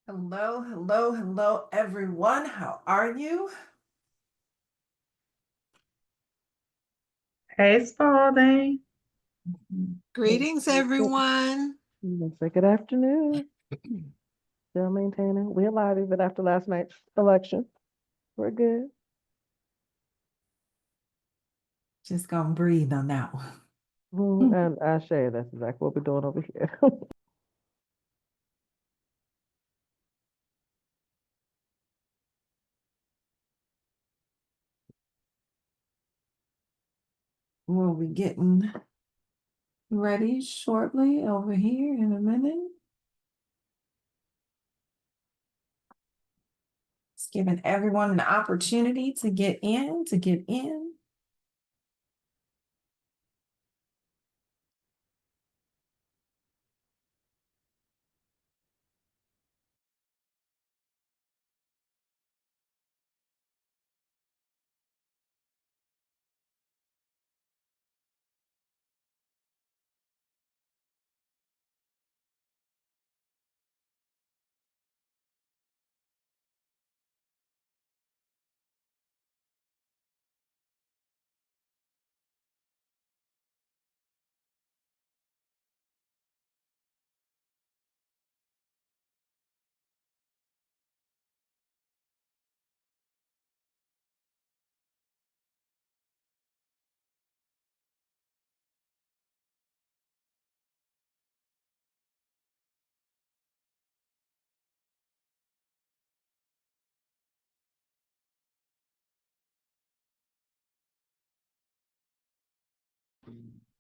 Hello, hello, hello, everyone. How are you? Hey, Spalding. Greetings, everyone. Let's say good afternoon. Still maintaining. We're alive even after last night's election. We're good. Just gonna breathe on that one. And Ashe, that's exactly what we're doing over here. We'll be getting ready shortly over here in a minute. It's giving everyone an opportunity to get in.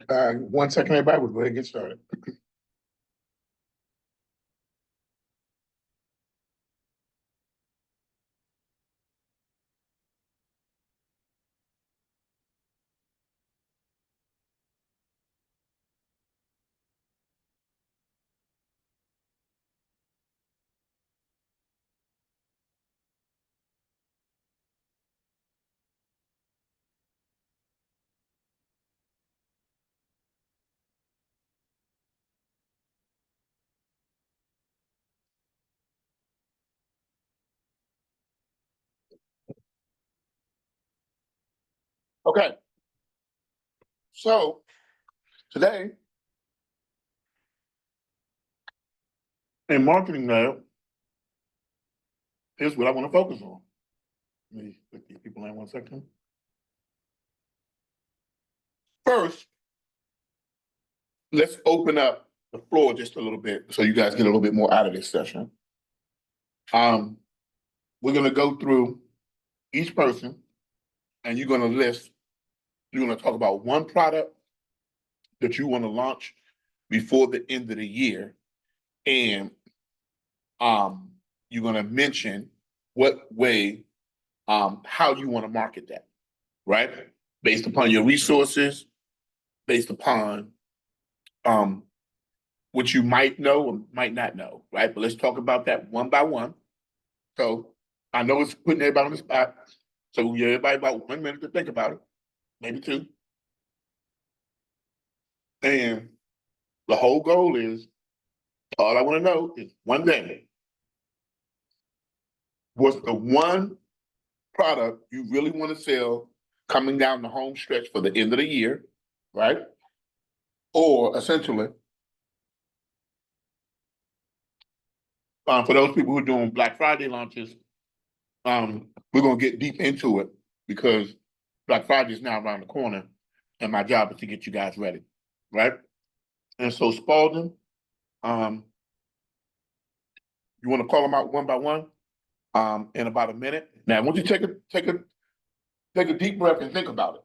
One second, everybody, we'll go ahead and get started. Okay. So today in marketing now, here's what I want to focus on. Let me put these people in 1 second. First, let's open up the floor just a little bit so you guys get a little bit more out of this session. We're going to go through each person and you're going to talk about one product that you want to launch before the end of the year. And you're going to mention what way, how you want to market that, right? Based upon your resources, based upon what you might know or might not know, right? But let's talk about that one by one. So I know it's putting everybody on the spot. So we give everybody about 1 minute to think about it, maybe two. And the whole goal is, all I want to know is one thing. What's the one product you really want to sell coming down the home stretch for the end of the year, right? Or essentially, for those people who are doing Black Friday launches, we're going to get deep into it because Black Friday is now around the corner and my job is to get you guys ready, right? And so Spalding, you want to call them out one by one in about a minute. Now, I want you to take a deep breath and think about it,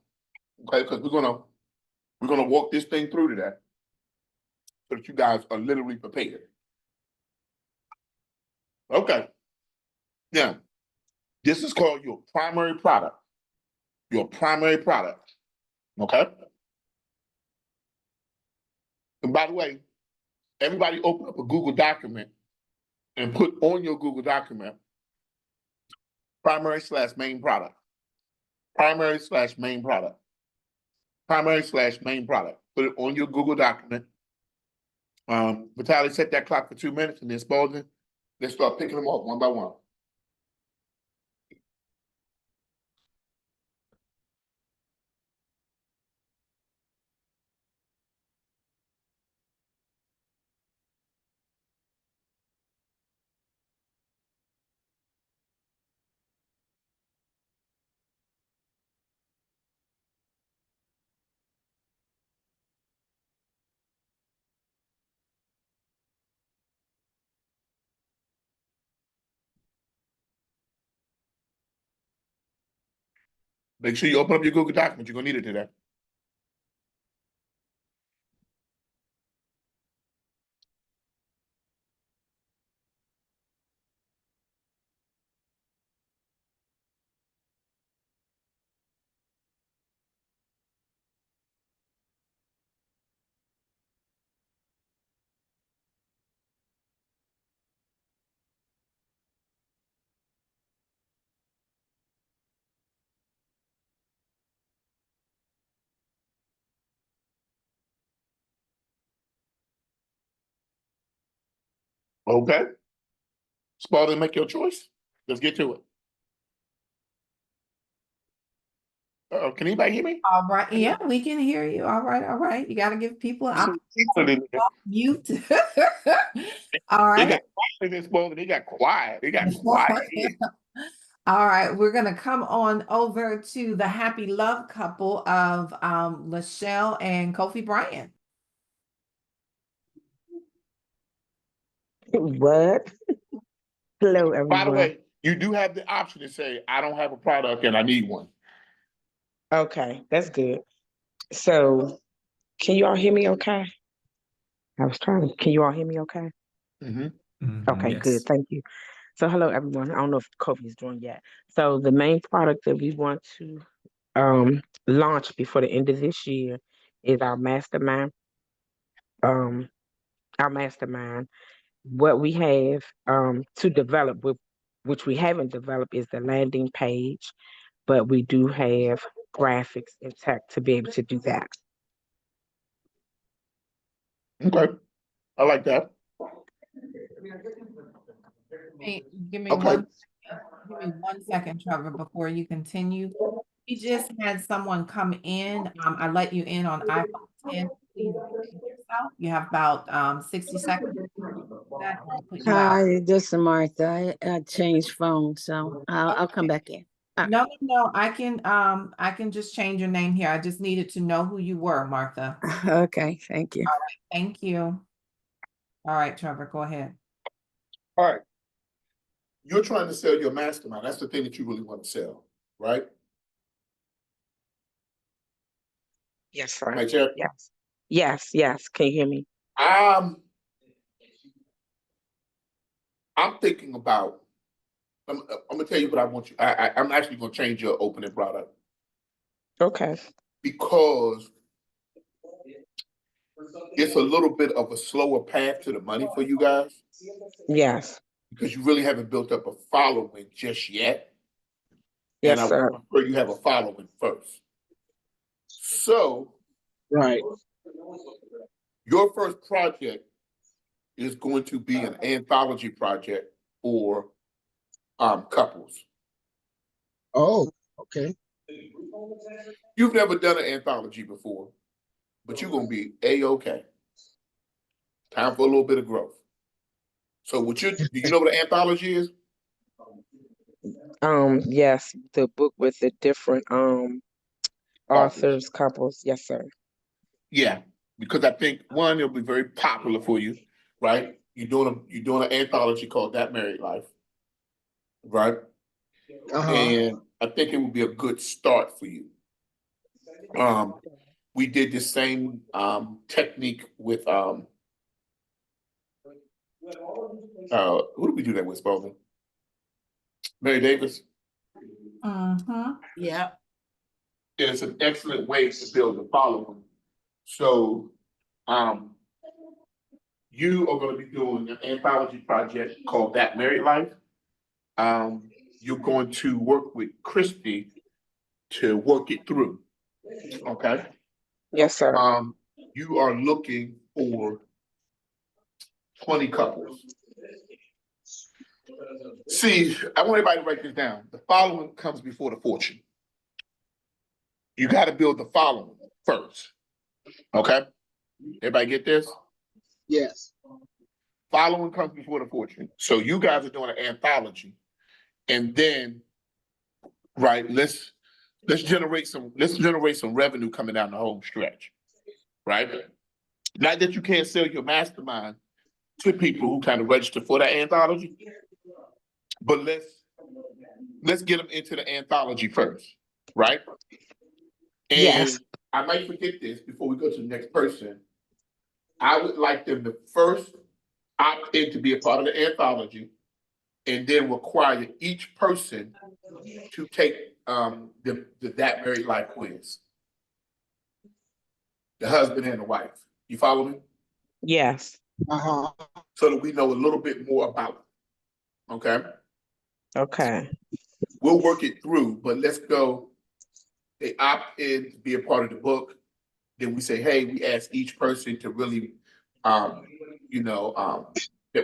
okay? Because we're gonna walk this thing through today so that you guys are literally prepared. Okay. Now, this is called your primary product. Your primary product. Okay. And by the way, everybody open up a Google document and put on your Google document primary/main product. Primary/main product. Primary/main product. Put it on your Google document. Vitaly, set that clock for 2 minutes and then Spalding, let's start picking them off one by one. Make sure you open up your Google document. You're gonna need it today. Okay. Spalding, make your choice. Let's get to it. Can anybody hear me? All right, yeah, we can hear you. All right. You gotta give people an opportunity to mute. All They right. got quiet in this moment. They got quiet. They got quiet. All right, we're gonna come on over to the happy love couple of Lachelle and Kofi Bryant. What? Hello, By the everyone. way, you do have the option to say, I don't have a product and I need one. Okay, that's good. So, can you all hear me okay? Can you all hear me okay? Okay, good. Yes. Thank you. So, hello, everyone. I don't know if Kofi is doing yet. So, the main product that we want to launch before the end of this year is our mastermind. Um, our mastermind. What we have to develop, which we haven't developed, is the landing page, but we do have graphics and tech to be able to do that. Okay. I like that. Hey, give me Okay. give me 1 second, Trevor, before you continue. We just had someone come in. I let you in on iPhone 10. Please mute yourself. You have about 60 seconds. That will put you out. Hi, this is Martha. I changed phones, so I'll come back in. No. I can just change your name here. I just needed to know who you were, Martha. Okay, thank you. Thank you. All right, Trevor, go ahead. All right. You're trying to sell your mastermind. That's the thing that you really want to sell, right? Yes, sir. Right, Jeff? Yes. Can you hear me? I'm thinking about, I'm gonna tell you what I want you, I'm actually gonna change your opening product Okay. because it's a little bit of a slower path to the money for you guys Yes. because you really haven't built up a following just yet. Yes, And I sir. want sure you have a following first. So Right. your first project is going to be an anthology project for couples. Oh, okay. You've never done an anthology before, but you're gonna be A-okay. Time for a little bit of growth. So do you know what an anthology is? Yes, the book with the different Authors. authors, couples. Yes, sir. Yeah, because I think one, it'll be very popular for you, right? You're doing an anthology called That Married Life, right? And I think it would be a good start for you. We did the same technique with who did we do that with, Spalding? Mary Davis. Yeah. It's an excellent way to build a following. So you are going to be doing an anthology project called That Married Life. You're going to work with Christy to work it through. Okay. Yes, sir. You are looking for 20 couples. See, I want everybody to write this down. The following comes before the fortune. You gotta build the following first. Okay? Everybody get this? Yes. Following comes before the fortune. So you guys are doing an anthology. And then, right, let's generate some revenue coming down the home stretch. Right? Not that you can't sell your mastermind to people who kind of register for that anthology, but let's get them into the anthology first, right? And Yes. I might forget this before we go to the next person. I would like them to first opt in to be a part of the anthology, and then require each person to take the That Married Life quiz. The husband and the wife. You follow me? Yes. Uh-huh. So that we know a little bit more about it. Okay? Okay. We'll work it through, but let's go. They opt in to be a part of the book. Then we say, hey, we ask each person to really, that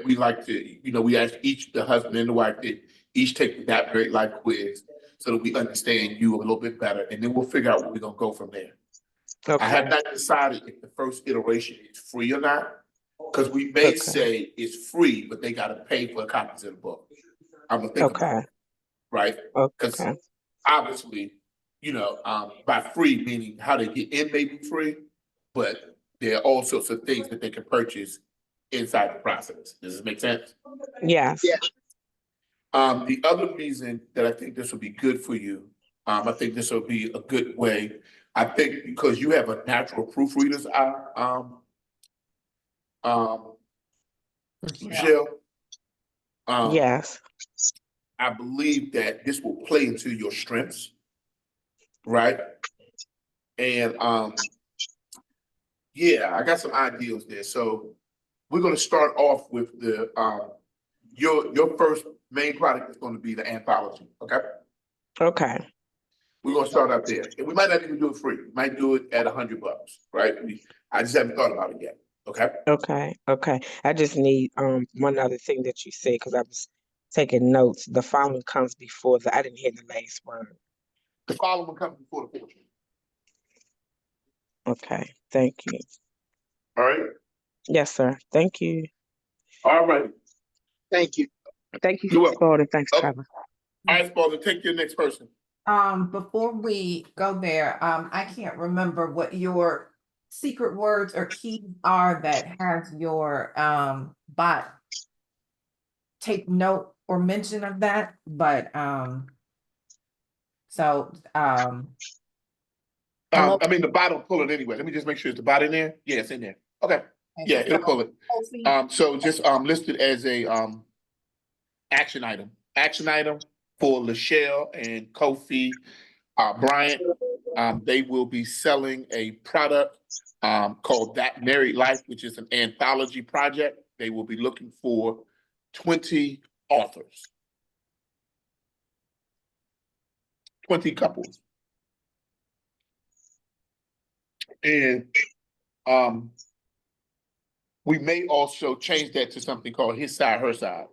we like to, we ask each, the husband and the wife, to each take That Married Life quiz so that we understand you a little bit better. And then we'll figure out where we're going to go from there. I have Okay. not decided if the first iteration is free or not, because we may Okay. say it's free, but they got to pay for copies of the book. I'm going to think about Okay. it, right? Because Okay. obviously, by free, meaning how they get in may be free, but there are all sorts of things that they can purchase inside the process. Does this make sense? Yes. Yeah. The other reason that I think this will be good for you, I think this will be a good way. I think because you have a natural proofreader's eye, Michelle. Yes. I believe that this will play into your strengths, right? And yeah, I got some ideas there. So we're going to start off with the your first main product is going to be the anthology. Okay, Okay. we're going to start out there, and we might not even do it free. We might do it at $100, right? I just haven't thought about it yet. Okay. Okay. Okay. I just need one other thing that you said because I was taking notes. The following comes before I didn't hear the last word. The following comes before the fortune. Okay. Thank you. All right. Yes, sir. Thank you. All right. Thank you. Thank you, You're welcome. Spalding. Thanks, Okay. Trevor. All right, Spalding, take your next person. Before we go there, I can't remember what your secret words or keys are that has your bot take note or mention of that, but I mean, the bot will pull it anyway. Let me just make sure it's the bot in there. Yeah, it's in there. Okay. Yeah, it'll pull it. So just list it as a action item. Action item for Lachelle and Kofi Bryant. They will be selling a product called That Married Life, which is an anthology project. They will be looking for 20 authors, 20 couples. And we may also change that to something called His Side, Her Side.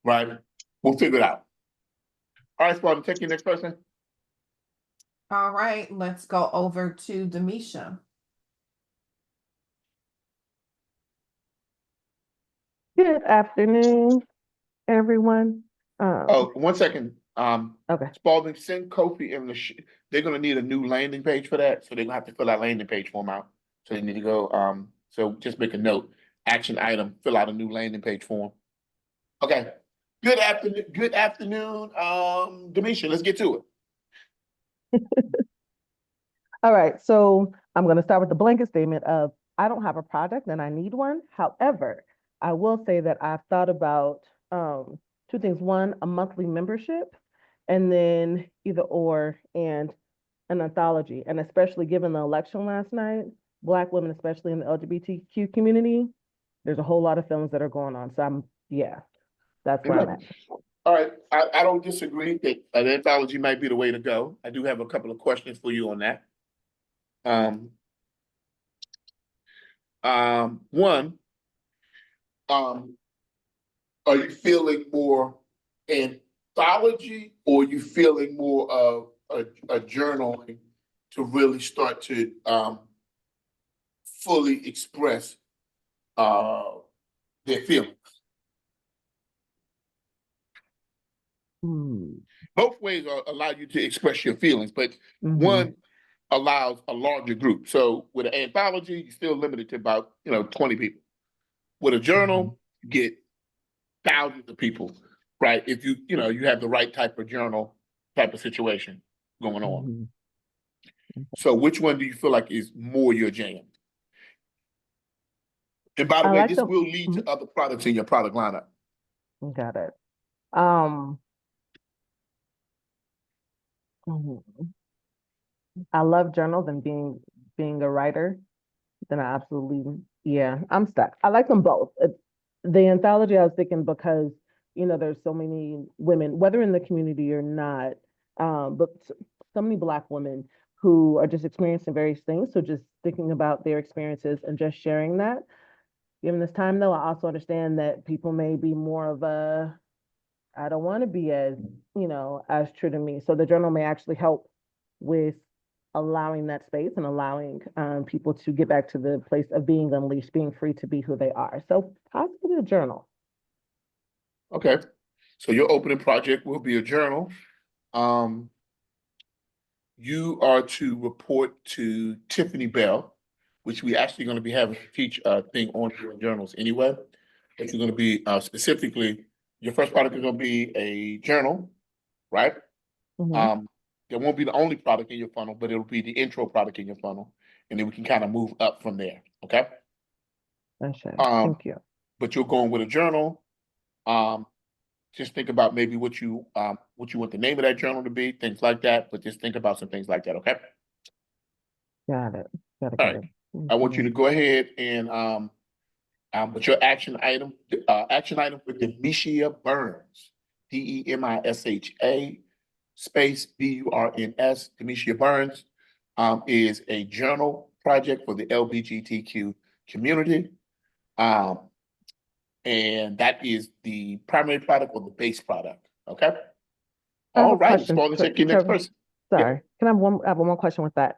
Right? We'll figure it out. All right, Spartan, take your next person. all right, let's go over to Demisha. Good afternoon, everyone. Oh, 1 second. Okay. Spalding, send Kofi and they're gonna need a new landing page for that, so they're gonna have to fill out landing page form out. So they need to go, so just make a note, action item, fill out a new landing page form. Okay. Good afternoon, Demisha, let's get to it. All right, so I'm going to start with the blanket statement of I don't have a project and I need one. However, I will say that I've thought about two things. One, a monthly membership, and then either or and an anthology. And especially given the election last night, Black women, especially in the LGBTQ community, there's a whole lot of feelings that are going on. So that's where I'm at. All right, I don't disagree that an anthology might be the way to go. I do have a couple of questions for you on that. One, are you feeling more anthology, or are you feeling more of a journaling to really start to fully express their feelings? Both ways allow you to express your feelings, but one allows a larger group. So with an anthology, you're still limited to about 20 people. With a journal, you get thousands of people, right? If you have the right type of journal type of situation going on. So which one do you feel like is more your jam? And by the I way, like this the- will lead to other products in your product lineup. Got it. I love journals and being a writer. Then I absolutely, yeah, I'm stuck. I like them both. The anthology I was thinking because, there's so many women, whether in the community or not, but so many Black women who are just experiencing various things. So just thinking about their experiences and just sharing that. Given this time though, I also understand that people may be more of I don't want to be as true to me. So the journal may actually help with allowing that space and allowing people to get back to the place of being unleashed, being free to be who they are. So possibly a journal. Okay. So your opening project will be a journal. You are to report to Tiffany Bell, which we actually going to be having a teach thing on your journals anyway. But you're going to be specifically, your first product is going to be a journal, right? There won't be the only product in your funnel, but it'll be the intro product in your funnel. And then we can kind of move up from there. Okay. Okay. Thank you. But you're going with a journal. Just think about maybe what you want the name of that journal to be, things like that. But just think about some things like that. Okay. Got it. All right. I want you to go ahead and but your action item for Demisha Burns, DEMISHA space BURNS, Demisha Burns, is a journal project for the LGBTQ community. And that is the primary product or the base product. Okay. All right. Let's go on and check your next person. Sorry. Can I have one more question with that?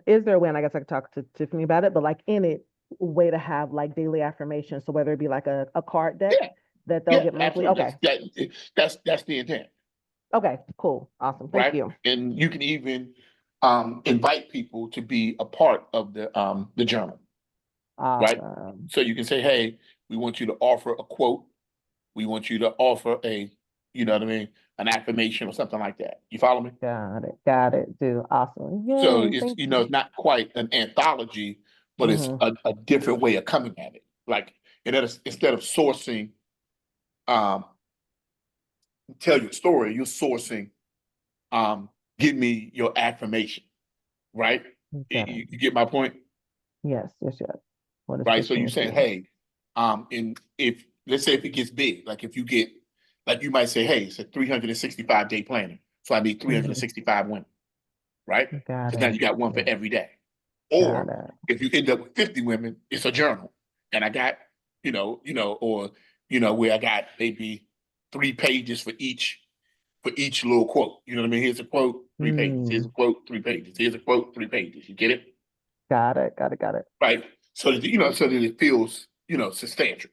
Is there a way, and I guess I could talk to Tiffany about it, but like in it, way to have like daily affirmations. So whether it be like a card deck that they'll get monthly. Absolutely. Okay. That's the intent. Okay, cool. Awesome. Thank you. And you can even invite people to be a part of the journal. Right. So you can say, hey, we want you to offer a quote. We want you to offer an affirmation or something like that. You follow me? Got it. Dude, awesome. Yay, so it's it's not quite an anthology, but it's a different way of coming at it. Like instead of sourcing, tell your story, you're sourcing, give me your affirmation, right? You get my point? Yes. Right. So you say, hey, and if let's say if it gets big, like if you get, like you might say, hey, it's a 365-day planner. So I need 365 women, right? Because now you got one for every day. Or if you end up with 50 women, it's a journal. And I got, where I got maybe 3 pages for each little quote. You know what I mean? Here's a quote, 3 pages. Here's a quote, 3 pages. Here's a quote, 3 pages. You get it? Got it. Right. So that it feels, substantial.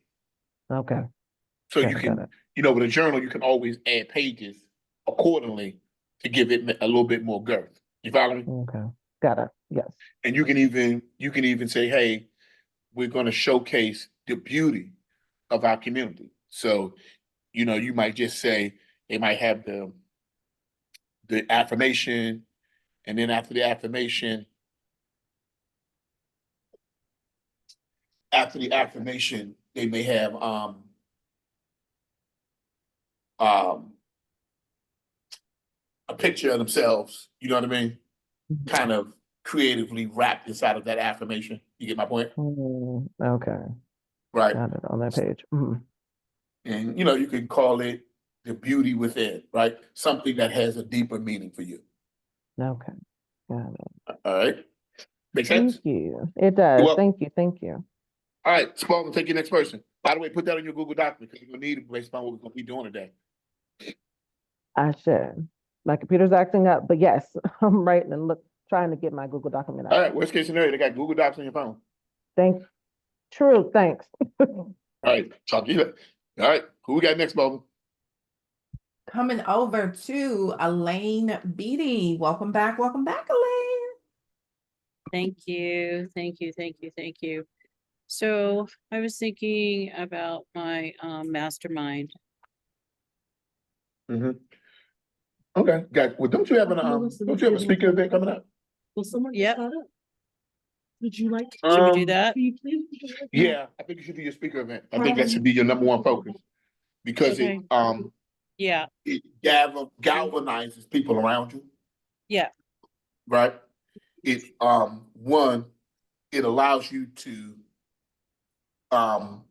Okay. So you can, with a journal, you can always add pages accordingly to give it a little bit more girth. You follow me? Okay. Got it. Yes. And you can even say, hey, we're going to showcase the beauty of our community. So, you might just say, they might have the affirmation, and then after the affirmation, they may have a picture of themselves, you know what I mean? Kind of creatively wrapped inside of that affirmation. You get my point? Okay. Right. Got it on that page. And you can call it the beauty within, right? Something that has a deeper meaning for you. Okay. Got it. All right. Make sense? Thank you. It does. Thank you. All right, Spalding, take your next person. By the way, put that on your Google document because you're gonna need it based on what we're gonna be doing today. I should. My computer's acting up, but yes, I'm writing and trying to get my Google document All out. right, worst case scenario, they got Google Docs on your phone. True, thanks. All right, talk to you later. All right, who we got next, Spalding? Coming over to Elaine Beatty. Welcome back, Elaine. Thank you, thank you, thank you, thank you. So I was thinking about my mastermind. Mm-hmm. Okay, got, well, don't you have a speaker event coming up? Yep. Would you like? Should we do that? Yeah, I think you should do your speaker event. I think that should be your number one focus. Because Okay. Yeah, it galvanizes people around you, yeah, right? It, one, it allows you to, one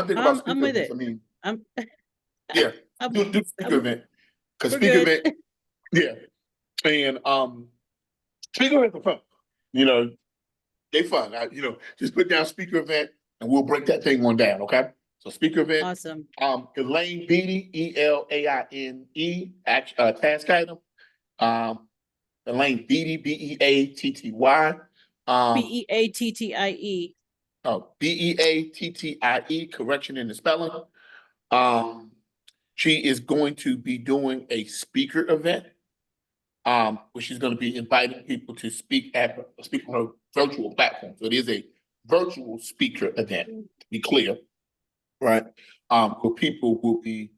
thing about I'm speaker with events, it. I mean, I'm, yeah, I'm- do speaker event. Cause We're speaker good. event, yeah. And, speaker events are fun, you know, they fun. Just put down speaker event and we'll break that thing one down, okay? So speaker event, awesome. Elaine Beatty, ELAINE, task item. Elaine Beatty, BEATTY. BEATTIE. BEATTIE, correction in the spelling. She is going to be doing a speaker event. Where she's going to be inviting people to speak on a virtual platform. So it is a virtual speaker event, to be clear, right? Where people will be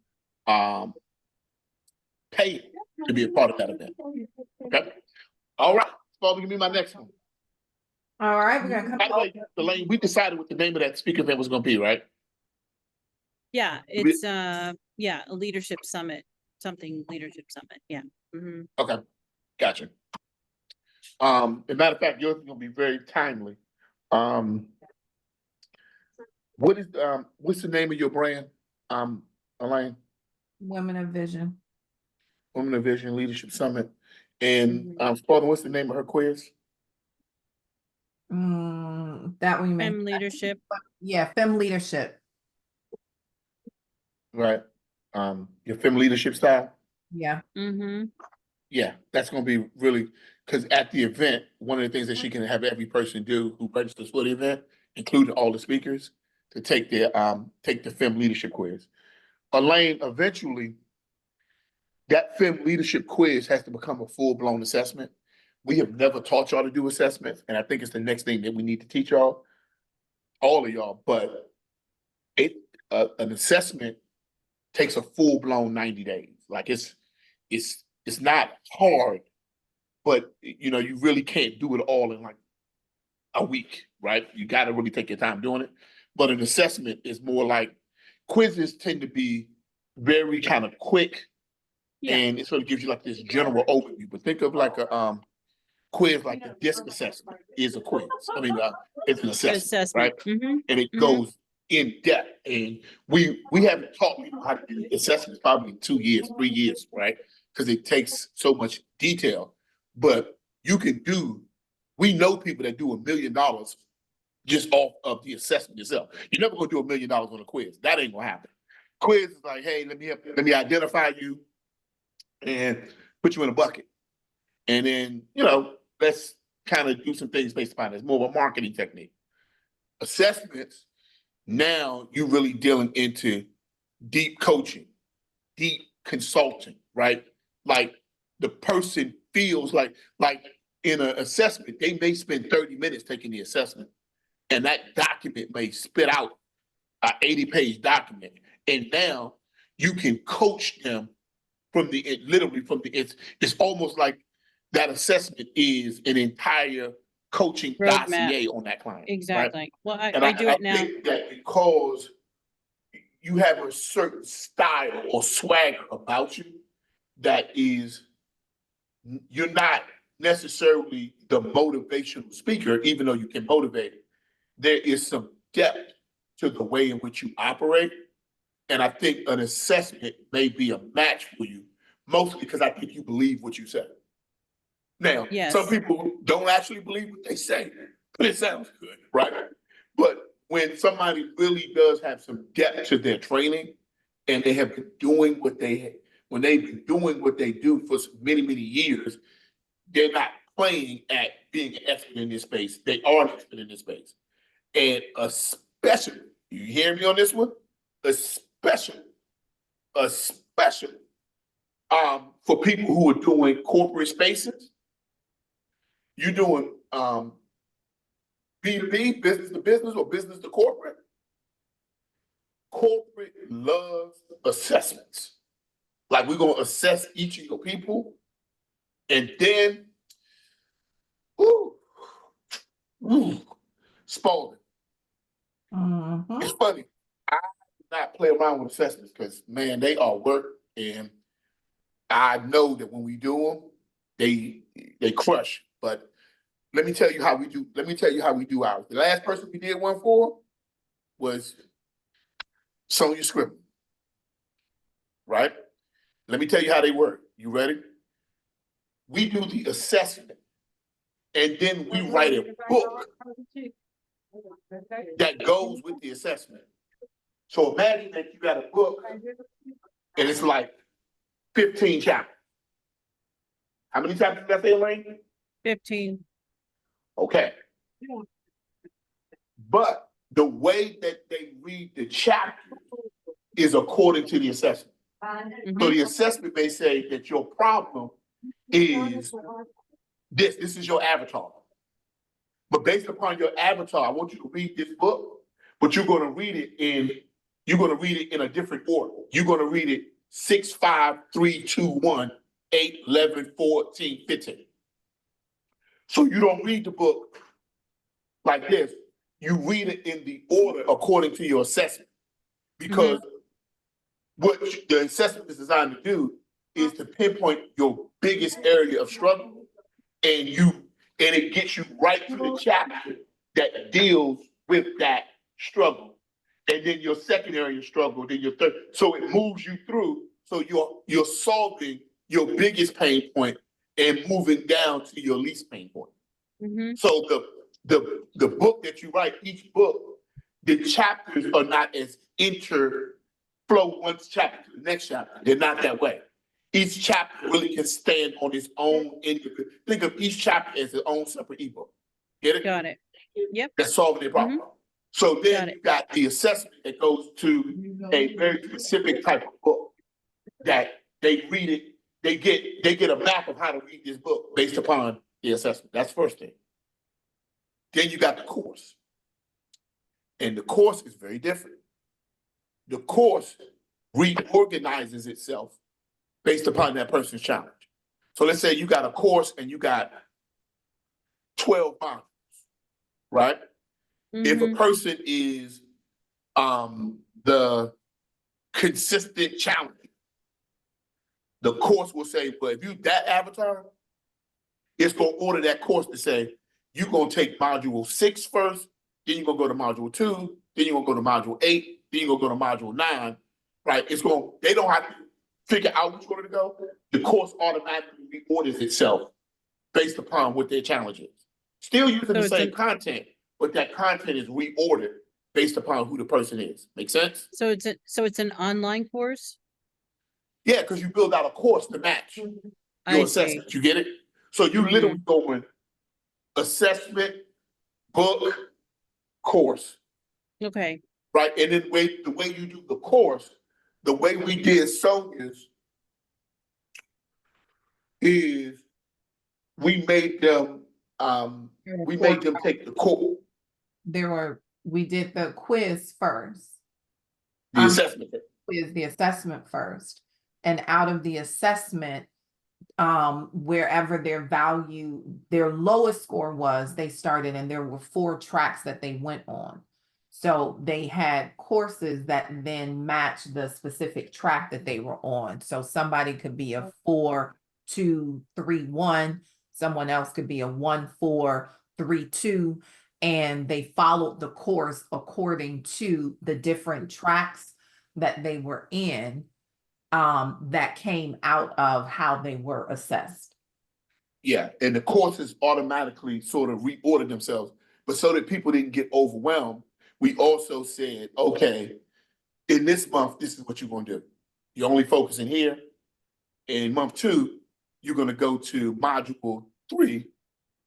paid to be a part of that event. Okay. All right. Spalding, give me my next one. All right, we're gonna come By the way, over. Elaine, we decided what the name of that speaker event was going to be, right? Yeah, it's yeah, a leadership summit, something leadership summit. Yeah. Mhm. Okay, gotcha. As a matter of fact, yours is gonna be very timely. What's the name of your brand, Elaine? Women of Vision. Women of Vision Leadership Summit. And, Mhm. Spalding, what's the name of her quiz? That we Fem mentioned. leadership. Yeah, Fem Leadership. Right, your Fem Leadership Style? Yeah. Mm-hmm. Yeah, that's gonna be really, because at the event, one of the things that she can have every person do who registers for the event, including all the speakers, to take the Fem Leadership quiz. Elaine, eventually, that Fem Leadership quiz has to become a full-blown assessment. We have never taught y'all to do assessments, and I think it's the next thing that we need to teach y'all, all of y'all, but an assessment takes a full-blown 90 days. Like it's not hard, but you really can't do it all in like a week, right? You got to really take your time doing it. But an assessment is more like quizzes tend to be very kind of quick, Yeah. and it sort of gives you like this general overview. But think of like a quiz, like the DISC assessment is a quiz. I mean, it's an assessment, right? Mm-hmm. And it goes in depth. And we haven't taught people how to do assessments probably 2 years, 3 years, right? Because it takes so much detail. But we know people that do $1 million just off of the assessment itself. You're never gonna do $1 million on a quiz. That ain't gonna happen. Quiz is like, hey, let me identify you and put you in a bucket. And then, let's kind of do some things based upon it. It's more of a marketing technique. Assessments, now you're really dealing into deep coaching, deep consulting, right? Like the person feels like in an assessment, they may spend 30 minutes taking the assessment, and that document may spit out an 80-page document. And now you can coach them it's almost like that assessment is an entire coaching Roadmap. dossier on that client. Exactly. Right? Well, And I do it now. think that because you have a certain style or swagger about you, that is, you're not necessarily the motivational speaker, even though you can motivate. There is some depth to the way in which you operate. And I think an assessment may be a match for you, mostly because I think you believe what you say. Now, Yes. some people don't actually believe what they say, but it sounds good, right? But when somebody really does have some depth to their training and they have been doing when they've been doing what they do for many, many years, they're not playing at being an expert in this space. They are an expert in this space. And especially, you hear me on this one? Especially for people who are doing corporate spaces, you're doing B2B, business to business or business to corporate. Corporate loves assessments. Like we're gonna assess each of your people, and then, Spalding. Mhm. It's funny. I do not play around with assessments because man, they are work, and I know that when we do them, they crush. But let me tell you how we do. Let me tell you how we do ours. The last person we did one for was Sonia Scribble. Right? Let me tell you how they work. You ready? We do the assessment, and then we write a book that goes with the assessment. So imagine that you got a book and it's like 15 chapters. How many chapters did I say, Elaine? 15. Okay. But the way that they read the chapter is according to the assessment. So the assessment may say that your problem is this is your avatar. But based upon your avatar, I want you to read this book, but you're going to read it in a different order. You're going to read it 6, 5, 3, 2, 1, 8, 11, 14, 15. So you don't read the book like this. You read it in the order according to your assessment. Because what the assessment is designed to do is to pinpoint your biggest area of struggle, and it gets you right to the chapter that deals with that struggle. And then your second area of struggle, then your third. So it moves you through. So you're solving your biggest pain point and moving down to your least pain point. So the book that you write, each book, the chapters are not as flow one chapter to the next chapter. They're not that way. Each chapter really can stand on its own. Think of each chapter as its own separate ebook. Get it? Got it. Yep. That's solving the problem. So Got then it. you got the assessment that goes to a very specific type of book that they read it. They get a map of how to read this book based upon the assessment. That's the first thing. Then you got the course. And the course is very different. The course reorganizes itself based upon that person's challenge. So let's say you got a course and you got 12 modules, right? If a person is the consistent challenge, the course will say, but if you that avatar, it's gonna order that course to say, you're gonna take module 6 first, then you're gonna go to module 2, then you're gonna go to module 8, then you're gonna go to module 9, right? They don't have to figure out which one to go. The course automatically reorders itself based upon what their challenge is. Still using the same content, but that content is reordered based upon who the person is. Make sense? So it's an online course? Yeah, because you build out a course to match your I see. assessment. You get it? So you literally going assessment, book, course. Okay. Right? And then the way you do the course, the way we did Sonia's is we made them take the course. We did the quiz first. The assessment. The assessment first. And out of the assessment, wherever their lowest score was, they started, and there were 4 tracks that they went on. So they had courses that then matched the specific track that they were on. So somebody could be a 4-2-3-1, someone else could be a 1-4-3-2, and they followed the course according to the different tracks that they were in, that came out of how they were assessed. Yeah, and the courses automatically sort of reordered themselves, but so that people didn't get overwhelmed we also said, okay, in this month, this is what you're gonna do. You're only focusing here. In month 2, you're gonna go to module 3,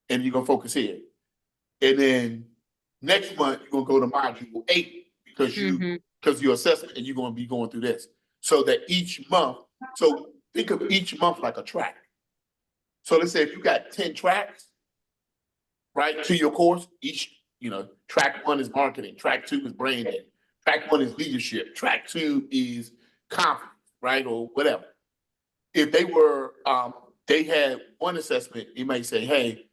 and you're gonna focus here. And then next month, you're gonna go to module 8 because your assessment, and you're gonna be going through this. So that each month, so think of each month like a track. So let's say if you got 10 tracks, right, to your course, each, track 1 is marketing, track 2 is branding, track 1 is leadership, track 2 is confidence, right, or whatever. If they had one assessment, you might say, hey,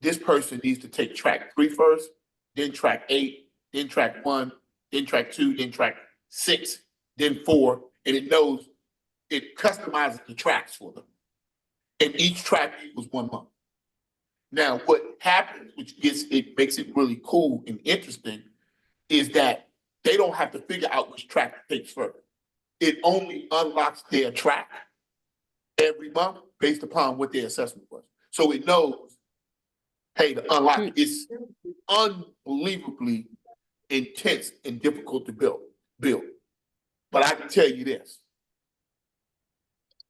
this person needs to take track 3 first, then track 8, then track 1, then track 2, then track 6, then 4, and it customizes the tracks for them. And each track equals 1 month. Now, what happens, which makes it really cool and interesting, is that they don't have to figure out which track to take first. It only unlocks their track every month based upon what their assessment was. So it knows, hey, the unlock is unbelievably intense and difficult to build. But I can tell you this.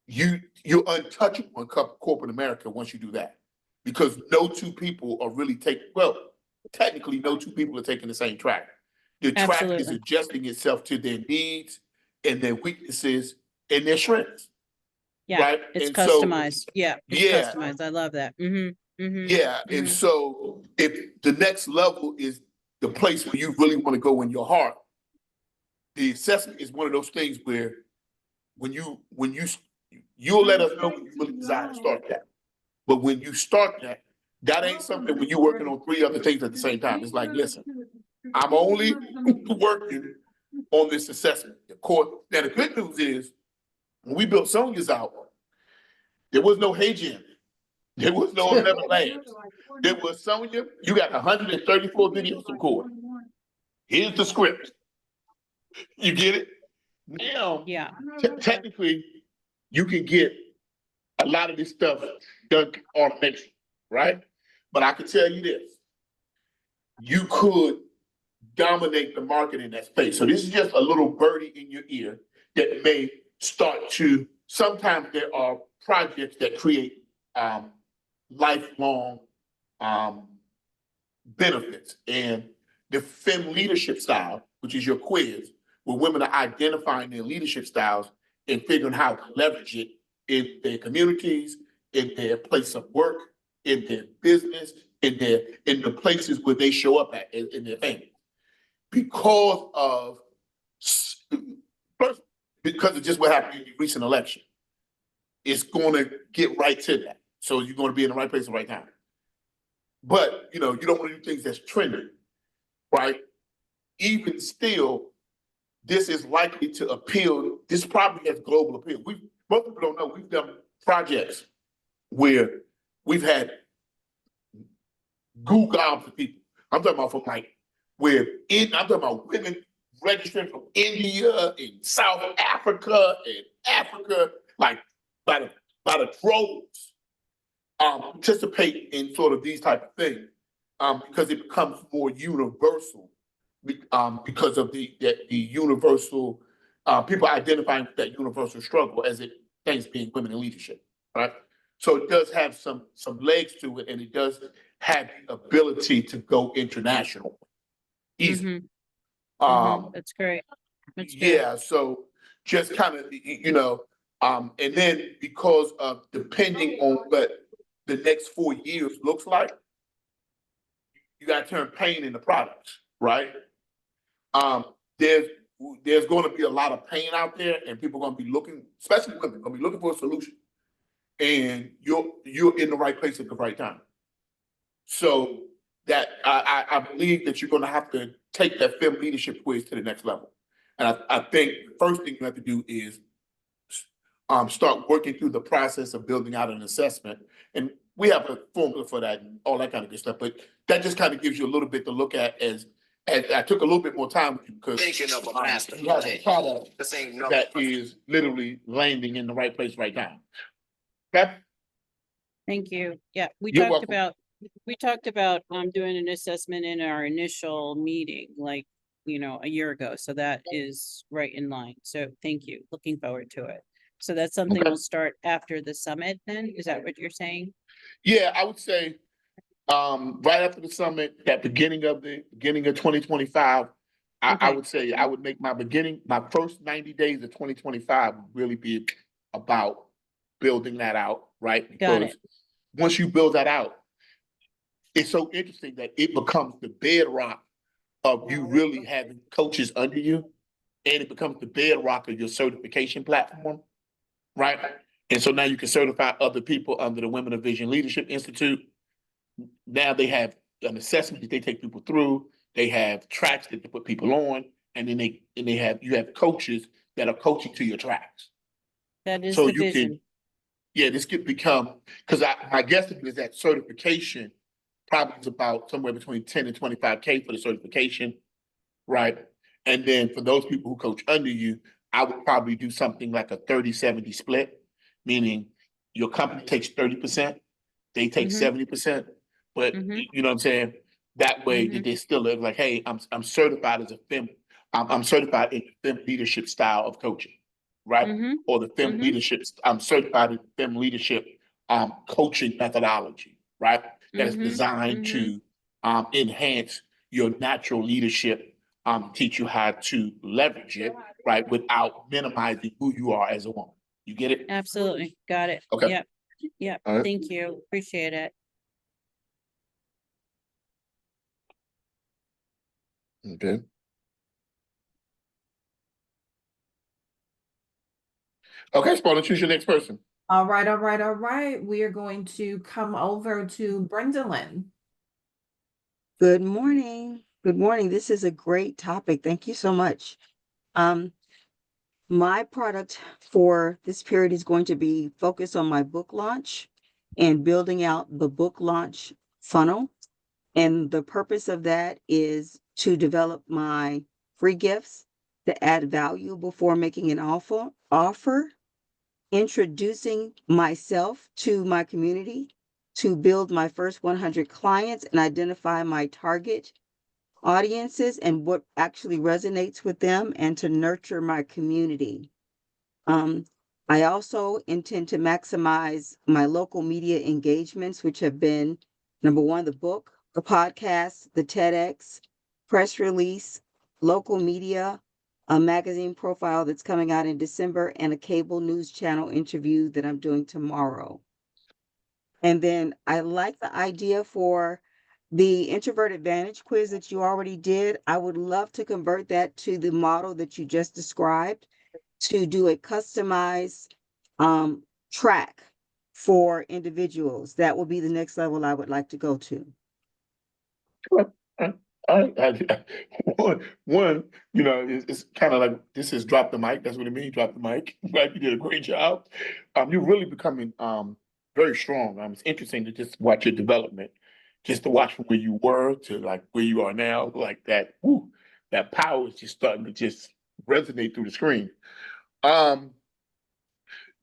You're untouchable in corporate America once you do that. Because no two people are really technically no two people are taking the same track. The track is Absolutely. adjusting itself to their needs and their weaknesses and their strengths. Yeah, right? it's And so- customized. Yeah, it's Yeah. customized. I love that. Yeah, and so if the next level is the place where you really want to go in your heart, the assessment is one of those things where you'll let us know when you really desire to start that. But when you start that ain't something when you're working on 3 other things at the same time. It's like, listen, I'm only working on this assessment. Of course, now the good news is when we built Sonia's out, there was no Hey Jim. There was no 11 Labs. There was Sonia, you got 134 videos to record. Here's the script. You get it? Now, Yeah. technically, you can get a lot of this stuff done automation, right? But I can tell you this. You could dominate the market in that space. So this is just a little birdie in your ear that may start to, sometimes there are projects that create lifelong benefits. And the Fem leadership style, which is your quiz, where women are identifying their leadership styles and figuring how to leverage it in their communities, in their place of work, in their business, in the places where they show up at in their family. Because of just what happened in the recent election, it's going to get right to that. So you're going to be in the right place at the right time. But you don't want to do things that's trending, right? Even still, this is likely to appeal. This probably has global appeal. Most people don't know we've done projects where we've had gobs of people. I'm talking about I'm talking about women registering from India and South Africa and Africa, like by the droves, participate in sort of these type of things, because it becomes more universal, because of the universal people identifying with that universal struggle as things being women in leadership, right? So it does have some legs to it, and it does have the ability to go international easily. That's great. That's good. Yeah, so just kind of, and then because of depending on what the next 4 years looks like, you got to turn pain into products, right? There's going to be a lot of pain out there, and people are going to be looking, especially women, going to be looking for a solution. And you're in the right place at the right time. So that I believe that you're going to have to take that Fem leadership quiz to the next level. And I think the first thing you have to do is start working through the process of building out an assessment. And we have a formula for that and all that kind of good stuff. But that just kind of gives you a little bit to look at as I took a little bit more time with you because Thinking of a master you have a product This ain't no. that is literally landing in the right place right now. Okay? Thank you. Yeah, we You're talked welcome. about doing an assessment in our initial meeting, like a year ago. So that is right in line. So thank you. Looking forward to it. So that's something Okay. we'll start after the summit then? Is that what you're saying? Yeah, I would say, right after the summit, that beginning of 2025, I Okay. would say I would make my first 90 days of 2025 would really be about building that out, right? Got it. Because once you build that out, it's so interesting that it becomes the bedrock of you really having coaches under you, and it becomes the bedrock of your certification platform, right? And so now you can certify other people under the Women of Vision Leadership Institute. Now they have an assessment that they take people through. They have tracks that they put people on, and then you have coaches that are coaching to your tracks. That is So the you vision. can, yeah, this could become, because I guess it is that certification probably is about somewhere between 10 and 25K for the certification, right? And then for those people who coach under you, I would probably do something like a 30-70 split, meaning your company takes 30%, they take Mhm. 70%, but Mhm. you know what I'm saying? That way that Mhm. they still live like, hey, I'm certified as a I'm certified in the fem leadership style of coaching, right? Mhm. Or the fem Mhm. leadership, I'm certified in fem leadership coaching methodology, right? That is Mhm. designed Mhm. to enhance your natural leadership, teach you how to leverage it, right, without minimizing who you are as a woman. You get it? Absolutely. Got it. Okay. Yep. Yep. All right. Thank you. Appreciate it. Okay. Okay, Spalding, choose your next person. All right, all right, all right. We are going to come over to Brenda Lynn. Good morning. Good morning. This is a great topic. Thank you so much. My product for this period is going to be focused on my book launch and building out the book launch funnel. And the purpose of that is to develop my free gifts to add value before making an offer, introducing myself to my community, to build my first 100 clients and identify my target audiences and what actually resonates with them, and to nurture my community. I also intend to maximize my local media engagements, which have been number one, the book, the podcast, the TEDx, press release, local media, a magazine profile that's coming out in December, and a cable news channel interview that I'm doing tomorrow. And then I like the idea for the Introvert Advantage quiz that you already did. I would love to convert that to the model that you just described, to do a customized track for individuals. That will be the next level I would like to go to. One, it's kind of like this is drop the mic. That's what it means, drop the mic. Right, you did a great job. You're really becoming very strong. It's interesting to just watch your development, just to watch from where you were to like where you are now. Like that, whoo, that power is just starting to just resonate through the screen. Um,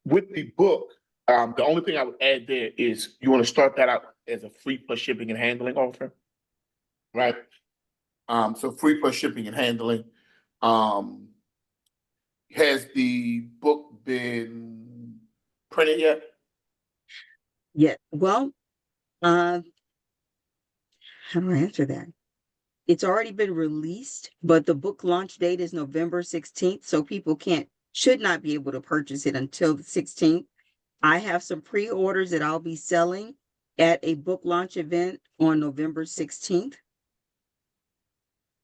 with the book, the only thing I would add there is you want to start that out as a free plus shipping and handling offer, right? So free plus shipping and handling. Um, has the book been printed yet? Yeah. Well, how do I answer that? It's already been released, but the book launch date is November 16th. So people should not be able to purchase it until the 16th. I have some pre-orders that I'll be selling at a book launch event on November 16th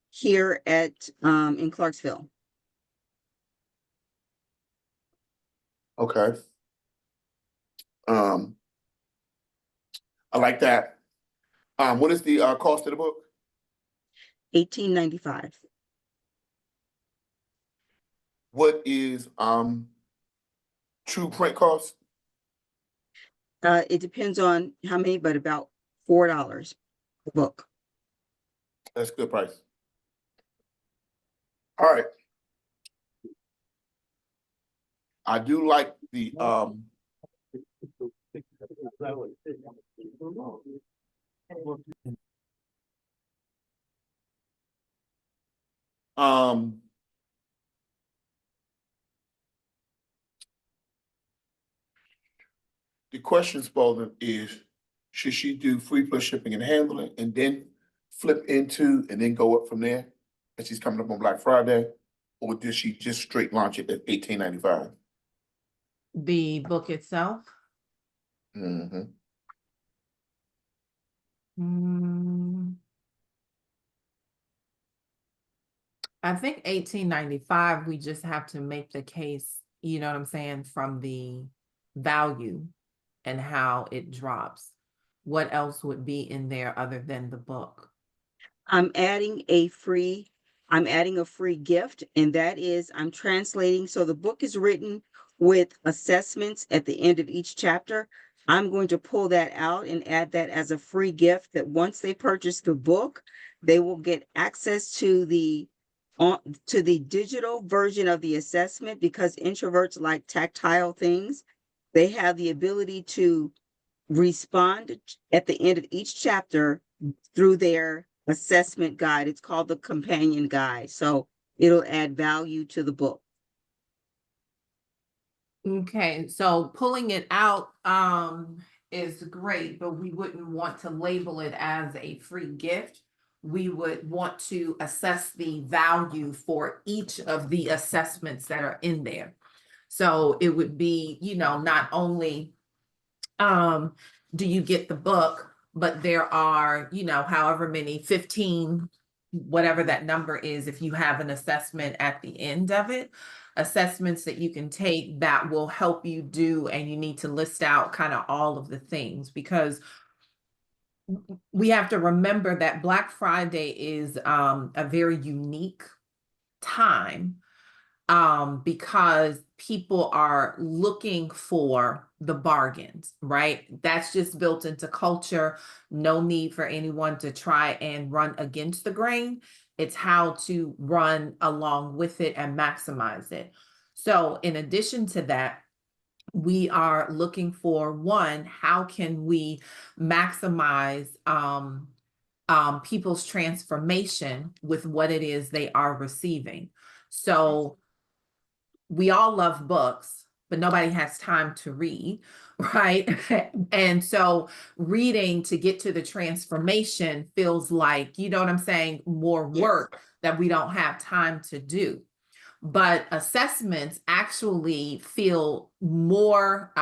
here in Clarksville. Okay. I like that. What is the cost of the book? $18.95. What is true print cost? It depends on how many, but about $4 a book. That's a good price. All right. I do like the The question, Spalding, is should she do free plus shipping and handling and then flip into and then go up from there? As she's coming up on Black Friday, or did she just straight launch it at $18.95? The book itself. Mm-hmm. I think $18.95, we just have to make the case, you know what I'm saying, from the value and how it drops. What else would be in there other than the book? I'm adding a free gift, and that is I'm translating. So the book is written with assessments at the end of each chapter. I'm going to pull that out and add that as a free gift that once they purchase the book, they will get access to the digital version of the assessment, because introverts like tactile things. They have the ability to respond at the end of each chapter through their assessment guide. It's called the companion guide. So it'll add value to the book. Okay, so pulling it out is great, but we wouldn't want to label it as a free gift. We would want to assess the value for each of the assessments that are in there. So it would be, you know, not only do you get the book, but there are, you know, however many, 15, whatever that number is, if you have an assessment at the end of it, assessments that you can take that will help you do, and you need to list out kind of all of the things, because we have to remember that Black Friday is a very unique time because people are looking for the bargains, right? That's just built into culture. No need for anyone to try and run against the grain. It's how to run along with it and maximize it. So in addition to that, we are looking for, one, how can we maximize people's transformation with what it is they are receiving. So we all love books, but nobody has time to read, right? And so reading to get to the transformation feels like, you know what I'm saying, more work that we don't have time to do. But assessments actually feel more,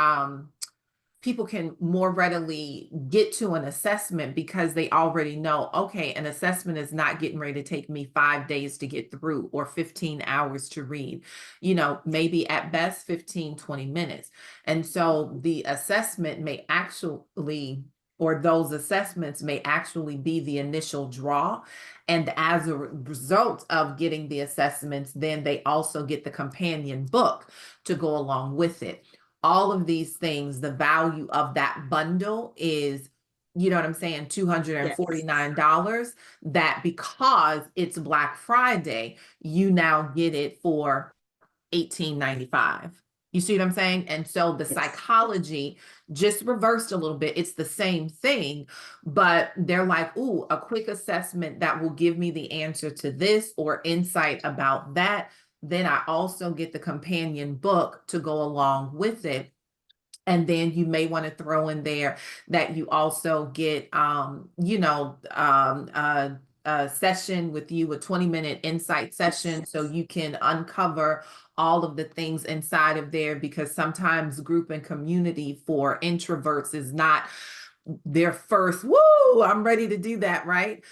people can more readily get to an assessment because they already know, okay, an assessment is not getting ready to take me 5 days to get through or 15 hours to read, you know, maybe at best 15, 20 minutes. And so the assessment may actually, or those assessments may actually be the initial draw. And as a result of getting the assessments, then they also get the companion book to go along with it. All of these things, the value of that bundle is, you know what I'm saying, $249, that because it's Black Friday, you now get it for $18.95. You see what I'm saying? And so the psychology just reversed a little bit. It's the same thing, but they're like, ooh, a quick assessment that will give me the answer to this or insight about that. Then I also get the companion book to go along with it. And then you may want to throw in there that you also get, you know, a session with you, a 20-minute insight session, so you can uncover all of the things inside of there, because sometimes group and community for introverts is not their first, woo, I'm ready to do that, right?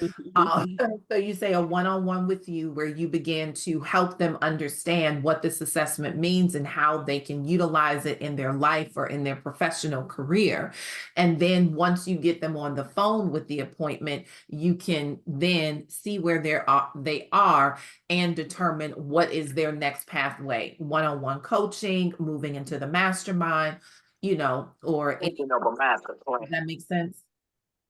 So you say a one-on-one with you where you begin to help them understand what this assessment means and how they can utilize it in their life or in their professional career. And then once you get them on the phone with the appointment, you can then see where they are and determine what is their next pathway. One-on-one coaching, moving into the mastermind, you know, or does that make sense?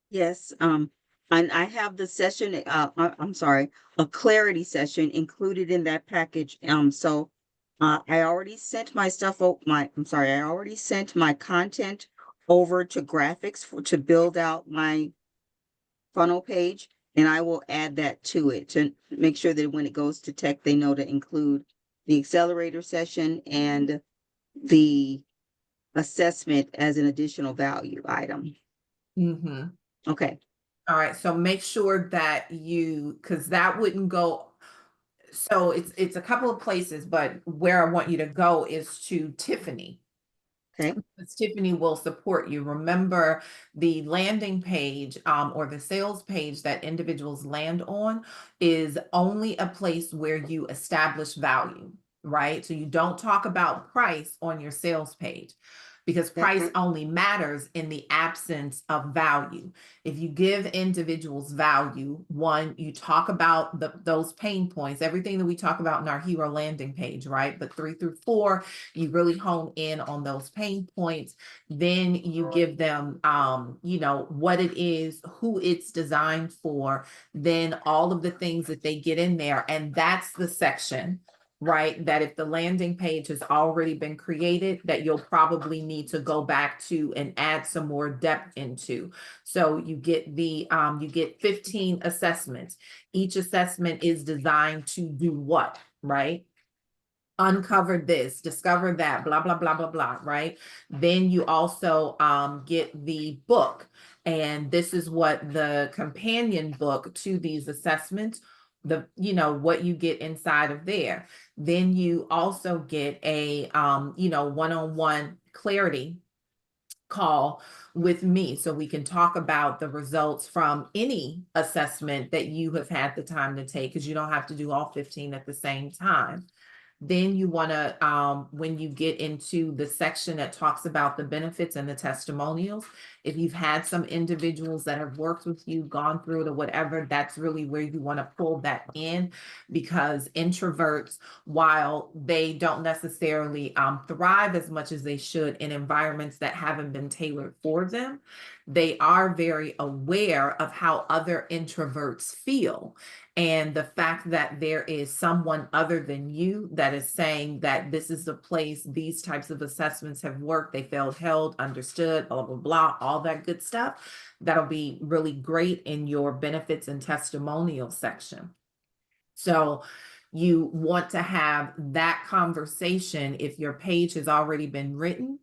Yes, and I have the session, I'm sorry, a clarity session included in that package. So I already sent my stuff, I already sent my content over to graphics to build out my funnel page. And I will add that to it to make sure that when it goes to tech, they know to include the accelerator session and the assessment as an additional value item. Mm-hmm. Okay, All right, so make sure that because that wouldn't go. So it's a couple of places, but where I want you to go is to Tiffany. okay, Because Tiffany will support you. Remember, the landing page or the sales page that individuals land on is only a place where you establish value, right? So you don't talk about price on your sales page because price only matters in the absence of value. If you give individuals value, one, you talk about those pain points, everything that we talk about in our hero landing page, right? But 3 through 4, you really hone in on those pain points. Then you give them, what it is, who it's designed for, then all of the things that they get in there. And that's the section, right? That if the landing page has already been created, that you'll probably need to go back to and add some more depth into. So you get you get 15 assessments. Each assessment is designed to do what, right? Uncover this, discover that, blah, blah, blah, blah, blah, right? Then you also get the book. And this is what the companion book to these assessments, what you get inside of there. Then you also get a, one-on-one clarity call with me so we can talk about the results from any assessment that you have had the time to take, because you don't have to do all 15 at the same time. Then you want to, when you get into the section that talks about the benefits and the testimonials, if you've had some individuals that have worked with you, gone through it or whatever, that's really where you want to pull that in, because introverts, while they don't necessarily thrive as much as they should in environments that haven't been tailored for them, they are very aware of how other introverts feel. And the fact that there is someone other than you that is saying that this is the place, these types of assessments have worked, they felt held, understood, blah, blah, blah, all that good stuff, that'll be really great in your benefits and testimonial section. So you want to have that conversation. If your page has already been written,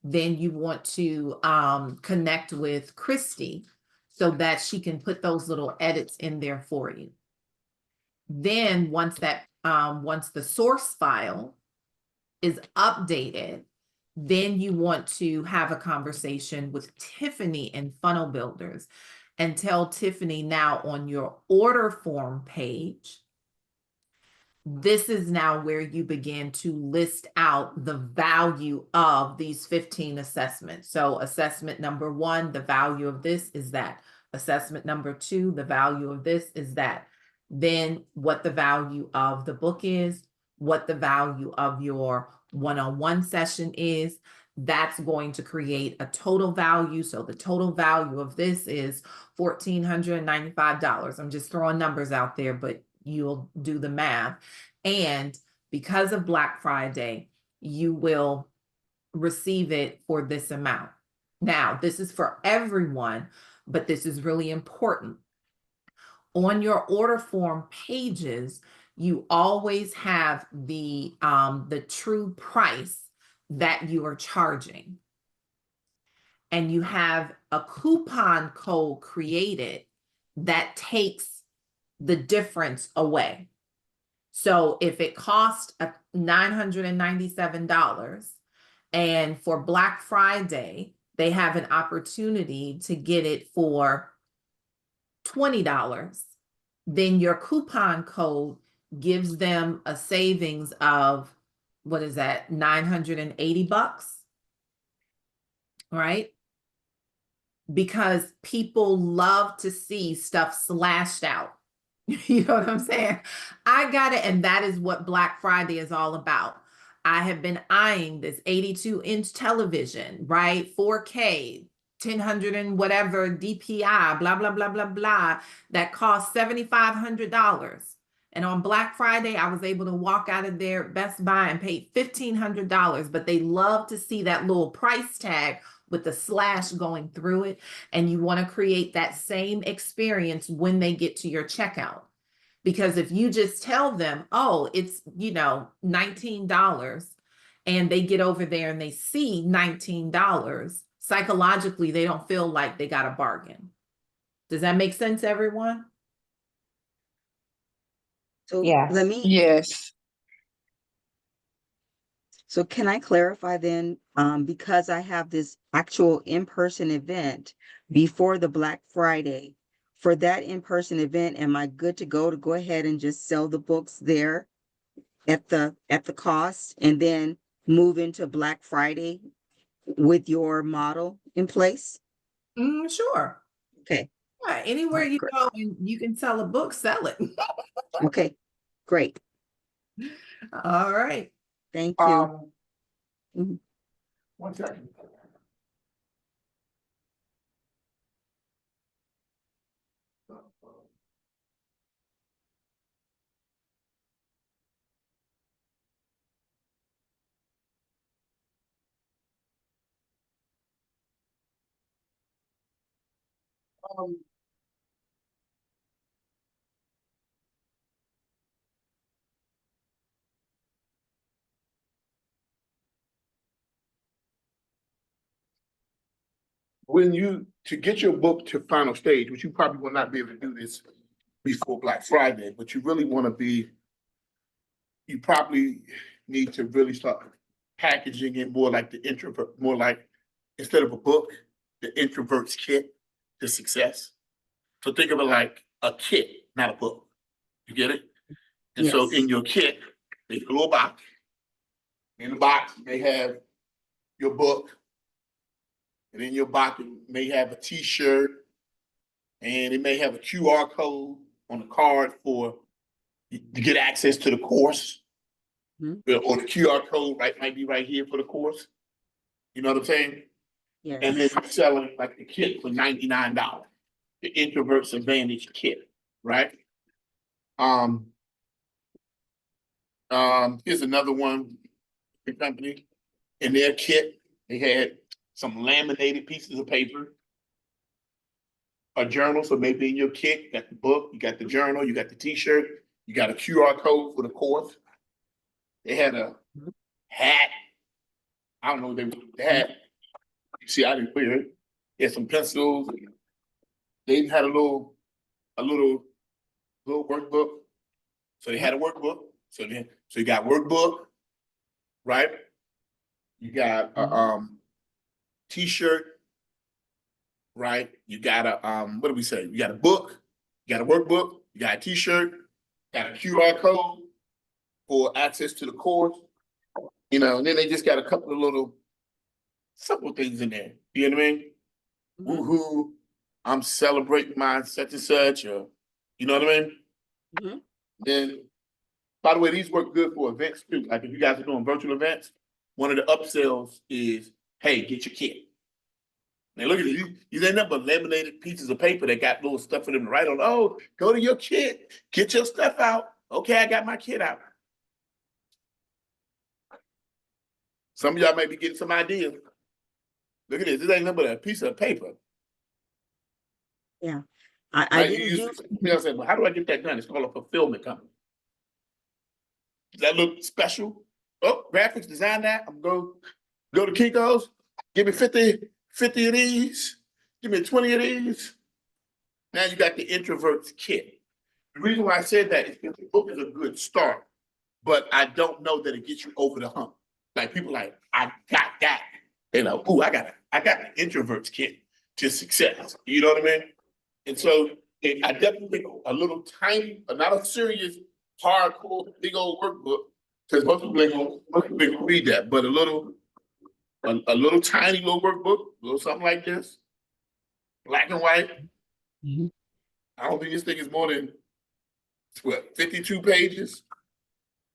then you want to connect with Christy so that she can put those little edits in there for you. Then once the source file is updated, then you want to have a conversation with Tiffany and Funnel Builders and tell Tiffany, now on your order form page, this is now where you begin to list out the value of these 15 assessments. So assessment number 1, the value of this is that. Assessment number 2, the value of this is that. Then what the value of the book is, what the value of your one-on-one session is. That's going to create a total value. So the total value of this is $1,495. I'm just throwing numbers out there, but you'll do the math. And because of Black Friday, you will receive it for this amount. Now, this is for everyone, but this is really important. On your order form pages, you always have the true price that you are charging. And you have a coupon code created that takes the difference away. So if it costs $997 and for Black Friday, they have an opportunity to get it for $20, then your coupon code gives them a savings of, what is that, $980, right? Because people love to see stuff slashed out. You know what I'm saying? I got it. And that is what Black Friday is all about. I have been eyeing this 82-inch television, right? 4K, 1000 and whatever DPI, blah, blah, blah, blah, blah, that cost $7,500. And on Black Friday, I was able to walk out of there, Best Buy, and pay $1,500, but they love to see that little price tag with the slash going through it. And you want to create that same experience when they get to your checkout. Because if you just tell them, oh, it's, $19, and they get over there and they see $19, psychologically, they don't feel like they got a bargain. Does that make sense, everyone? So Yes. let me, Yes. so can I clarify then, because I have this actual in-person event before the Black Friday, for that in-person event, am I good to go ahead and just sell the books there at the cost and then move into Black Friday with your model in place? Sure. Okay, Yeah, anywhere Alright, you great. go and you can sell a book, sell it. okay, great. All right. Thank you. Mhm. 1 second. To get your book to final stage, which you probably will not be able to do this before Black Friday, but you really want to you probably need to really start packaging it more like the introvert, more like, instead of a book, the introvert's kit to success. So think of it like a kit, not a book. You get it? And so Yes. in your kit, there's a little box. In the box, you may have your book. And in your box, it may have a t-shirt. And it may have a QR code on the card to get access to the course. Mhm. Or the QR code might be right here for the course. You know what I'm saying? Yes. And then you're selling like the kit for $99. The Introvert's Advantage kit, right? Here's another one, the company. In their kit, they had some laminated pieces of paper, a journal. So maybe in your kit, you got the book, you got the journal, you got the t-shirt, you got a QR code for the course. They had a hat. I don't know what they had. You see, I didn't wear it. They had some pencils. They even had a little workbook. So they had a workbook. So you got workbook, right? You got a t-shirt, right? You got a what do we say? You got a book, you got a workbook, you got a t-shirt, got a QR code for access to the course, and then they just got a couple of little simple things in there. You know what I mean? Woohoo, I'm celebrating my such and such, or you know what I mean? Mhm. Then, by the way, these work good for events too. Like if you guys are doing virtual events, one of the upsells is, hey, get your kit. Now look at it. These ain't nothing but laminated pieces of paper that got little stuff for them to write on. Oh, go to your kit, get your stuff out. Okay, I got my kit out. Some of y'all may be getting some ideas. Look at this. This ain't nothing but a piece of paper. Yeah. I Right? didn't do, You say, well, how do I get that done? It's called a fulfillment company. Does that look special? Oh, graphics, design that. I'm going to go to Kinko's. Give me 50 of these. Give me 20 of these. Now you got the introvert's kit. The reason why I said that is because the book is a good start, but I don't know that it gets you over the hump. Like people like, I got that. Ooh, I got the introvert's kit to success. You know what I mean? And so I definitely think a little tiny, not a serious, hardcore, big old workbook, because most people ain't gonna read that, but a little tiny little workbook, a little something like this, black and white. Mhm. I don't think this thing is more than 52 pages,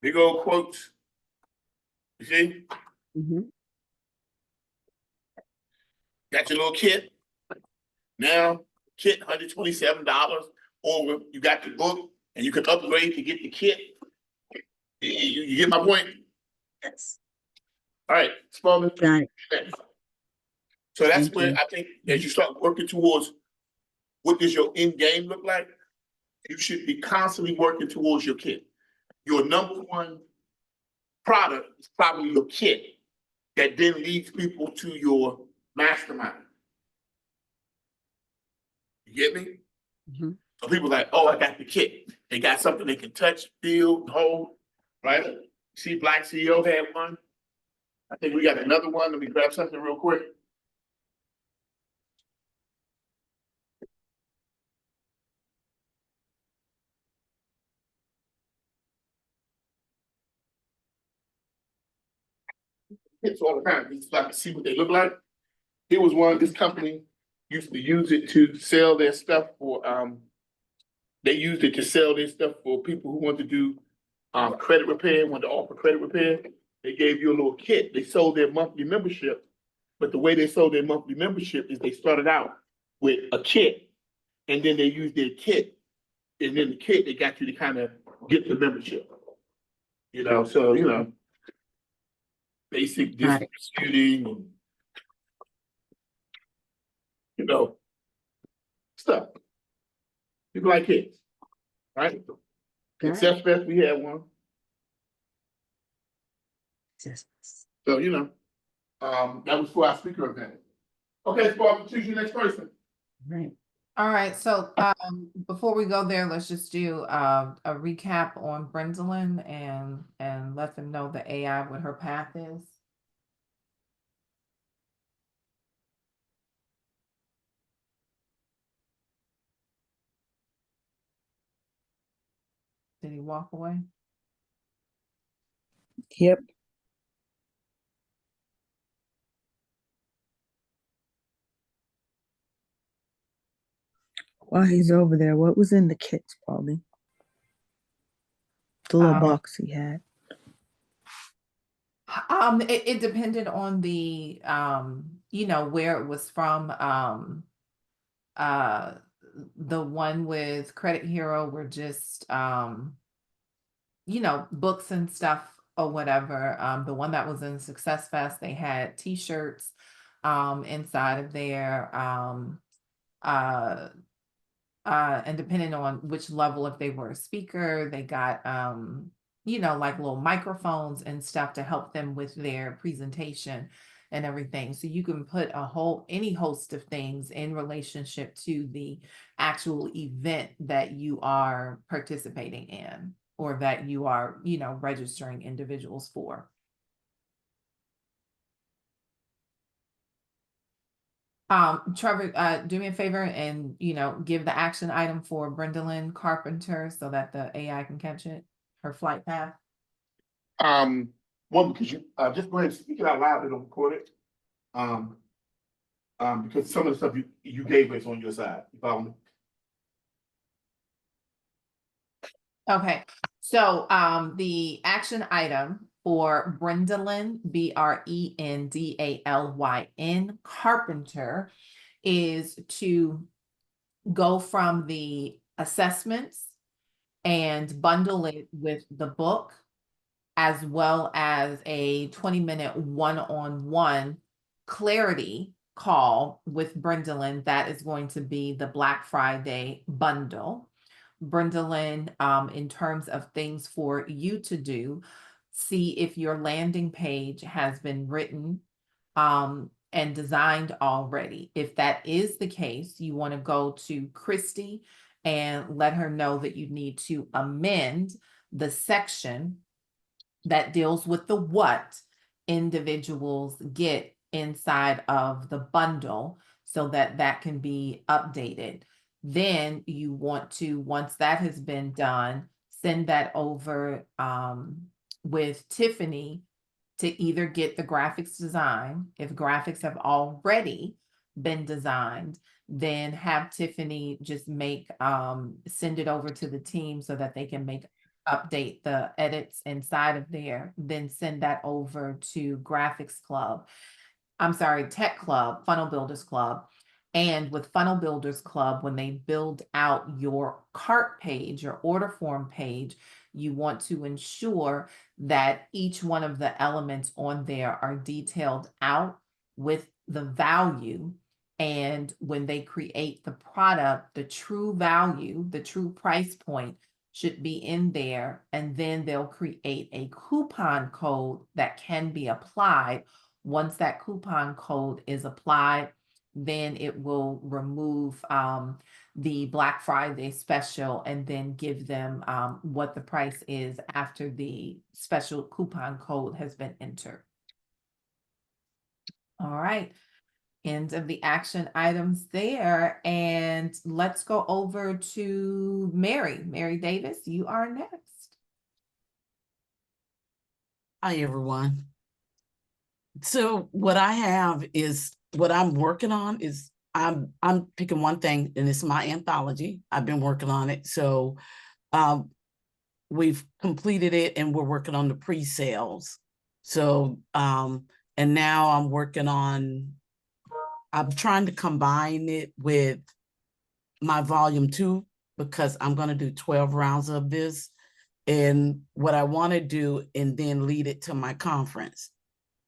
big old quotes. You see? Mhm. Got your little kit. Now, kit $127, or you got the book and you can upgrade to get the kit. You get my point? Yes. All right, Spalding. Got it. Next. So that's Thank where you. I think as you start working towards what does your end game look like, you should be constantly working towards your kit. Your number one product is probably your kit that then leads people to your mastermind. You get me? Mhm. So people like, oh, I got the kit. They got something they can touch, feel, hold, right? See, Black CEO had one. I think we got another one. Let me grab something real quick. Kits all the time, just so I can see what they look like. Here was one, this company used to use it to sell their stuff for, they used it to sell their stuff for people who want to do credit repair, want to offer credit repair. They gave you a little kit. They sold their monthly membership. But the way they sold their monthly membership is they started out with a kit and then they used their kit. And then the kit, they got you to kind of get the membership. You know, so, you know, basic Right. distributing and, you know, stuff. People like kids, right? Got it. Success Fest, we had one. Yes. So, you know, that was for our speaker event. Okay, Spark, choose your next person. Right. All right, so before we go there, let's just do a recap on Brendolyn and let them know the AI what her path is. Did he walk away? Yep. While he's over there, what was in the kits, Paulie? The little box he had. It depended on the you know, where it was from. The one with Credit Hero were just you know, books and stuff or whatever. The one that was in Success Fest, they had t-shirts inside of there. And depending on which level, if they were a speaker, they got you know, like little microphones and stuff to help them with their presentation and everything. So you can put any host of things in relationship to the actual event that you are participating in or that you are, you know, registering individuals for. Trevor, do me a favor and, you know, give the action item for Brendolyn Carpenter so that the AI can catch it, her flight path. One, because you just go ahead and speak it out loud, it'll record it. Because some of the stuff you gave us on your side. You follow me? Okay, so the action item for Brendolyn, Brendalyn Carpenter, is to go from the assessments and bundle it with the book, as well as a 20-minute one-on-one clarity call with Brendolyn. That is going to be the Black Friday bundle. Brendolyn, in terms of things for you to do, see if your landing page has been written and designed already. If that is the case, you want to go to Christy and let her know that you need to amend the section that deals with the what individuals get inside of the bundle so that that can be updated. Then you want to, once that has been done, send that over with Tiffany to either get the graphics design. If graphics have already been designed, then have Tiffany just send it over to the team so that they can update the edits inside of there, then send that over to Tech Club, Funnel Builders Club. And with Funnel Builders Club, when they build out your cart page, your order form page, you want to ensure that each one of the elements on there are detailed out with the value. And when they create the product, the true value, the true price point should be in there. And then they'll create a coupon code that can be applied. Once that coupon code is applied, then it will remove the Black Friday special and then give them what the price is after the special coupon code has been entered. All right, end of the action items there. And let's go over to Mary Davis, you are next. Hi, everyone. So what I have is what I'm working on is I'm picking one thing, and it's my anthology. I've been working on it. So we've completed it and we're working on the pre-sales. So and now I'm trying to combine it with my volume 2 because I'm going to do 12 rounds of this. And what I want to do and then lead it to my conference.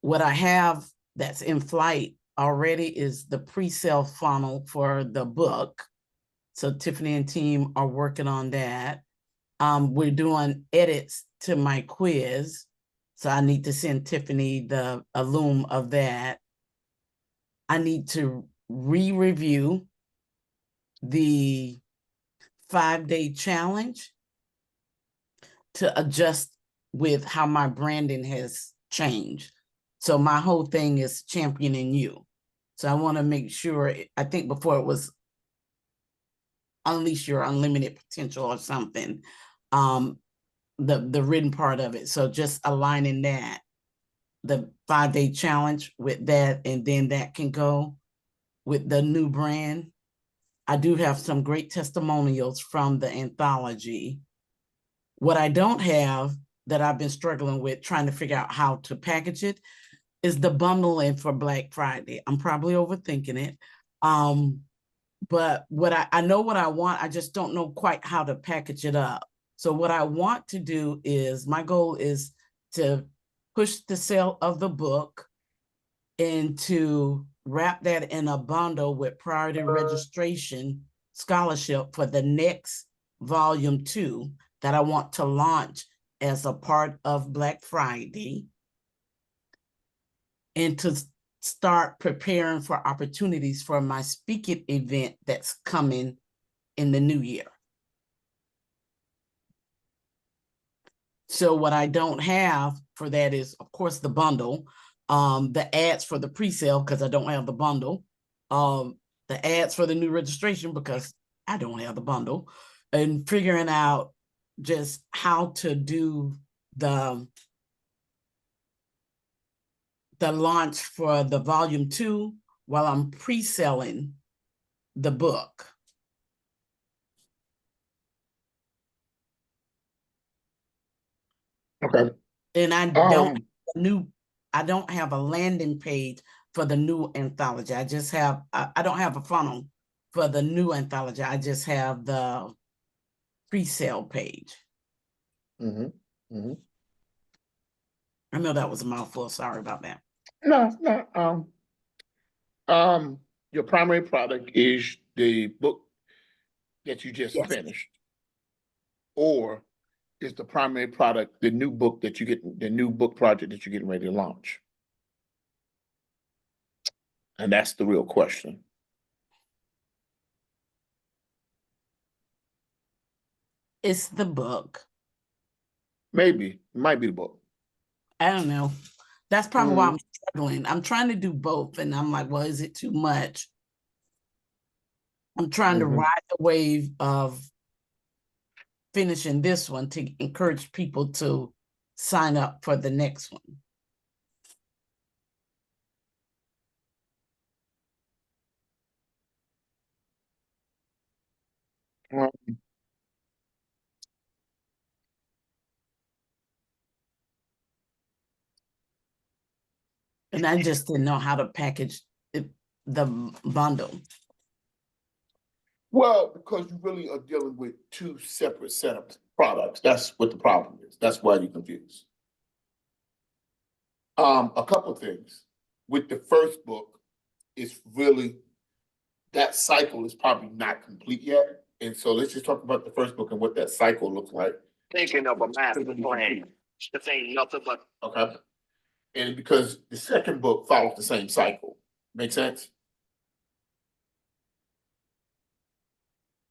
What I have that's in flight already is the pre-sale funnel for the book. So Tiffany and team are working on that. We're doing edits to my quiz. So I need to send Tiffany a loom of that. I need to re-review the 5-day challenge to adjust with how my branding has changed. So my whole thing is championing you. So I want to make sure, I think before it was unleash your unlimited potential or something, the written part of it. So just aligning that, the 5-day challenge with that, and then that can go with the new brand. I do have some great testimonials from the anthology. What I don't have that I've been struggling with trying to figure out how to package it is the bundling for Black Friday. I'm probably overthinking it. But what I know what I want, I just don't know quite how to package it up. So what I want to do is, my goal is to push the sale of the book and to wrap that in a bundle with priority registration scholarship for the next volume 2 that I want to launch as a part of Black Friday, and to start preparing for opportunities for my speaking event that's coming in the new year. So what I don't have for that is, of course, the bundle, the ads for the pre-sale because I don't have the bundle, the ads for the new registration because I don't have the bundle, and figuring out just how to do the launch for the volume 2 while I'm pre-selling the book. Okay. And I don't have a landing page for the new anthology. I just have, I don't have a funnel for the new anthology. I just have the pre-sale page. Mm-hmm. Mm-hmm. I know that was a mouthful. Sorry about that. No. Your primary product is the book that you just Yes. finished, or is the primary product the new book that you get, the new book project that you're getting ready to launch? And that's the real question. It's the book. Maybe it might be the book. I don't know. That's probably why I'm struggling. I'm trying to do both, and I'm like, well, is it too much? I'm trying to ride the wave of finishing this one to encourage people to sign up for the next one. And I just didn't know how to package the bundle. Well, because you really are dealing with two separate set of products. That's what the problem is. That's why you're confused. A couple of things. With the first book, it's really, that cycle is probably not complete yet. And so let's just talk about the first book and what that cycle looks like. Thinking of a master plan. This ain't nothing but. Okay? And because the second book follows the same cycle. Make sense?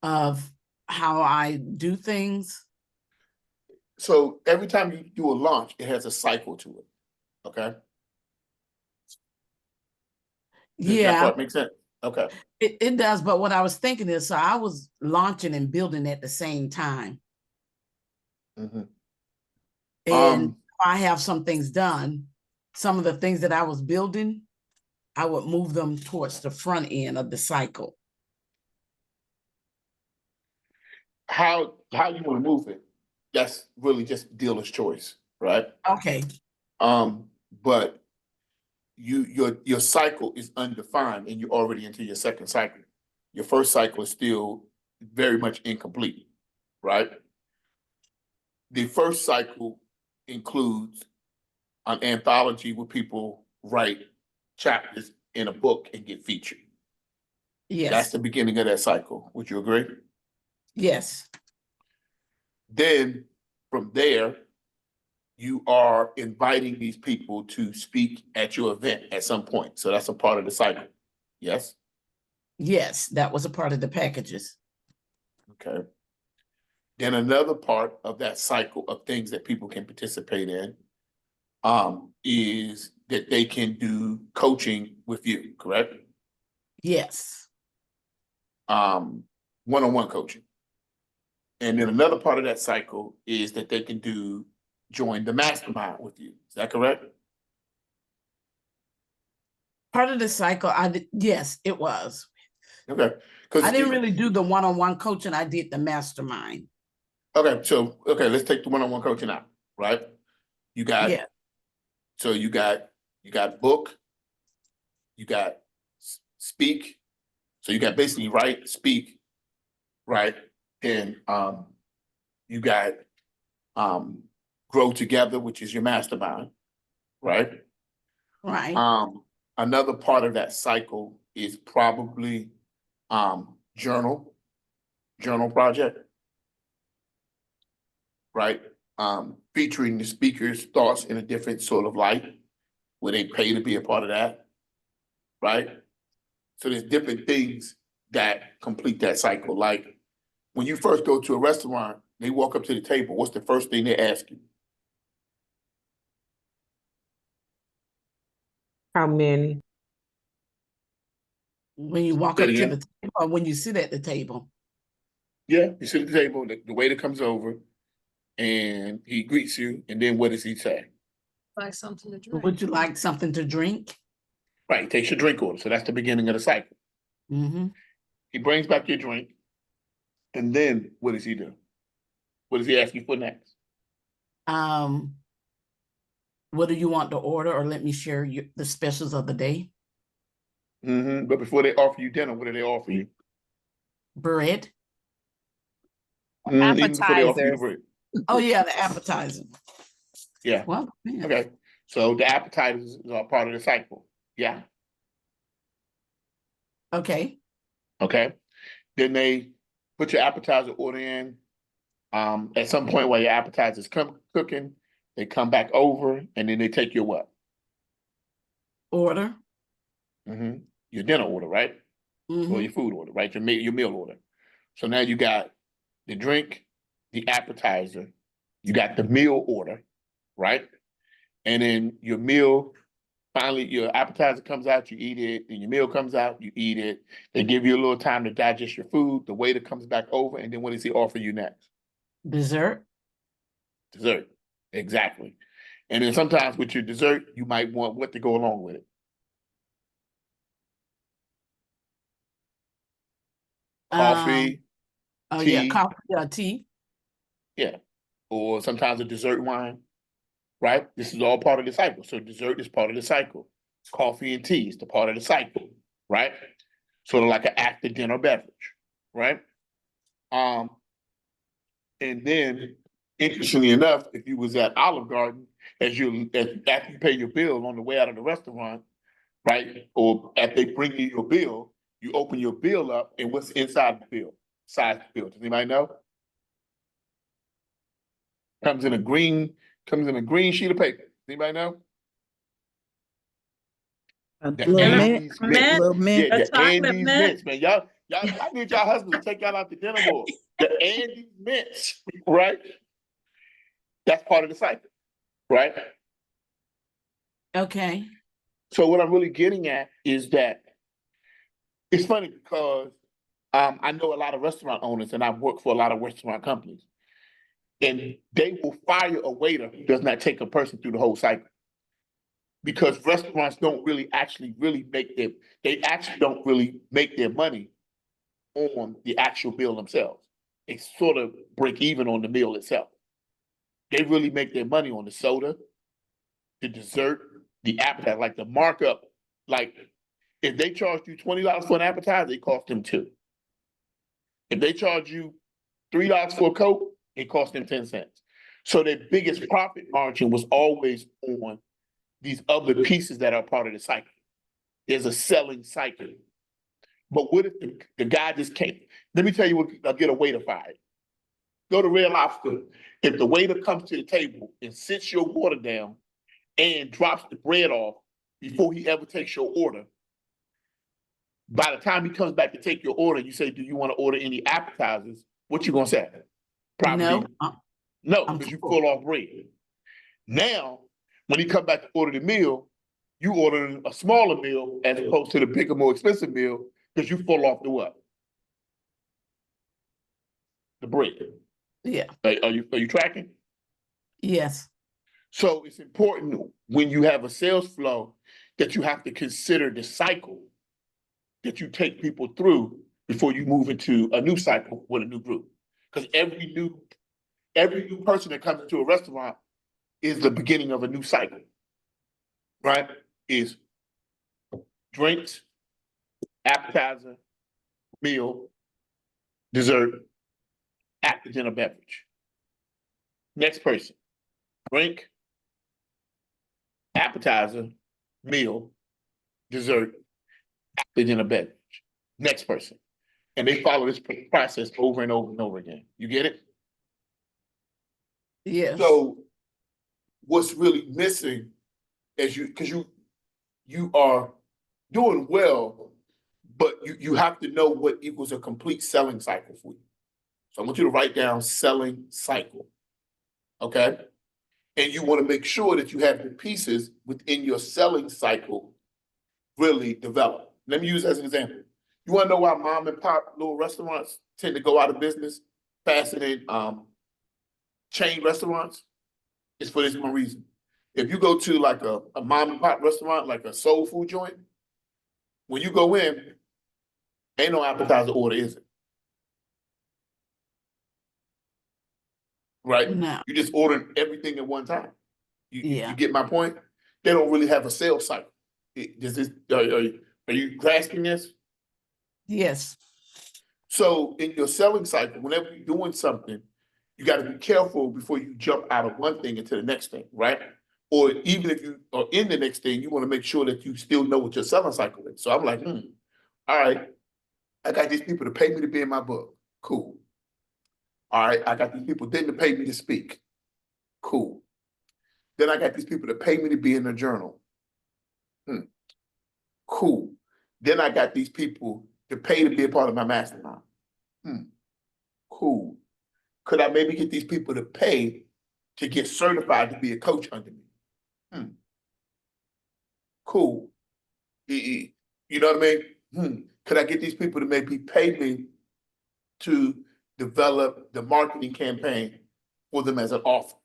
Of how I do things. So every time you do a launch, it has a cycle to it. Okay? Does that Yeah, part make sense? Okay. it does. But what I was thinking is, so I was launching and building at the same time. Mhm. And if I have some things done, some of the things that I was building, I would move them towards the front end of the cycle. How you want to move it? That's really just dealer's choice, right? Okay, But your cycle is undefined and you're already into your second cycle. Your first cycle is still very much incomplete, right? The first cycle includes an anthology where people write chapters in a book and get featured. That's yes, the beginning of that cycle. Would you agree? yes, Then from there, you are inviting these people to speak at your event at some point. So that's a part of the cycle. Yes? yes, that was a part of the packages. Okay. Then another part of that cycle of things that people can participate in is that they can do coaching with you, correct? Yes, One-on-one coaching. And then another part of that cycle is that they can join the mastermind with you. Is that correct? part of the cycle, yes, it was. Okay. I didn't really do the one-on-one coaching, I did the mastermind. Okay, so let's take the one-on-one coaching out, right? You got Yeah, so you got book, you got speak, so you got basically write, speak, right? Then you got grow together, which is your mastermind, right? right, Another part of that cycle is probably journal project, right? Featuring the speaker's thoughts in a different sort of light, where they pay to be a part of that, right? So there's different things that complete that cycle. Like when you first go to a restaurant, they walk up to the table, what's the first thing they ask you? How many? when you walk Say up it to again. the table, or when you sit at the table. Yeah, you sit at the table, the waiter comes over and he greets you, and then what does he say? Buy something to drink. Would you like something to drink? Right, he takes your drink order, so that's the beginning of the cycle. Mm-hmm. He brings back your drink, and then what does he do? What does he ask you for next? What do you want to order, or let me share the specials of the day? But before they offer you dinner, what do they offer you? Bread. Even before they offer you the bread. Oh yeah, the appetizer. Yeah, Well, man. okay. So the appetizers are part of the cycle. Yeah, Okay. okay. Then they put your appetizer order in. At some point while your appetizer's cooking, they come back over and then they take your what? Order. Your dinner order, right? Or Mm-hmm. your food order, right? Your meal order. So now you got the drink, the appetizer, you got the meal order, right? And then your meal, finally, your appetizer comes out, you eat it, then your meal comes out, you eat it. They give you a little time to digest your food, the waiter comes back over, and then what does he offer you next? Dessert. Dessert, exactly. And then sometimes with your dessert, you might want what to go along with it. Coffee, Oh yeah, tea. coffee, tea. Yeah, or sometimes a dessert wine, right? This is all part of the cycle. So dessert is part of the cycle. Coffee and tea is the part of the cycle, right? Sort of like an after dinner beverage, right? And then interestingly enough, if you was at Olive Garden, after you pay your bill on the way out of the restaurant, right? Or if they bring you your bill, you open your bill up and what's inside the bill, size the bill. Does anybody know? Comes in a green sheet of paper. Does anybody know? A The little mint, Andes Mint. little mint. Yeah, A the chocolate Andes mint. Mints, man. Y'all, I need y'all husbands to take y'all out to dinner more. The Andes Mints, right? That's part of the cycle, right? Okay. So what I'm really getting at is that it's funny because I know a lot of restaurant owners and I've worked for a lot of restaurant companies. And they will fire a waiter who does not take a person through the whole cycle. Because restaurants don't really they actually don't really make their money on the actual meal themselves. They sort of break even on the meal itself. They really make their money on the soda, the dessert, the appetizer, like the markup. Like if they charge you $20 for an appetizer, it costs them $2. If they charge you $3 for a Coke, it costs them 10 cents. So their biggest profit margin was always on these other pieces that are part of the cycle. There's a selling cycle. But what if the guy just can't? Let me tell you what, I'll get a waiter fired. Go to Red Lobster. If the waiter comes to the table and sits your water down and drops the bread off before he ever takes your order, by the time he comes back to take your order, you say, do you want to order any appetizers? What you gonna say? Probably No, no, I'm because you full. full off bread. Now, when he come back to order the meal, you order a smaller meal as opposed to the bigger, more expensive meal because you full off the what? The bread. Yeah. Are you tracking? Yes. So it's important when you have a sales flow that you have to consider the cycle that you take people through before you move into a new cycle with a new group. Because every new person that comes into a restaurant is the beginning of a new cycle, right? Is drinks, appetizer, meal, dessert, after dinner beverage. Next person, drink, appetizer, meal, dessert, after dinner beverage. Next person. And they follow this process over and over and over again. You get it? Yes. So what's really missing is because you are doing well, but you have to know what equals a complete selling cycle for you. So I want you to write down selling cycle. Okay? And you want to make sure that you have the pieces within your selling cycle really developed. Let me use as an example. You want to know why mom and pop little restaurants tend to go out of business faster than chain restaurants? It's for this one reason. If you go to like a mom and pop restaurant, like a soul food joint, when you go in, ain't no appetizer order, is it? Right? No. You just order everything at one time. Yeah. You get my point? They don't really have a sales cycle. Are you grasping this? Yes. So in your selling cycle, whenever you're doing something, you got to be careful before you jump out of one thing into the next thing, right? Or even if you are in the next thing, you want to make sure that you still know what your selling cycle is. So I'm like, all right, I got these people to pay me to be in my book. Cool. All right, I got these people then to pay me to speak. Cool. Then I got these people to pay me to be in a journal. Cool. Then I got these people to pay to be a part of my mastermind. Cool. Could I maybe get these people to pay to get certified to be a coach under me? Cool. You know what I mean? Could I get these people to maybe pay me to develop the marketing campaign for them as an offer?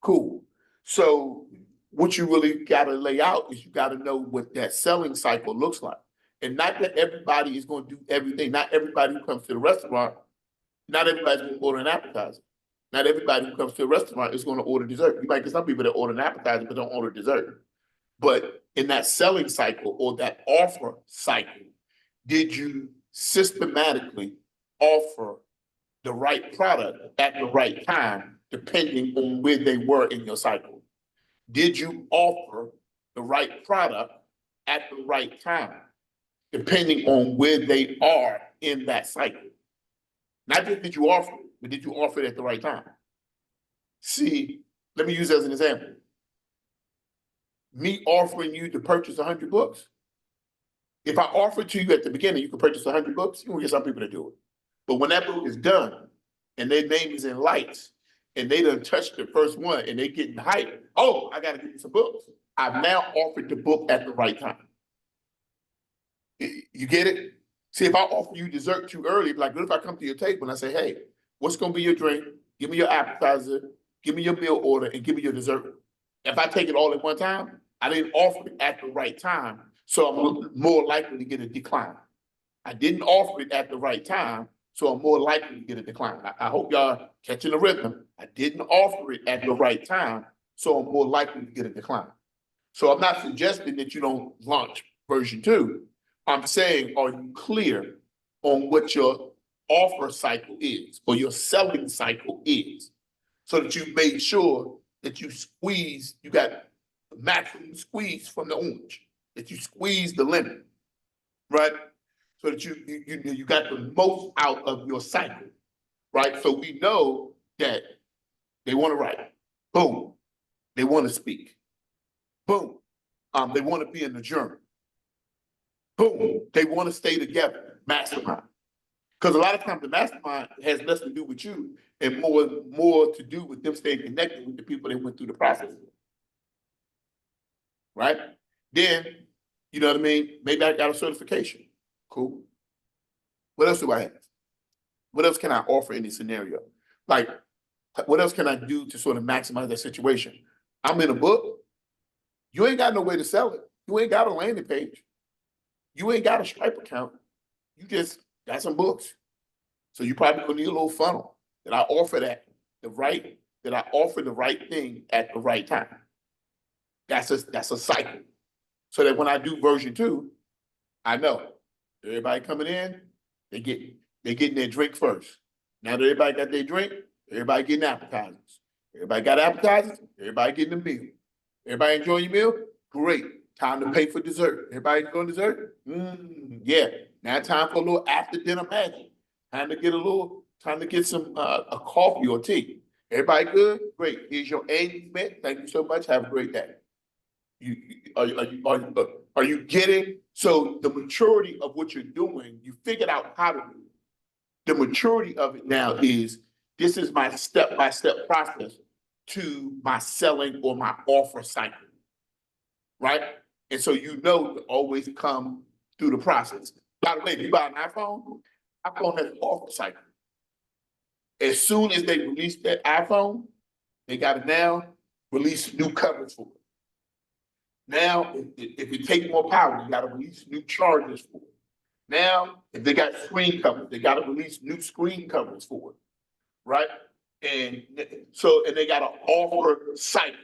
Cool. So what you really got to lay out is you got to know what that selling cycle looks like. And not that everybody is going to do everything. Not everybody who comes to the restaurant, not everybody's going to order an appetizer. Not everybody who comes to a restaurant is going to order dessert. You might get some people that order an appetizer but don't order dessert. But in that selling cycle or that offer cycle, did you systematically offer the right product at the right time, depending on where they were in your cycle? Did you offer the right product at the right time, depending on where they are in that cycle. Not just did you offer it, but did you offer it at the right time? See, let me use as an example. Me offering you to purchase 100 books. If I offer it to you at the beginning, you can purchase 100 books, you're gonna get some people to do it. But when that book is done and their name is in lights and they done touched the first one and they getting hyped, oh, I gotta get you some books. I've now offered the book at the right time. You get it? See, if I offer you dessert too early, like what if I come to your table and I say, hey, what's gonna be your drink? Give me your appetizer, give me your meal order, and give me your dessert. If I take it all at one time, I didn't offer it at the right time, so I'm more likely to get a decline. I didn't offer it at the right time, so I'm more likely to get a decline. I hope y'all catching the rhythm. I didn't offer it at the right time, so I'm more likely to get a decline. So I'm not suggesting that you don't launch version 2. I'm saying, are you clear on what your offer cycle is or your selling cycle is? So that you made sure that you got the maximum squeeze from the orange, that you squeeze the lemon, right? So that you got the most out of your cycle, right? So we know that they want to write, boom, they want to speak, boom, they want to be in the journal, boom, they want to stay together, mastermind. Because a lot of times the mastermind has less to do with you and more to do with them staying connected with the people they went through the process with. Right? Then, you know what I mean? Maybe I got a certification. Cool. What else do I have? What else can I offer in this scenario? Like, what else can I do to sort of maximize that situation? I'm in a book. You ain't got no way to sell it. You ain't got a landing page. You ain't got a Stripe account. You just got some books. So you probably gonna need a little funnel that I offer the right thing at the right time. That's a cycle. So that when I do version 2, I know everybody coming in, they getting their drink first. Now that everybody got their drink, everybody getting appetizers. Everybody got appetizers, everybody getting a meal. Everybody enjoy your meal? Great. Time to pay for dessert. Everybody enjoying dessert? Yeah. Now time for a little after dinner magic. Time to get some a coffee or tea. Everybody good? Great. Here's your aid met. Thank you so much. Have a great day. Are you getting? So the maturity of what you're doing, you figured out how to do it. The maturity of it now is this is my step-by-step process to my selling or my offer cycle. Right? And so you know to always come through the process. By the way, if you buy an iPhone has an offer cycle. As soon as they release that iPhone, they got to now release new covers for it. Now, if it takes more power, you got to release new chargers for it. Now, if they got screen covers, they got to release new screen covers for it, right? And they got an offer cycle,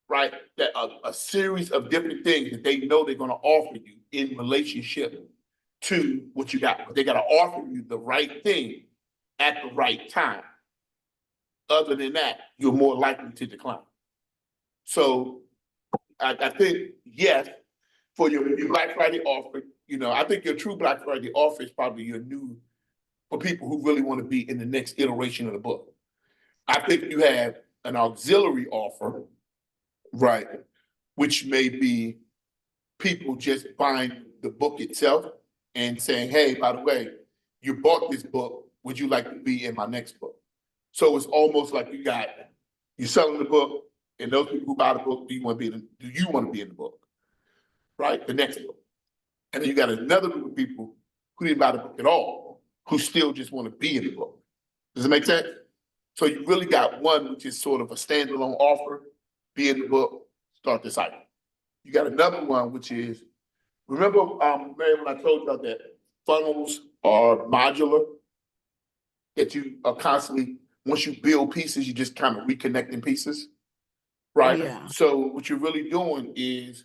right? That a series of different things that they know they're going to offer you in relationship to what you got. But they got to offer you the right thing at the right time. Other than that, you're more likely to decline. So I think, yes, for your Black Friday offer, I think your true Black Friday offer is probably for people who really want to be in the next iteration of the book. I think you have an auxiliary offer, right, which may be people just buying the book itself and saying, hey, by the way, you bought this book, would you like to be in my next book? So it's almost like you're selling the book, and those people who buy the book, do you want to be in the book? Right? The next book. And then you got another group of people who didn't buy the book at all, who still just want to be in the book. Does it make sense? So you really got one, which is sort of a standalone offer, be in the book, start the cycle. You got another one, which is, remember, Mary, when I told you that funnels are modular, that you are constantly, once you build pieces, you just kind of reconnecting pieces, right? Yeah. So what you're really doing is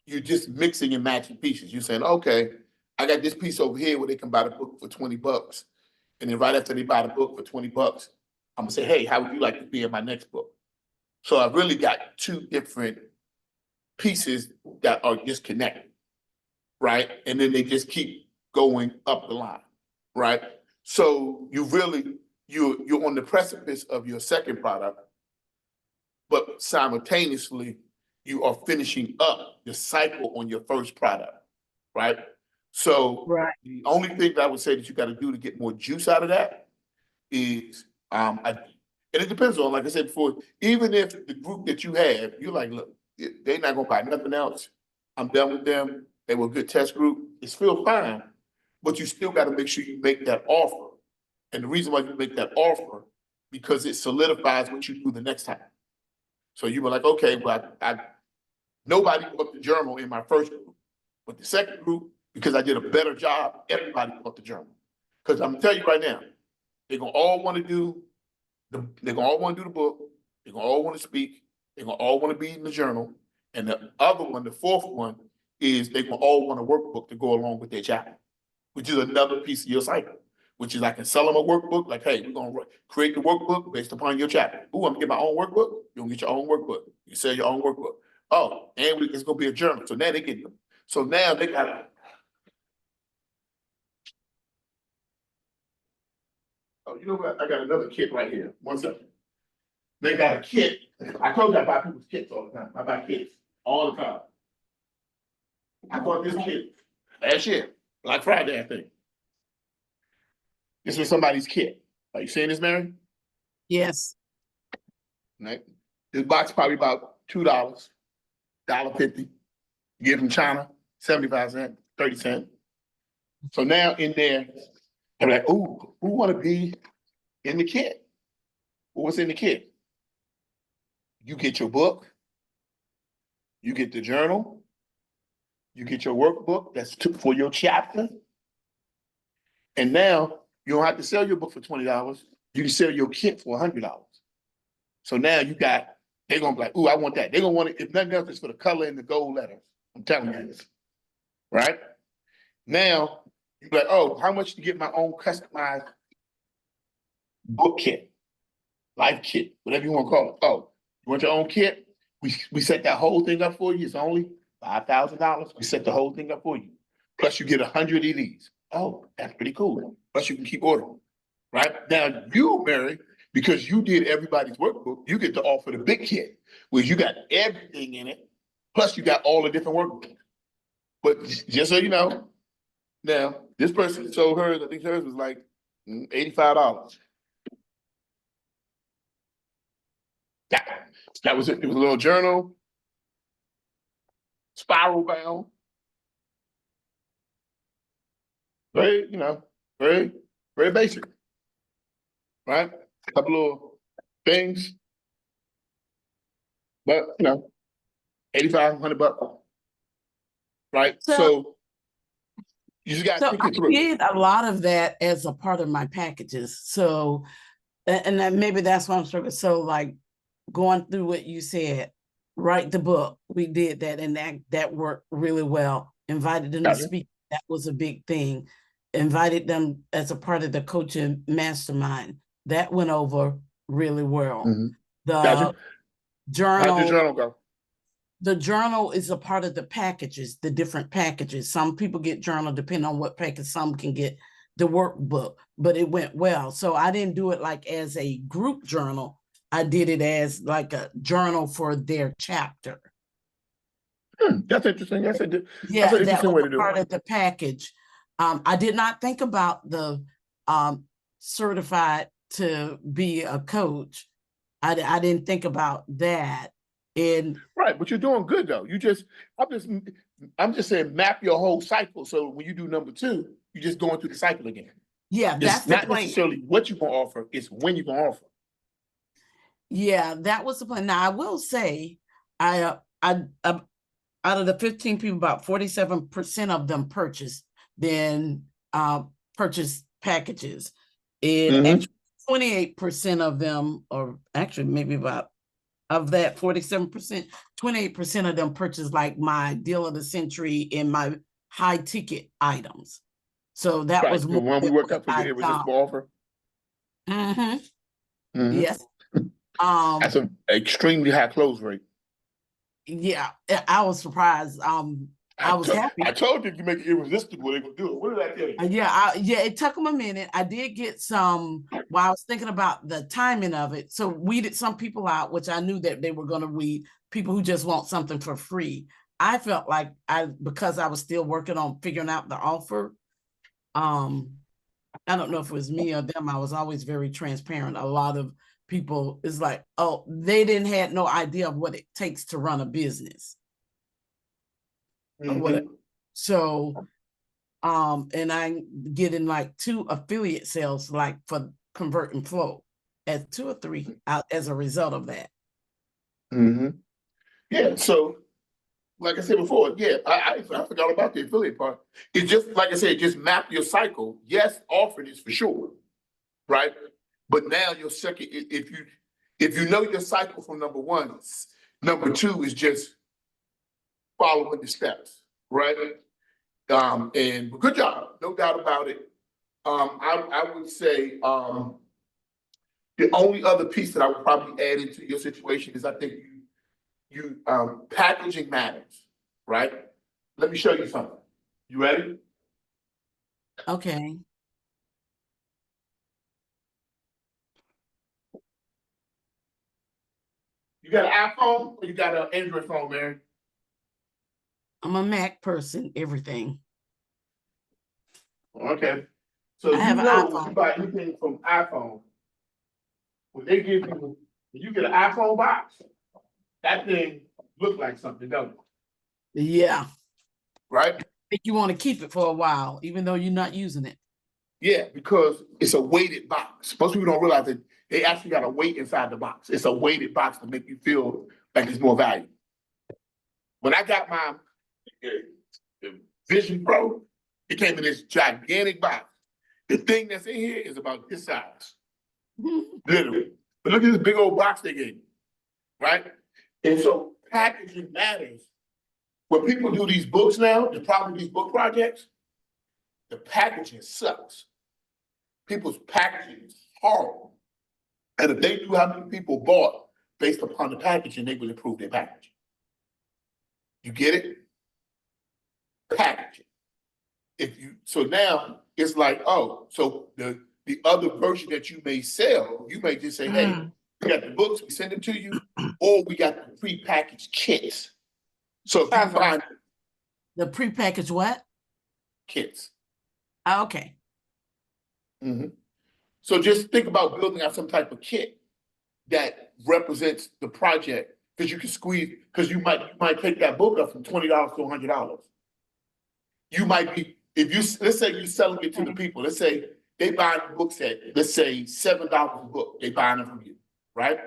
you're just mixing and matching pieces. You're saying, okay, I got this piece over here where they can buy the book for $20. And then right after they buy the book for $20, I'm gonna say, hey, how would you like to be in my next book? So I've really got two different pieces that are disconnected, right? And then they just keep going up the line, right? So you really, you're on the precipice of your second product, but simultaneously, you are finishing up the cycle on your first product, right? So Right. the only thing that I would say that you gotta do to get more juice out of that is, and it depends on, like I said before, even if the group that you have, you're like, look, they're not gonna buy nothing else. I'm done with them. They were a good test group. It's still fine, but you still gotta make sure you make that offer. And the reason why you make that offer, because it solidifies what you do the next time. So you were like, okay, but nobody bought the journal in my first group. But the second group, because I did a better job, everybody bought the journal. Because I'm gonna tell you right now, they're gonna all want to do the book, they're gonna all want to speak, they're gonna all want to be in the journal. And the other one, the fourth one, is they're gonna all want a workbook to go along with their chapter, which is another piece of your cycle. Which is I can sell them a workbook, like, hey, we're gonna create the workbook based upon your chapter. Ooh, I'm gonna get my own workbook. You're gonna get your own workbook. You sell your own workbook. Oh, and it's gonna be a journal. So now they get them. So now they got. Oh, you know what? I got another kit right here. One second. They got a kit. I told you I buy people's kits all the time. I buy kits all the time. I bought this kit last year, Black Friday, I think. This was somebody's kit. Are you seeing this, Mary? Yes. Right? This box probably about $2, $1.50. Get from China, 75 cents, 30 cents. So now in there, I'm like, ooh, who want to be in the kit? What's in the kit? You get your book, you get the journal, you get your workbook that's for your chapter. And now you don't have to sell your book for $20. You can sell your kit for $100. So now they're gonna be like, ooh, I want that. They're gonna want it, if nothing else, it's for the color and the gold letters. I'm telling you this. Right? Now, you're like, oh, how much to get my own customized book kit, life kit, whatever you want to call it. Oh, you want your own kit? We set that whole thing up for you. It's only $5,000. We set the whole thing up for you. Plus you get 100 of these. Oh, that's pretty cool. Plus you can keep ordering. Right? Now you, Mary, because you did everybody's workbook, you get to offer the big kit, where you got everything in it, plus you got all the different workbooks. But just so you know, now this person sold hers, I think hers was like $85. That was it. It was a little journal, spiral bound. Very, very, very basic. Right? A couple little things. But, $85, $100. Right? So you just got to think I it through. did a lot of that as a part of my packages. So, and then maybe that's why I'm struggling. So like going through what you said, write the book. We did that, and that worked really well. Invited them to speak. That was a big thing. Invited them as a part of the coaching mastermind. That went over really well. Mm-hmm. The journal. How'd the journal go? The journal is a part of the packages, the different packages. Some people get journal depending on what package. Some can get the workbook, but it went well. So I didn't do it like as a group journal. I did it as like a journal for their chapter. That's interesting. That's an that interesting way was to do part it. of the package. I did not think about the certified to be a coach. I didn't think about that. Right, but you're doing good though. I'm just saying map your whole cycle. So when you do number 2, you're just going through the cycle again. Yeah, that's it's not necessarily what you're gonna offer, it's when you're gonna offer. Yeah, that was the plan. Now I will say, I out of the 15 people, about 47% of them purchased packages. And actually 28% of them, or actually maybe about of that 47%, 28% of them purchased like my deal of the century and my high ticket items. So that was the one we worked out for the irresistible offer. Yes. That's an extremely high close rate. yeah, I was surprised. I was happy. I told you if you make it irresistible, they gonna do it. What did I tell you? Yeah, it took them a minute. I did get some while I was thinking about the timing of it. So weeded some people out, which I knew that they were going to weed people who just want something for free. I felt like because I was still working on figuring out the offer. I don't know if it was me or them. I was always very transparent. A lot of people is like, oh, they didn't have no idea of what it takes to run a business. Or whatever. So, and I'm getting like 2 affiliate sales, like for Convert and Flow, at 2 or 3 out as a result of that. Yeah, so like I said before, yeah, I forgot about the affiliate part. It's just like I said, just map your cycle. Yes, offering is for sure, right? But now your second, if you know your cycle from number 1, number 2 is just following the steps, right? And good job, no doubt about it. I would say the only other piece that I would probably add into your situation is I think packaging matters, right? Let me show you something. You ready? Okay. You got an iPhone or you got an Android phone, Mary? I'm a Mac person, everything. Okay. So I have an when iPhone. you buy anything from iPhone, when they give you, when you get an iPhone box, that thing look like something, don't it? Yeah. Right? Think you want to keep it for a while, even though you're not using it. Yeah, because it's a weighted box. Most people don't realize that they actually got a weight inside the box. It's a weighted box to make you feel like it's more valuable. When I got my Vision Pro, it came in this gigantic box. The thing that's in here is about this size, literally. But look at this big old box they gave me, right? And so packaging matters. When people do these books now, the problem with these book projects, the packaging sucks. People's packaging is horrible. And if they knew how many people bought based upon the packaging, they would improve their packaging. You get it? Packaging. So now it's like, oh, so the other version that you may sell, you may just say, hey, we got the books, we send them to you, or we got the prepackaged kits. So if you find the prepackaged what? Kits. Oh, okay. So just think about building out some type of kit that represents the project, because you can squeeze, because you might take that book up from $20 to $100. You might be, let's say you're selling it to the people, let's say they buy the books at, let's say $7 a book, they buying them from you, right?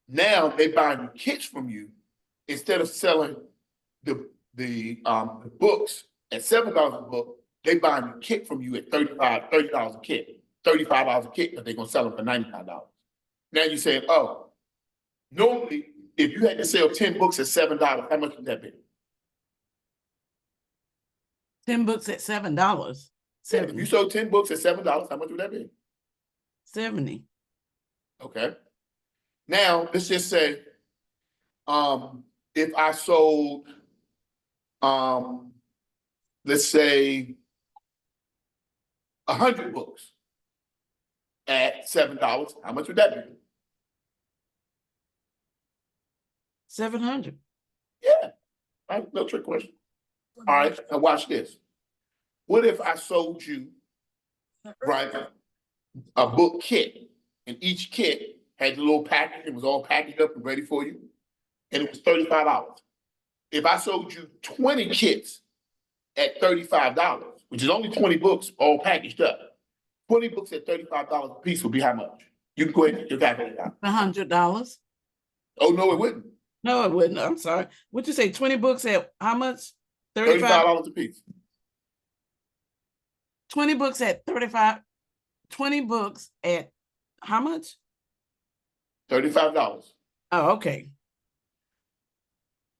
Now they buying the kits from you, instead of selling the books at $7 a book, they buying the kit from you at $30 a kit, $35 a kit, because they're gonna sell them for $95. Now you're saying, oh, normally if you had to sell 10 books at $7, how much would that be? 10 books at $7. Yeah, if you sold 10 books at $7, how much would that be? 70. Okay. Now let's just say, if I sold, let's say 100 books at $7, how much would that be? 700. Yeah, right, no trick question. All right, now watch this. What if I sold you, right, a book kit, and each kit had a little package, it was all packaged up and ready for you, and it was $35. If I sold you 20 kits at $35, which is only 20 books all packaged up, 20 books at $35 a piece would be how much? You can go ahead and get your calculator out. $100. Oh, no, it wouldn't. No, it wouldn't. I'm sorry. What'd you say? 20 books at how much? $35 a piece. 20 books at 35. 20 books at how much? $35. Oh, okay.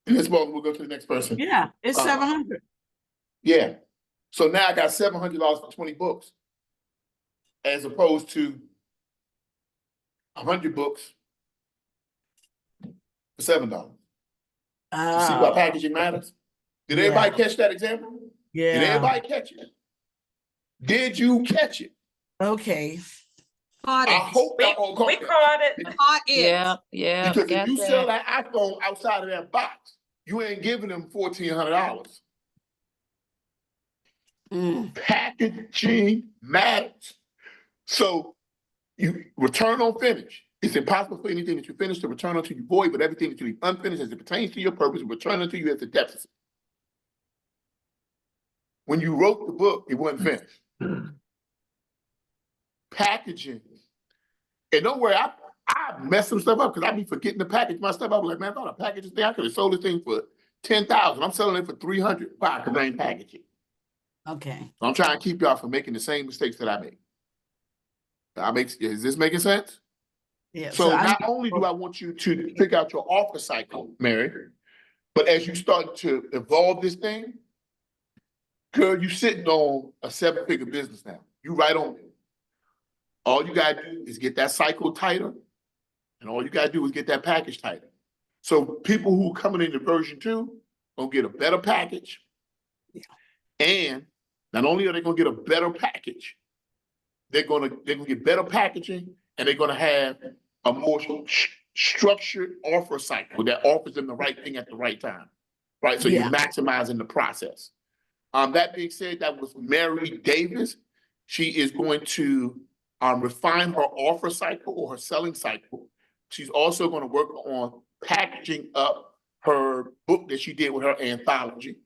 This moment, we'll go to the next person. Yeah, it's 700. Yeah. So now I got $700 for 20 books, as opposed to 100 books for $7. You see why Oh, packaging matters? Did everybody yeah. catch that example? Did Yeah, everybody catch it? Did you catch it? okay, Caught I it. hope y'all all caught We that. caught it. Caught it. Yeah, Because if got you sell that. that iPhone outside of that box, you ain't giving them $1,400. mm, Packaging matters. So you return on finish. It's impossible for anything that you finish to return unto you void, but everything that you leave unfinished as it pertains to your purpose will return unto you as a deficit. When you wrote the book, it wasn't finished. Packaging. And don't worry, I mess some stuff up because I be forgetting to package my stuff. I was like, man, I thought I packaged this thing. I could have sold this thing for 10,000. I'm selling it for 300. Why? Because I ain't packaging. okay. So I'm trying to keep y'all from making the same mistakes that I make. Is this making sense? Yeah, So I not only do I want you to figure out your offer cycle, Mary, but as you start to evolve this thing, girl, you sitting on a 7-figure business now. You right on it. All you gotta do is get that cycle tighter, and all you gotta do is get that package tighter. So people who are coming into version 2 gonna get a better package. And not only are they gonna get a better package, they're gonna get better packaging, and they're gonna have a more structured offer cycle that offers them the right thing at the right time. Right? So Yeah. you're maximizing the process. That being said, that was Mary Davis. She is going to refine her offer cycle or her selling cycle. She's also going to work on packaging up her book that she did with her anthology,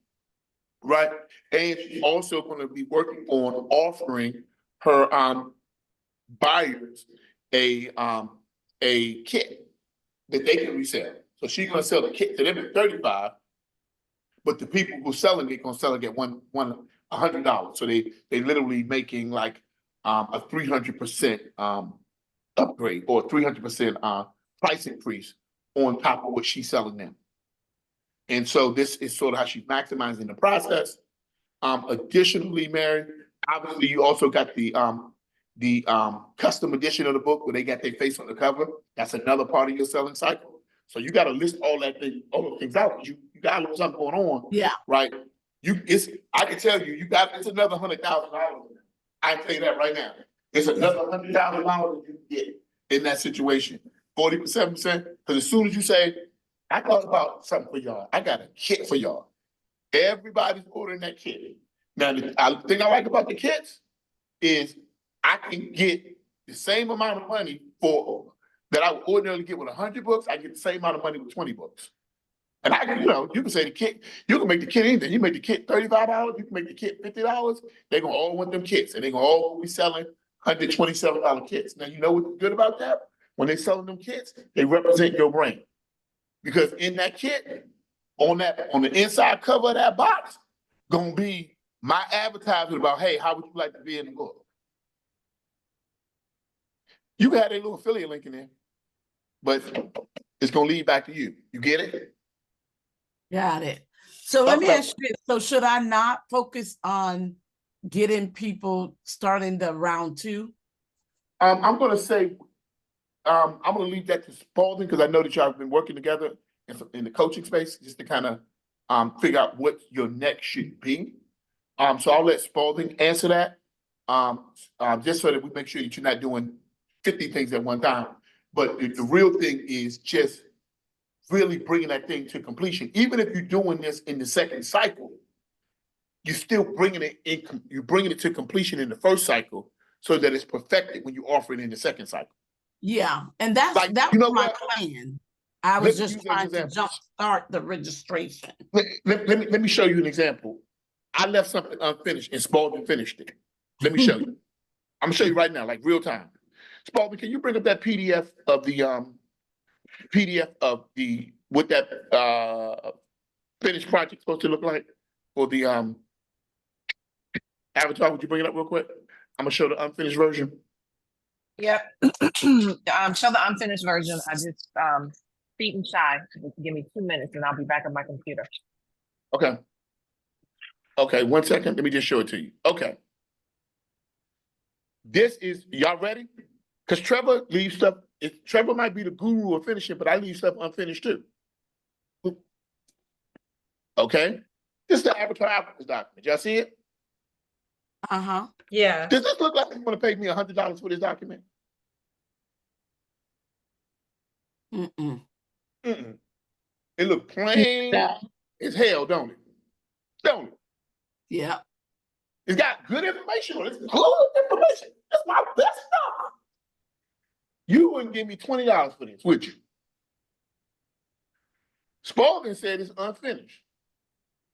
right? And she's also going to be working on offering her buyers a kit that they can resell. So she's going to sell the kit to them at $35, but the people who are selling it going to sell it at $100. So they literally making like a 300% upgrade or 300% price increase on top of what she's selling them. And so this is sort of how she's maximizing the process. Additionally, Mary, obviously you also got the custom edition of the book where they got their face on the cover. That's another part of your selling cycle. So you got to list all those things out. You got a little something going on. Yeah. Right. I can tell you, it's another $100,000. I can tell you that right now. It's another $100,000 that you get in that situation. 40%, 7%. Because as soon as you say, I thought about something for y'all, I got a kit for y'all. Everybody's ordering that kit. Now, the thing I like about the kits is I can get the same amount of money that I would ordinarily get with 100 books. I get the same amount of money with 20 books. And I can, you can say the kit, you can make the kit anything. You make the kit $35, you can make the kit $50. They're going to all want them kits, and they're going to all be selling $127 kits. Now, you know what's good about that? When they're selling them kits, they represent your brand. Because in that kit, on the inside cover of that box, gonna be my advertisement about, hey, how would you like to be in the book? You can have a little affiliate link in there, but it's gonna lead back to you. You get it? Got it. So let me Okay. ask you this. So should I not focus on getting people starting the round 2? I'm gonna say, I'm gonna leave that to Spalding because I know that y'all have been working together in the coaching space just to kind of figure out what your next should be. So I'll let Spalding answer that. Just so that we make sure that you're not doing 50 things at one time. But the real thing is just really bringing that thing to completion. Even if you're doing this in the second cycle, you're still bringing it to completion in the first cycle so that it's perfected when you offer it in the second cycle. Yeah, and that was my plan. I was just trying to jumpstart the registration. Let me show you an example. I left something unfinished and Spalding finished it. Let me show you. I'm gonna show you right now, like real time. Spalding, can you bring up that PDF of what that finished project supposed to look like for the avatar? Would you bring it up real quick? I'm gonna show the unfinished version. Yep. Show the unfinished version. I just feet and shy. Just give me 2 minutes and I'll be back on my computer. Okay. Okay, 1 second. Let me just show it to you. Okay. This is, y'all ready? Because Trevor leaves stuff, Trevor might be the guru of finishing, but I leave stuff unfinished too. Okay? This is the avatar applicants document. Y'all see it? Uh-huh. Yeah. Does this look like you want to pay me $100 for this document? Mm-mm. Mm-mm. It look plain as hell, don't it? Don't it? Yeah. It's got good information on it. It's good information. That's my best stuff. You wouldn't give me $20 for this, would you? Spalding said it's unfinished.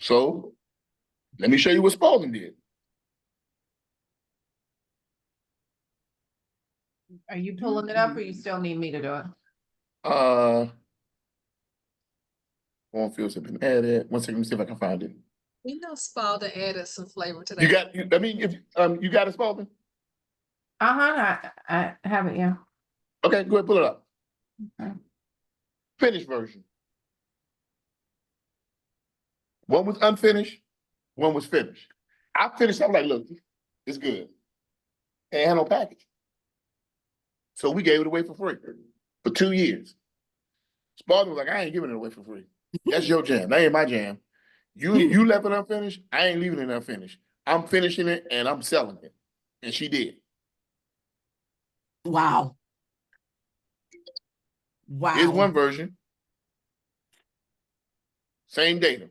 So let me show you what Spalding did. Are you pulling it up or you still need me to do it? Form fields have been added. One second, let me see if I can find it. We know Spalding added some flavor to that. You got, I mean, if you got it, Spalding? I have it, yeah. Okay, go ahead, pull it up. Okay. Finished version. One was unfinished, one was finished. I finished, I'm like, look, it's good. Ain't had no package. So we gave it away for free for 2 years. Spalding was like, I ain't giving it away for free. That's your jam. That ain't my jam. You left it unfinished. I ain't leaving it unfinished. I'm finishing it and I'm selling it. And she did. Wow. Wow. Here's one version. Same data.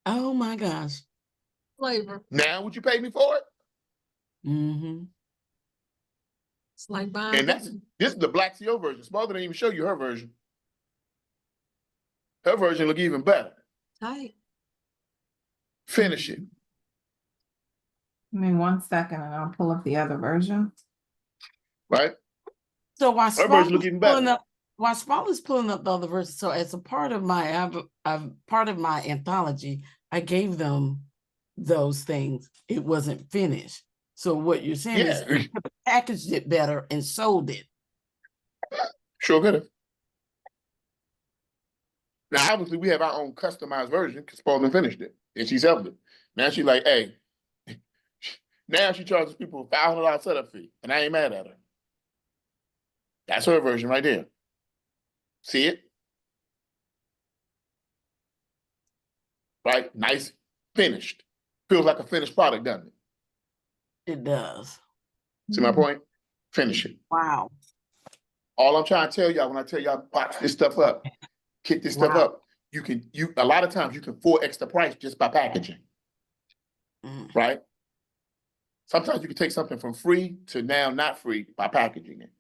Oh my gosh. Flavor. Now would you pay me for it? Mm-hmm. It's like buying. And this is the Black CO version. Spalding didn't even show you her version. Her version look even better. Tight. Finish it. Give me 1 second and I'll pull up the other version. Right? So while Her version look Spalding's even pulling better. up, while Spalding's pulling up the other verses, so as a part of my part of my anthology, I gave them those things. It wasn't finished. So what you're saying is Yeah. you could have packaged it better and sold it. Sure could have. Now, obviously, we have our own customized version because Spalding finished it and she's helped it. Now she's like, hey, now she charges people a $500 setup fee, and I ain't mad at her. That's her version right there. See it? Right? Nice, finished. Feels like a finished product, doesn't it? It does. See my point? Finish it. Wow. All I'm trying to tell y'all when I tell y'all box this stuff up, kick this stuff Wow. up, a lot of times you can 4x the price just by packaging, Mm. right? Sometimes you can take something from free to now not free by packaging it.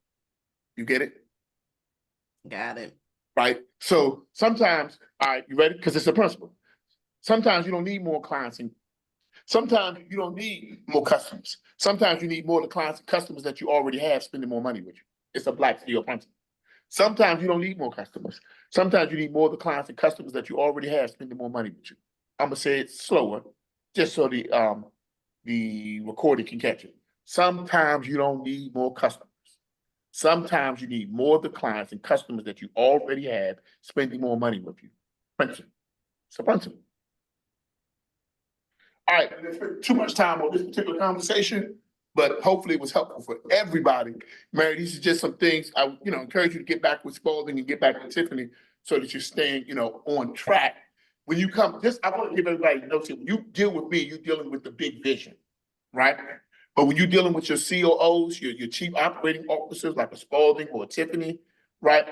You get it? Got it. Right? So sometimes, all right, you ready? Because it's a principle. Sometimes you don't need more clients and sometimes you don't need more customers. Sometimes you need more of the clients and customers that you already have spending more money with you. It's a Black CEO principle. Sometimes you don't need more customers. Sometimes you need more of the clients and customers that you already have spending more money with you. I'm gonna say it slower, just so the recording can catch it. Sometimes you don't need more customers. Sometimes you need more of the clients and customers that you already have spending more money with you. Principle. It's a principle. All right, let's spend too much time on this particular conversation, but hopefully it was helpful for everybody. Mary, these are just some things I, encourage you to get back with Spalding and get back with Tiffany so that you're staying, on track. When you come, I want to give everybody notes here. When you deal with me, you're dealing with the big vision, right? But when you're dealing with your COOs, your chief operating officers like a Spalding or a Tiffany, right?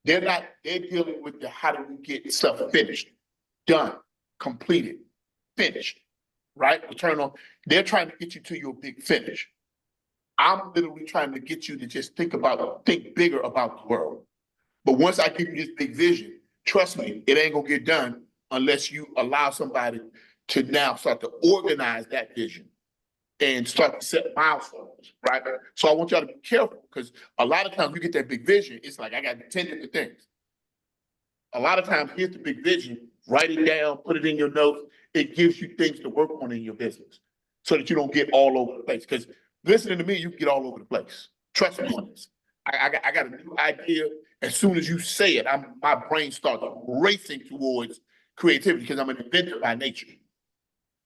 They're dealing with the how do we get stuff finished, done, completed, finished, right? They're trying to get you to your big finish. I'm literally trying to get you to just think bigger about the world. But once I give you this big vision, trust me, it ain't gonna get done unless you allow somebody to now start to organize that vision and start to set milestones, right? So I want y'all to be careful because a lot of times you get that big vision, it's like I got 10 different things. A lot of times, here's the big vision, write it down, put it in your notes. It gives you things to work on in your business so that you don't get all over the place. Because listening to me, you can get all over the place. Trust me on this. I got a new idea. As soon as you say it, my brain starts racing towards creativity because I'm an inventor by nature.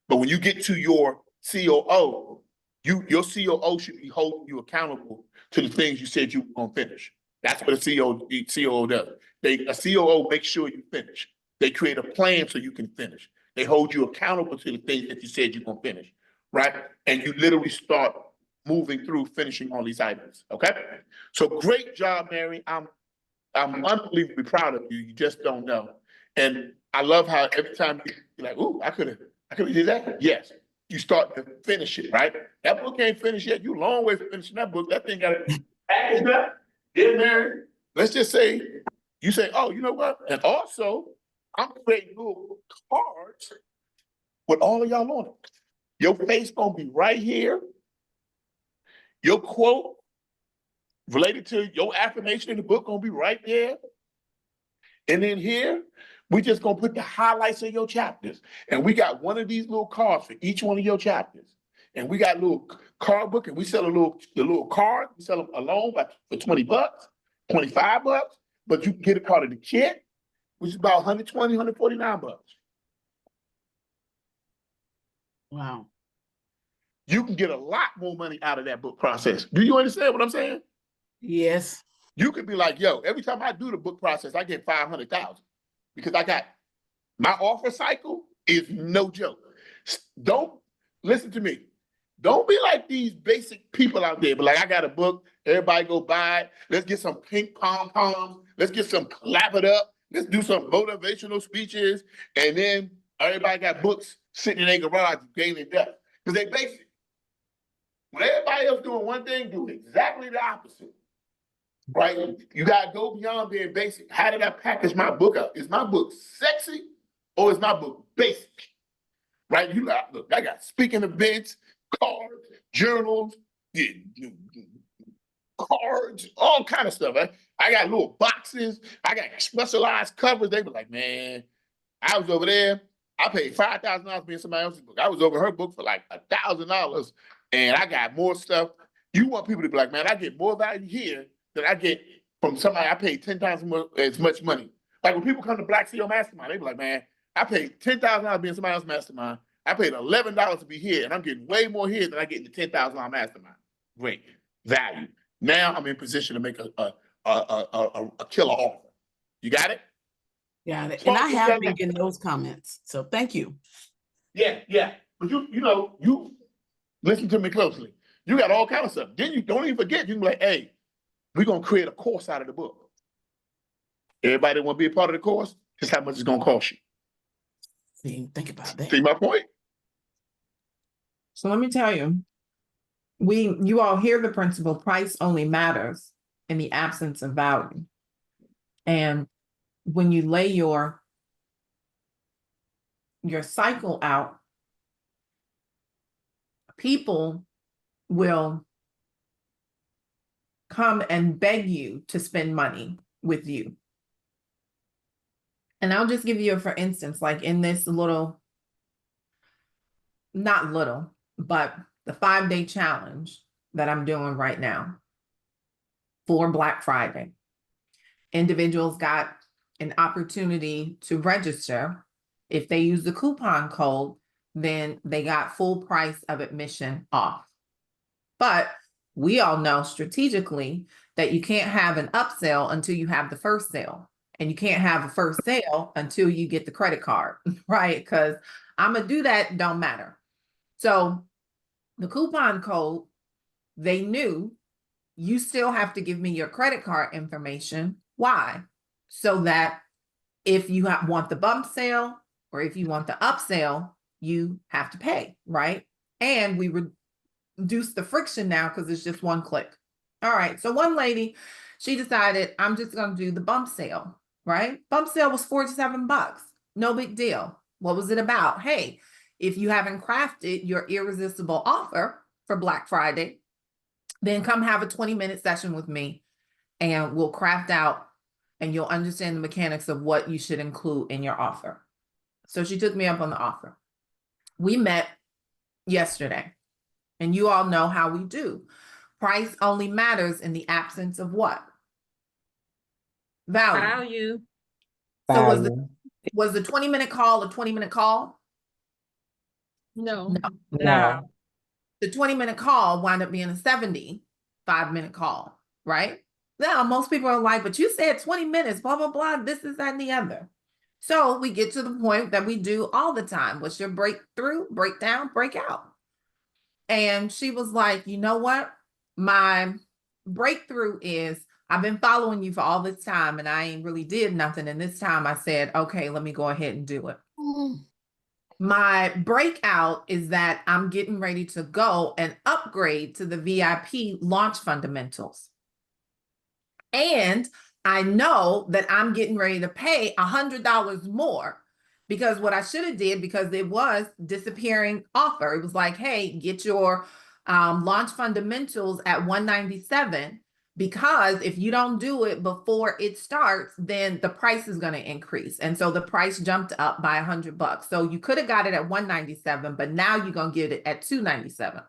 But when you get to your COO, your COO should be holding you accountable to the things you said you were going to finish. That's what a COO does. A COO makes sure you finish. They create a plan so you can finish. They hold you accountable to the things that you said you're gonna finish, right? And you literally start moving through finishing all these items, okay? So great job, Mary. I'm unbelievably proud of you. You just don't know. And I love how every time you're like, ooh, I could have did that. Yes. You start to finish it, right? That book ain't finished yet. You a long way from finishing that book. That thing got to package up, get Mary. Let's just say, you say, oh, you know what? And also, I'm creating little cards with all of y'all on it. Your face gonna be right here. Your quote related to your affirmation in the book gonna be right there. And then here, we just gonna put the highlights of your chapters. And we got one of these little cards for each one of your chapters. And we got a little card book, and we sell the little card. We sell them alone for $20, $25, but you can get a part of the kit, which is about $120, $149. Wow. You can get a lot more money out of that book process. Do you understand what I'm saying? Yes. You could be like, yo, every time I do the book process, I get 500,000 because I got my offer cycle is no joke. Don't listen to me. Don't be like these basic people out there, but like, I got a book, everybody go buy it. Let's get some pink pom-poms. Let's get some clap it up. Let's do some motivational speeches. And then everybody got books sitting in their garage gaining depth because they basic. When everybody else doing one thing, do exactly the opposite. Right? You gotta go beyond being basic. How did I package my book up? Is my book sexy or is my book basic? Right? You got, look, I got speaking events, cards, journals, cards, all kind of stuff. I got little boxes. I got specialized covers. They were like, man, I was over there. I paid $5,000 being somebody else's book. I was over her book for like $1,000, and I got more stuff. You want people to be like, man, I get more value here than I get from somebody I paid 10 times as much money. Like when people come to Black CEO Mastermind, they be like, man, I paid $10,000 being somebody else's mastermind. I paid $11 to be here, and I'm getting way more here than I get in the $10,000 mastermind. Great value. Now I'm in position to make a killer offer. You got it? Got it. And I have been getting those comments. So thank you. Yeah. But you listen to me closely. You got all kinds of stuff. Then you don't even forget, you can be like, hey, we're gonna create a course out of the book. Everybody want to be a part of the course? Here's how much it's gonna cost you. See, think about that. See my point? So let me tell you, you all hear the principle, price only matters in the absence of value. And when you lay your cycle out, people will come and beg you to spend money with you. And I'll just give you for instance, like in this little, not little, but the 5-day challenge that I'm doing right now for Black Friday. Individuals got an opportunity to register. If they use the coupon code, then they got full price of admission off. But we all know strategically that you can't have an upsell until you have the first sale. And you can't have a first sale until you get the credit card, right? Because I'm going to do that, don't matter. So the coupon code, they knew you still have to give me your credit card information. Why? So that if you want the bump sale or if you want the upsell, you have to pay, right? And we reduce the friction now because it's just one click. All right. So one lady, she decided, I'm just going to do the bump sale, right? Bump sale was $47. No big deal. What was it about? Hey, if you haven't crafted your irresistible offer for Black Friday, then come have a 20-minute session with me and we'll craft out and you'll understand the mechanics of what you should include in your offer. So she took me up on the offer. We met yesterday, and you all know how we do. Price only matters in the absence of what? Value. So was the 20-minute call a 20-minute call? No. No. The 20-minute call wound up being a 75-minute call, right? Now, most people are like, but you said 20 minutes, blah, blah, blah, this, is that, and the other. So we get to the point that we do all the time. What's your breakthrough, breakdown, breakout? And she was like, you know what? My breakthrough is I've been following you for all this time and I ain't really did nothing. And this time I said, okay, let me go ahead and do it. My breakout is that I'm getting ready to go and upgrade to the VIP launch fundamentals. And I know that I'm getting ready to pay $100 more because what I should have did, because it was disappearing offer. It was like, hey, get your launch fundamentals at $197, because if you don't do it before it starts, then the price is going to increase. And so the price jumped up by $100. So you could have got it at $197, but now you're going to get it at $297.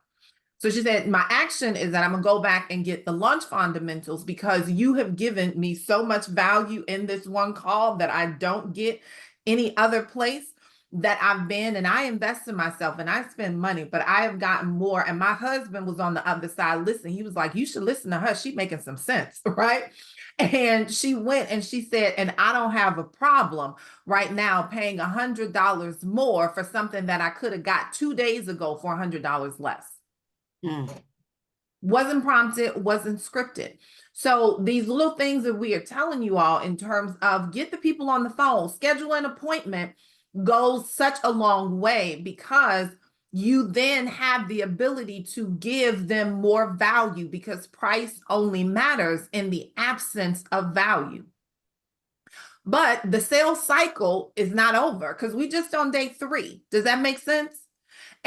So she said, my action is that I'm gonna go back and get the launch fundamentals because you have given me so much value in this one call that I don't get any other place that I've been, and I invest in myself and I spend money, but I have gotten more. And my husband was on the other side listening. He was like, you should listen to her. She's making some sense, right? And she went and she said, and I don't have a problem right now paying $100 more for something that I could have got 2 days ago for $100 less. Wasn't prompted, wasn't scripted. So these little things that we are telling you all in terms of get the people on the phone, schedule an appointment, goes such a long way, because you then have the ability to give them more value, because price only matters in the absence of value. But the sales cycle is not over because we just on day 3. Does that make sense?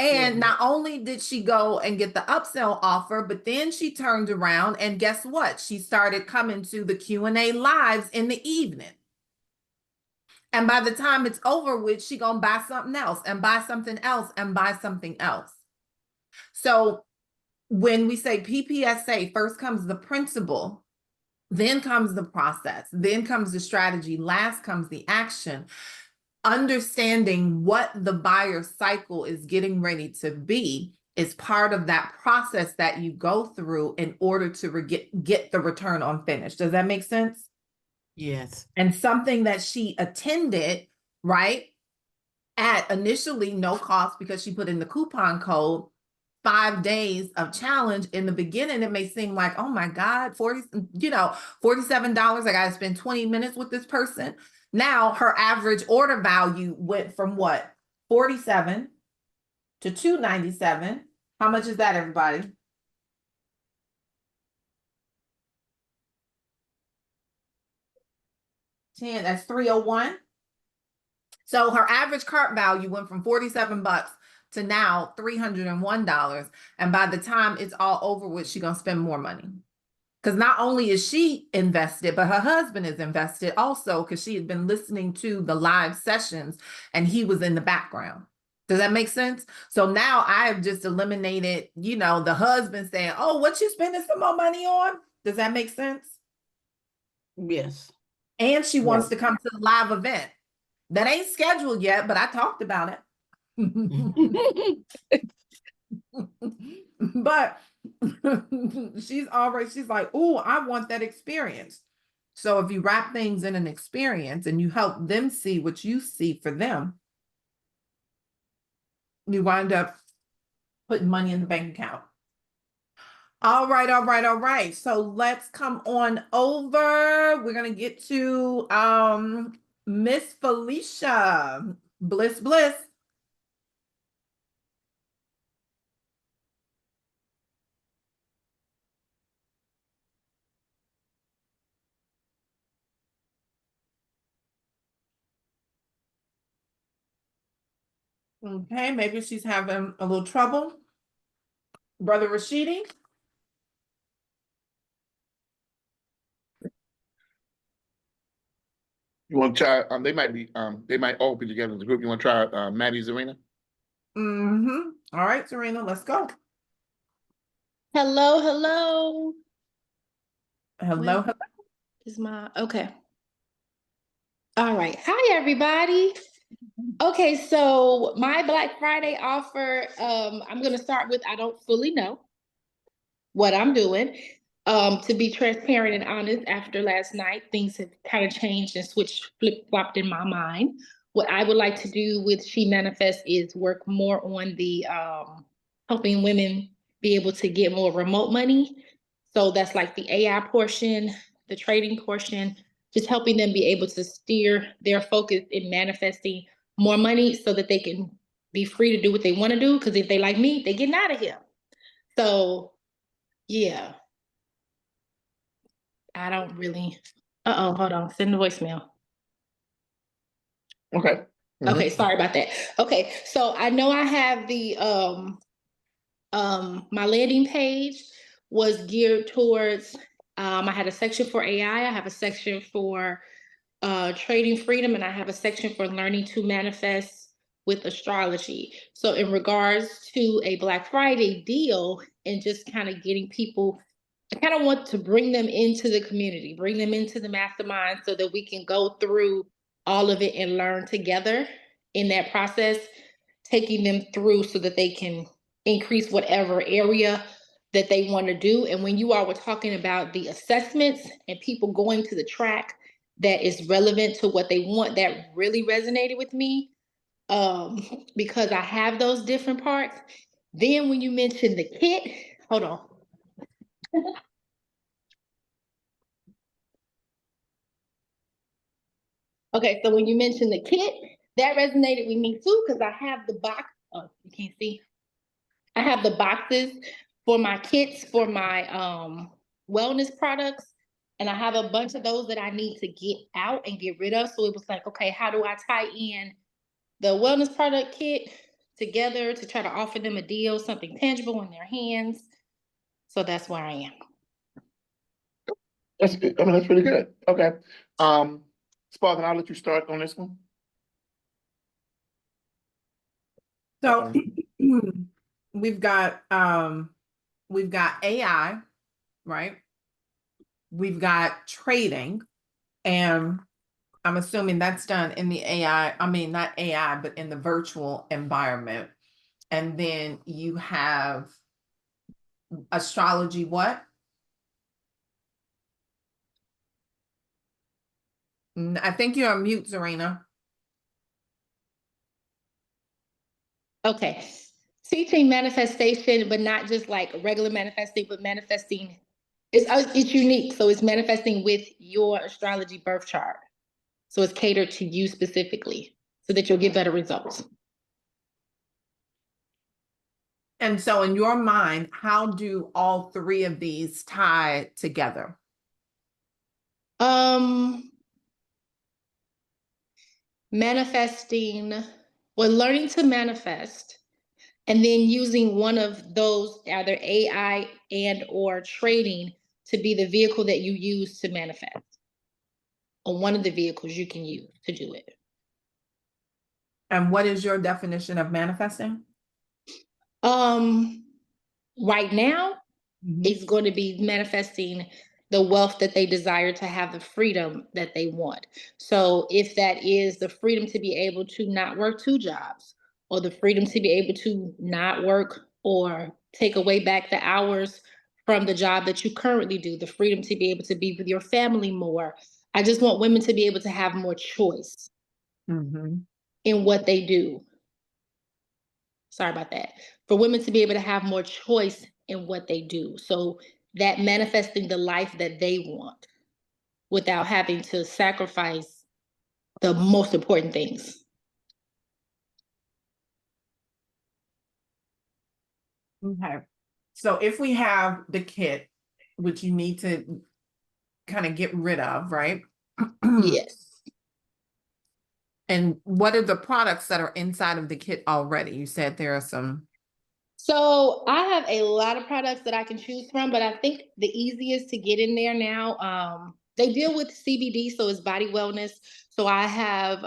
And not only did she go and get the upsell offer, but then she turned around and guess what? She started coming to the Q&A lives in the evening. And by the time it's over with, she gonna buy something else and buy something else and buy something else. So when we say PPSA, first comes the principle, then comes the process, then comes the strategy, last comes the action. Understanding what the buyer cycle is getting ready to be is part of that process that you go through in order to get the return on finish. Does that make sense? Yes. And something that she attended, right, at initially no cost because she put in the coupon code, 5 days of challenge. In the beginning, it may seem like, oh my God, $47, I got to spend 20 minutes with this person. Now her average order value went from what? 47 to 297. How much is that, everybody? That's 301. So her average cart value went from $47 to now $301. And by the time it's all over with, she's gonna spend more money. Because not only is she invested, but her husband is invested also, because she had been listening to the live sessions and he was in the background. Does that make sense? So now I have just eliminated, the husband saying, oh, what you spending some more money on? Does that make sense? Yes. And she wants to come to the live event. That ain't scheduled yet, but I talked about it. But she's like, oh, I want that experience. So if you wrap things in an experience and you help them see what you see for them, you wind up putting money in the bank account. All right. So let's come on over. We're gonna get to Miss Felicia. Bliss. Okay, maybe she's having a little trouble. Brother Rashidi. You want to try? They might all be together in the group. You want to try Maddie Zarina? Mm-hmm. All right, Serena, let's go. Hello. Hello. Is my okay. All right. Hi, everybody. Okay, so my Black Friday offer, I'm gonna start with I don't fully know what I'm doing. To be transparent and honest, after last night, things have kind of changed and switched, flip-flopped in my mind. What I would like to do with She Manifest is work more on the helping women be able to get more remote money. So that's like the AI portion, the trading portion, just helping them be able to steer their focus in manifesting more money so that they can be free to do what they want to do. Because if they like me, they getting out of here. So yeah. I don't really. Hold on. Send the voicemail. Okay. Mhm. Okay, sorry about that. Okay, so I know I have the my landing page was geared towards I had a section for AI, I have a section for trading freedom, and I have a section for learning to manifest with astrology. So in regards to a Black Friday deal and just kind of getting people, I kind of want to bring them into the community, bring them into the mastermind so that we can go through all of it and learn together in that process, taking them through so that they can increase whatever area that they want to do. And when you all were talking about the assessments and people going to the track that is relevant to what they want, that really resonated with me because I have those different parts. Then when you mentioned the kit, hold on. Okay, so when you mentioned the kit, that resonated with me too, because I have the box. Oh, you can't see. I have the boxes for my kits for my wellness products. And I have a bunch of those that I need to get out and get rid of. So it was like, okay, how do I tie in the wellness product kit together to try to offer them a deal, something tangible in their hands? So that's where I am. That's good. I mean, that's really good. Okay. Spartan, I'll let you start on this one. So we've got AI, right? We've got trading, and I'm assuming that's done in the AI, I mean, not AI, but in the virtual environment. And then you have astrology, what? I think you're on mute, Zarina. Okay. Teaching manifestation, but not just like regular manifesting, but manifesting. It's unique. So it's manifesting with your astrology birth chart. So it's catered to you specifically so that you'll get better results. And so in your mind, how do all three of these tie together? Manifesting, well, learning to manifest, and then using one of those, either AI and or trading, to be the vehicle that you use to manifest, or one of the vehicles you can use to do it. And what is your definition of manifesting? Right now, it's going to be manifesting the wealth that they desire, to have the freedom that they want. So if that is the freedom to be able to not work 2 jobs, or the freedom to be able to not work or take away back the hours from the job that you currently do, the freedom to be able to be with your family more. I just want women to be able to have more choice in what they do. Sorry about that. For women to be able to have more choice in what they do. So that manifesting the life that they want without having to sacrifice the most important things. Okay. So if we have the kit, which you need to kind of get rid of, right? Yes. And what are the products that are inside of the kit already? You said there are some. So I have a lot of products that I can choose from, but I think the easiest to get in there now, they deal with CBD, so it's body wellness. So I have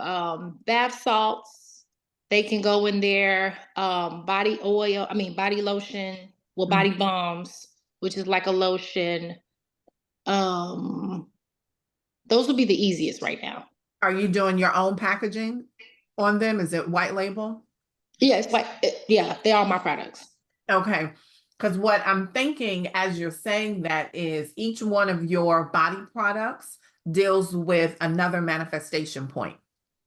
bath salts. They can go in there, body oil, body lotion, well, body balms, which is like a lotion. Those would be the easiest right now. Are you doing your own packaging on them? Is it white label? Yeah, it's like, yeah, they are my products. Okay. Because what I'm thinking as you're saying that is each one of your body products deals with another manifestation point,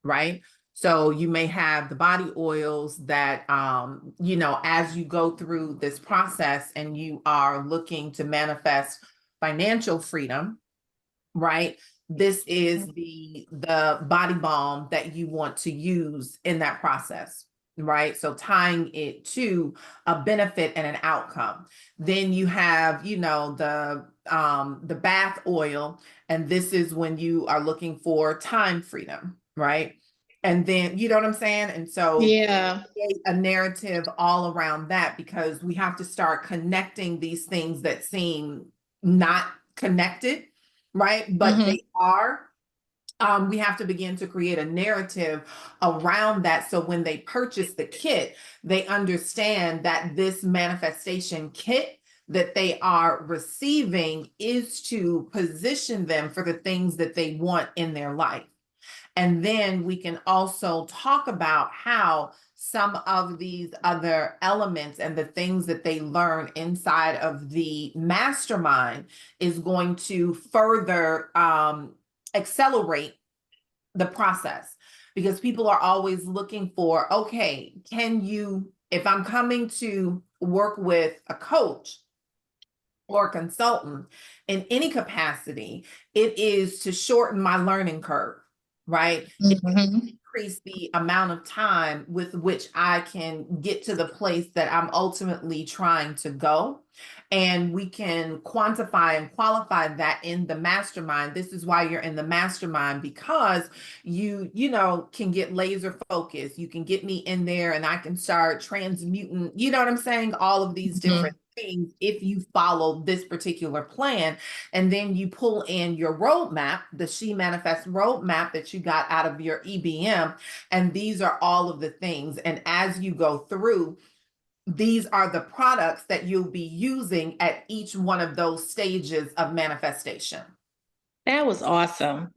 right? So you may have the body oils that, you know, as you go through this process and you are looking to manifest financial freedom, right? This is the body balm that you want to use in that process, right? So tying it to a benefit and an outcome. Then you have, you know, the bath oil, and this is when you are looking for time freedom, right? And then, you know what I'm saying? And so Yeah. create a narrative all around that, because we have to start connecting these things that seem not connected, right? But Mhm. they are. We have to begin to create a narrative around that. So when they purchase the kit, they understand that this manifestation kit that they are receiving is to position them for the things that they want in their life. And then we can also talk about how some of these other elements and the things that they learn inside of the mastermind is going to further accelerate the process, because people are always looking for, okay, can you, if I'm coming to work with a coach or a consultant in any capacity, it is to shorten my learning curve, right? Mhm. Increase the amount of time with which I can get to the place that I'm ultimately trying to go. And we can quantify and qualify that in the mastermind. This is why you're in the mastermind, because you know, can get laser focused. You can get me in there and I can start transmuting, you know what I'm saying? All of these different things if you follow this particular plan. And then you pull in your roadmap, the She Manifest roadmap that you got out of your EBM. And these are all of the things. And as you go through, these are the products that you'll be using at each one of those stages of manifestation. That was awesome.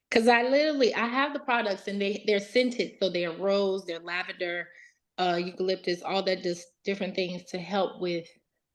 Because I have the products and they're scented. So they're rose, they're lavender, eucalyptus, all that, just different things to help with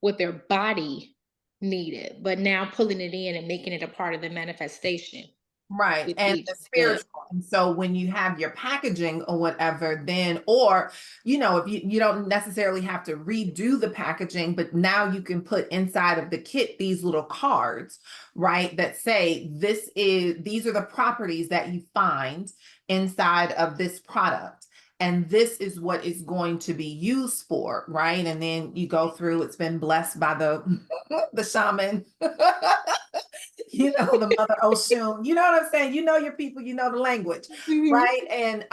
what their body needed. But now pulling it in and making it a part of the manifestation. Right. with And each the step. spiritual. And so when you have your packaging or whatever, then, or, you know, if you don't necessarily have to redo the packaging, but now you can put inside of the kit these little cards, right? That say, these are the properties that you find inside of this product. And this is what it's going to be used for, right? And then you go through, it's been blessed by the the shaman. You know, the Mother Oshun, you know what I'm saying? You know your people, you know the language, right? And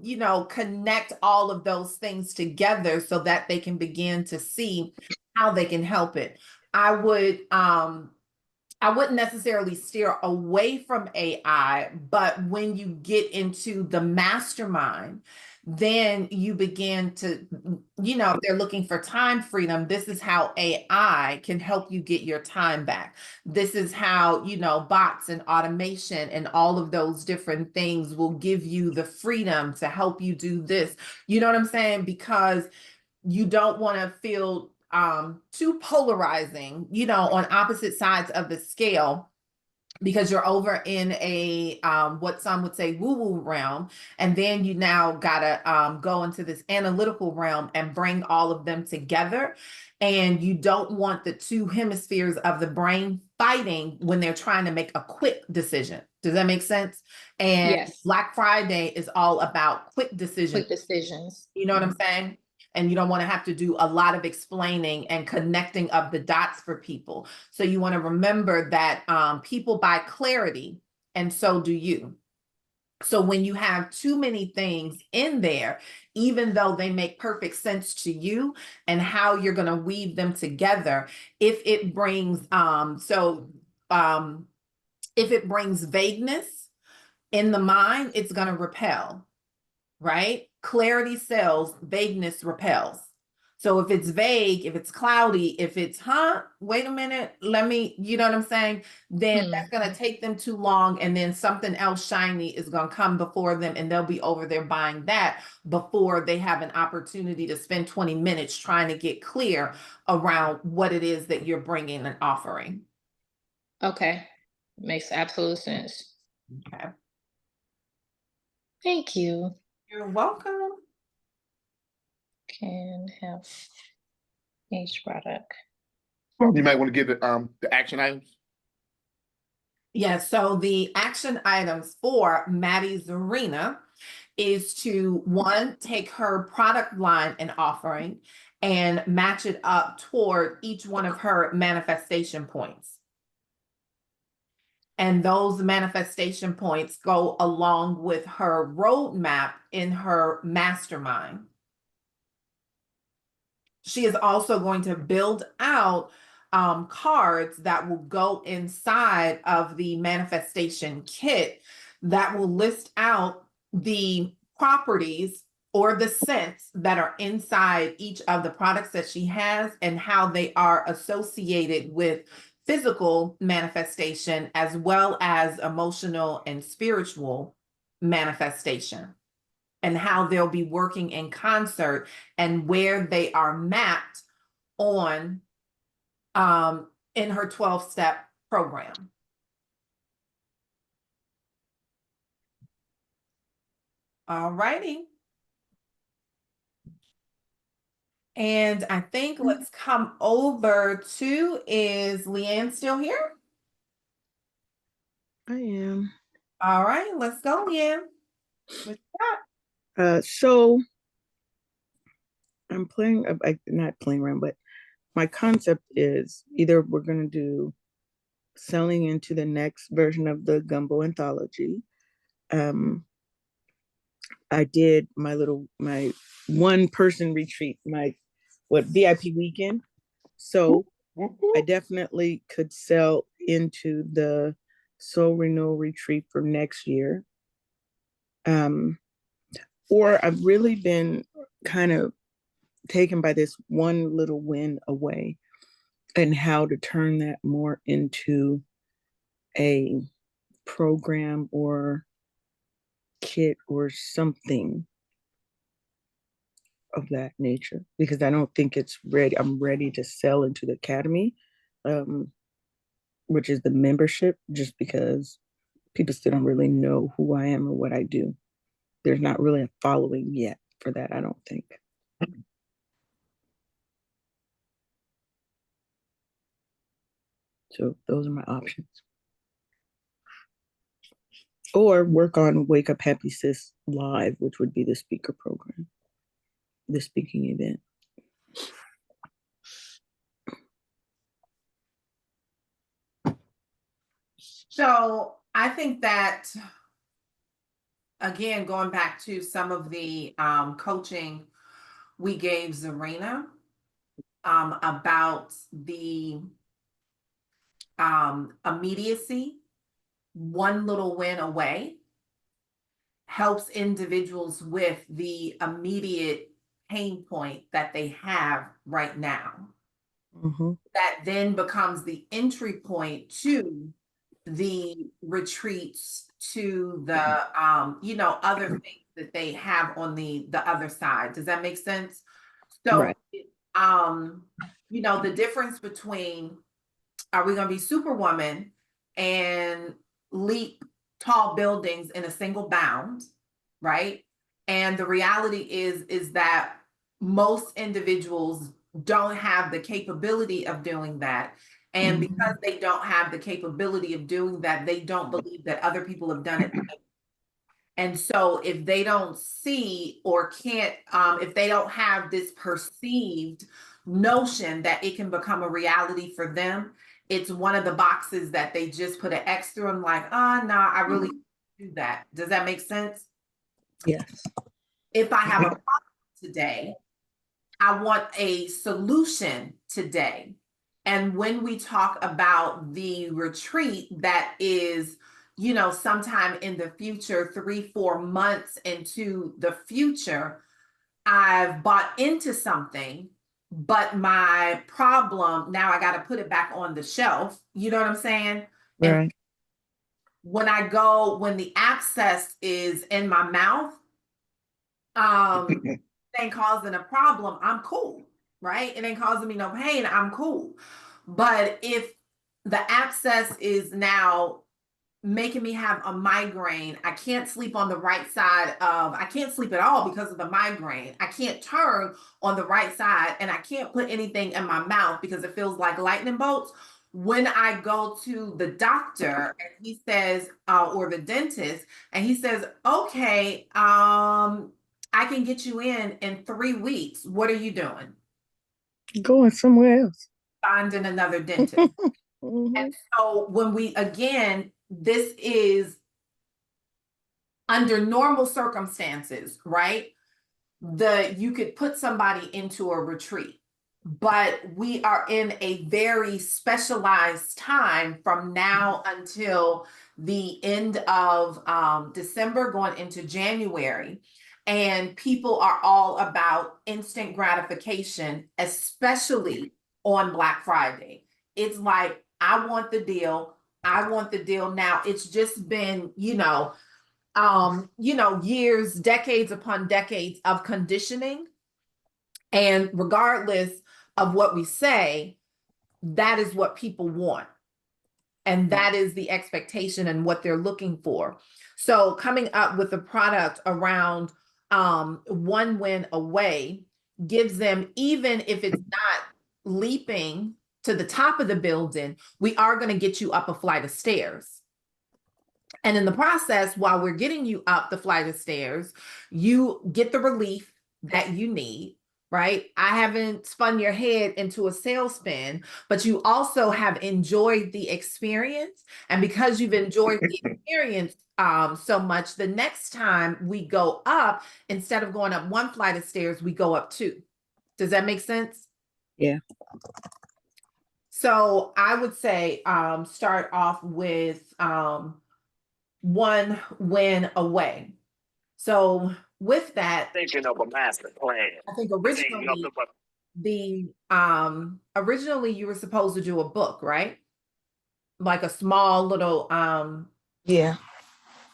you know, connect all of those things together so that they can begin to see how they can help it. I wouldn't necessarily steer away from AI, but when you get into the mastermind, then you begin to, you know, if they're looking for time freedom, this is how AI can help you get your time back. This is how, you know, bots and automation and all of those different things will give you the freedom to help you do this. You know what I'm saying? Because you don't want to feel too polarizing, you know, on opposite sides of the scale, because you're over in a what some would say woo-woo realm, and then you now gotta go into this analytical realm and bring all of them together. And you don't want the two hemispheres of the brain fighting when they're trying to make a quick decision. Does that make sense? And Yes. Black Friday is all about quick decisions. Quick decisions. You know what I'm saying? And you don't want to have to do a lot of explaining and connecting of the dots for people. So you want to remember that people buy clarity, and so do you. So when you have too many things in there, even though they make perfect sense to you and how you're going to weave them together, if it brings if it brings vagueness in the mind, it's going to repel, right? Clarity sells, vagueness repels. So if it's vague, if it's cloudy, if it's, wait a minute, let me, you know what I'm saying? Then that's gonna take them too long, and then something else shiny is gonna come before them, and they'll be over there buying that before they have an opportunity to spend 20 minutes trying to get clear around what it is that you're bringing and offering. Okay, makes absolute sense. Okay. Thank you. You're welcome. Can have each product. You might want to give the action items. Yeah, so the action items for Maddie Zarina is to, one, take her product line and offering and match it up toward each one of her manifestation points. And those manifestation points go along with her roadmap in her mastermind. She is also going to build out cards that will go inside of the manifestation kit that will list out the properties or the scents that are inside each of the products that she has and how they are associated with physical manifestation as well as emotional and spiritual manifestation, and how they'll be working in concert and where they are mapped on in her 12-step program. All righty. And I think let's come over to, is Leanne still here? I am. All right, let's go, Leanne. What you got? So I'm playing, not playing around, but my concept is either we're going to do selling into the next version of the Gumbo Anthology. I did my one person retreat, my VIP weekend. So I definitely could sell into the Soul Renewal retreat for next year. Or I've really been kind of taken by this one little win away and how to turn that more into a program or kit or something of that nature, because I don't think it's ready. I'm ready to sell into the academy, which is the membership, just because people still don't really know who I am or what I do. There's not really a following yet for that, I don't think. So those are my options. Or work on Wake Up Happy Sis Live, which would be the speaker program, the speaking event. So I think that, again, going back to some of the coaching we gave Zarina about the immediacy, one little win away helps individuals with the immediate pain point that they have right now. Mm-hmm. That then becomes the entry point to the retreats, to the other things that they have on the other side. Does that make sense? So Right. The difference between, are we going to be Superwoman and leap tall buildings in a single bound, right? And the reality is that most individuals don't have the capability of doing that. And because they don't have the capability of doing that, they don't believe that other people have done it. And so if they don't see or can't, if they don't have this perceived notion that it can become a reality for them, it's one of the boxes that they just put an X through and like, I really can't do that. Does that make sense? Yes. If I have a problem today, I want a solution today. And when we talk about the retreat that is, sometime in the future, 3-4 months into the future, I've bought into something but my problem, now I got to put it back on the shelf. You know what I'm saying? And Right. when the abscess is in my mouth, it ain't causing a problem, I'm cool, right? It ain't causing me no pain, I'm cool. But if the abscess is now making me have a migraine, I can't sleep on the right side I can't sleep at all because of the migraine. I can't turn on the right side, and I can't put anything in my mouth because it feels like lightning bolts. When I go to the doctor and he says, or the dentist, and he says, okay, I can get you in 3 weeks. What are you doing? Going somewhere else. Finding another dentist. Mhm. And so when this is under normal circumstances, right? You could put somebody into a retreat, but we are in a very specialized time from now until the end of December, going into January. And people are all about instant gratification, especially on Black Friday. It's like, I want the deal. I want the deal now. It's just been, years, decades upon decades of conditioning. And regardless of what we say, that is what people want. And that is the expectation and what they're looking for. So coming up with a product around one win away gives them, even if it's not leaping to the top of the building, we are going to get you up a flight of stairs. And in the process, while we're getting you up the flight of stairs, you get the relief that you need, right? I haven't spun your head into a sales spin, but you also have enjoyed the experience. And because you've enjoyed the experience so much, the next time we go up, instead of going up one flight of stairs, we go up 2. Does that make sense? Yeah. So I would say start off with one win away. So with that, Thinking of a master plan. I think This ain't nothing but originally you were supposed to do a book, right? Like a small little Yeah.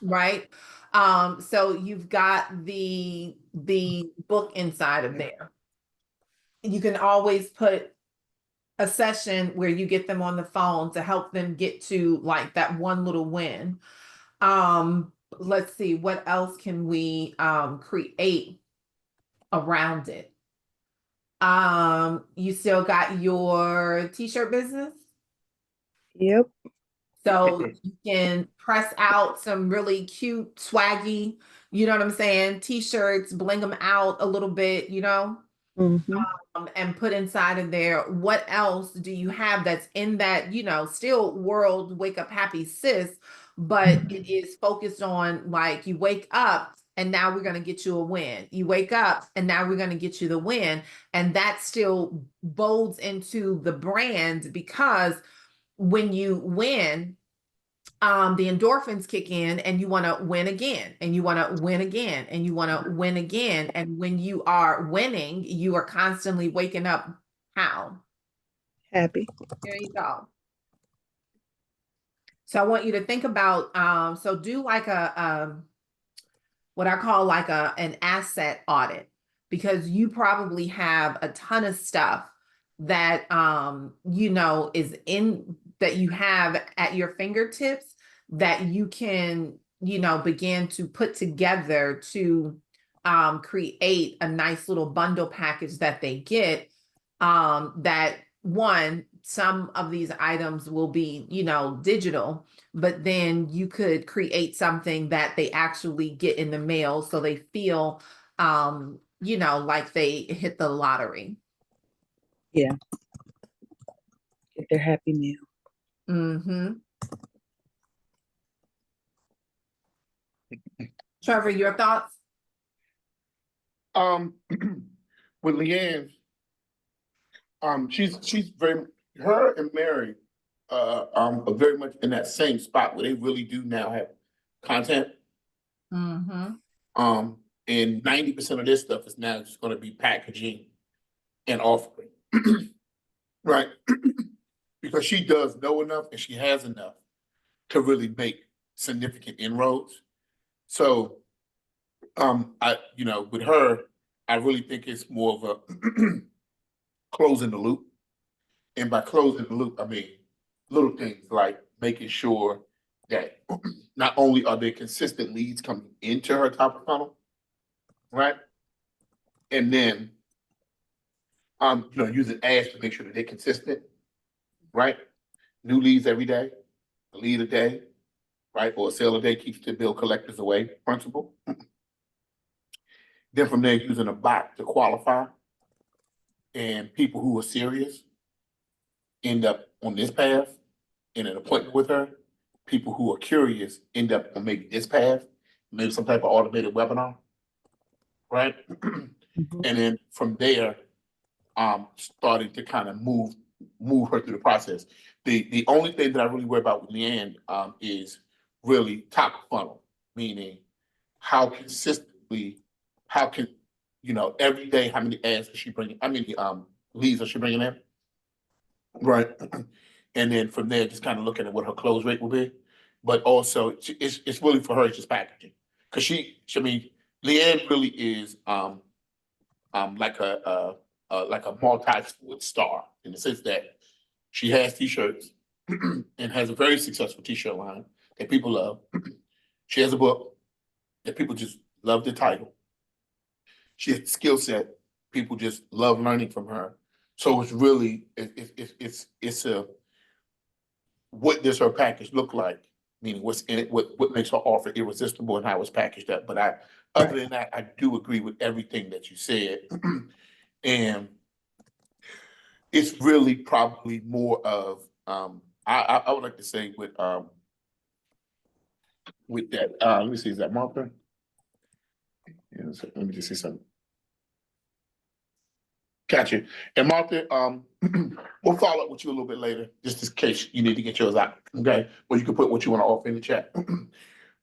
right? So you've got the book inside of there. You can always put a session where you get them on the phone to help them get to like that one little win. Let's see, what else can we create around it? You still got your t-shirt business? Yep. So you can press out some really cute, swaggy, you know what I'm saying, t-shirts, bling them out a little bit, Mhm. and put inside of there. What else do you have that's in that, still world wake up happy sis, but it is focused on like you wake up and now we're going to get you a win. You wake up and now we're going to get you the win. And that still bodes into the brand, because when you win, the endorphins kick in and you want to win again, and you want to win again, and you want to win again. And when you are winning, you are constantly waking up. How? Happy. There you go. So I want you to think about, so do like what I call like an asset audit, because you probably have a ton of stuff that, is that you have at your fingertips that you can, begin to put together to create a nice little bundle package that they get, that some of these items will be, digital, but then you could create something that they actually get in the mail so they feel, like they hit the lottery. Yeah. Get their Happy Meal. Mm-hmm. Trevor, your thoughts? With Leanne, she's very, her and Mary are very much in that same spot where they really do now have content. Mm-hmm. And 90% of this stuff is now just going to be packaging and offering. right? Because she does know enough and she has enough to really make significant inroads. So, with her, I really think it's more of a closing the loop. And by closing the loop, I mean little things like making sure that not only are there consistent leads coming into her top of funnel, right? And then, using ads to make sure that they're consistent, right? New leads every day, a lead a day, right? Or a sale a day keeps the bill collectors away principle. Then from there, using a bot to qualify, and people who are serious end up on this path in an appointment with her. People who are curious end up on maybe this path, maybe some type of automated webinar, right? And then from there, starting to kind of move her through the process. The only thing that I really worry about with Leanne is really top of funnel, meaning how consistently, every day, how many ads is she bringing? How many leads is she bringing in? Right. And then from there, just kind of looking at what her close rate will be. But also, it's really for her, it's just packaging. Because Leanne really is like a multi-sport star in the sense that she has t-shirts and has a very successful t-shirt line that people love. She has a book that people just love the title. She has a skill set. People just love learning from her. So it's really, what does her package look like? Meaning what's in it, what makes her offer irresistible and how it's packaged up. But other than that, I do agree with everything that you said. And it's really probably more of, I would like to say with that, let me see, is that Martha? Yeah, so let me just see something. Gotcha. And Martha, we'll follow up with you a little bit later, just in case you need to get yours out, okay? Or you can put what you want to offer in the chat.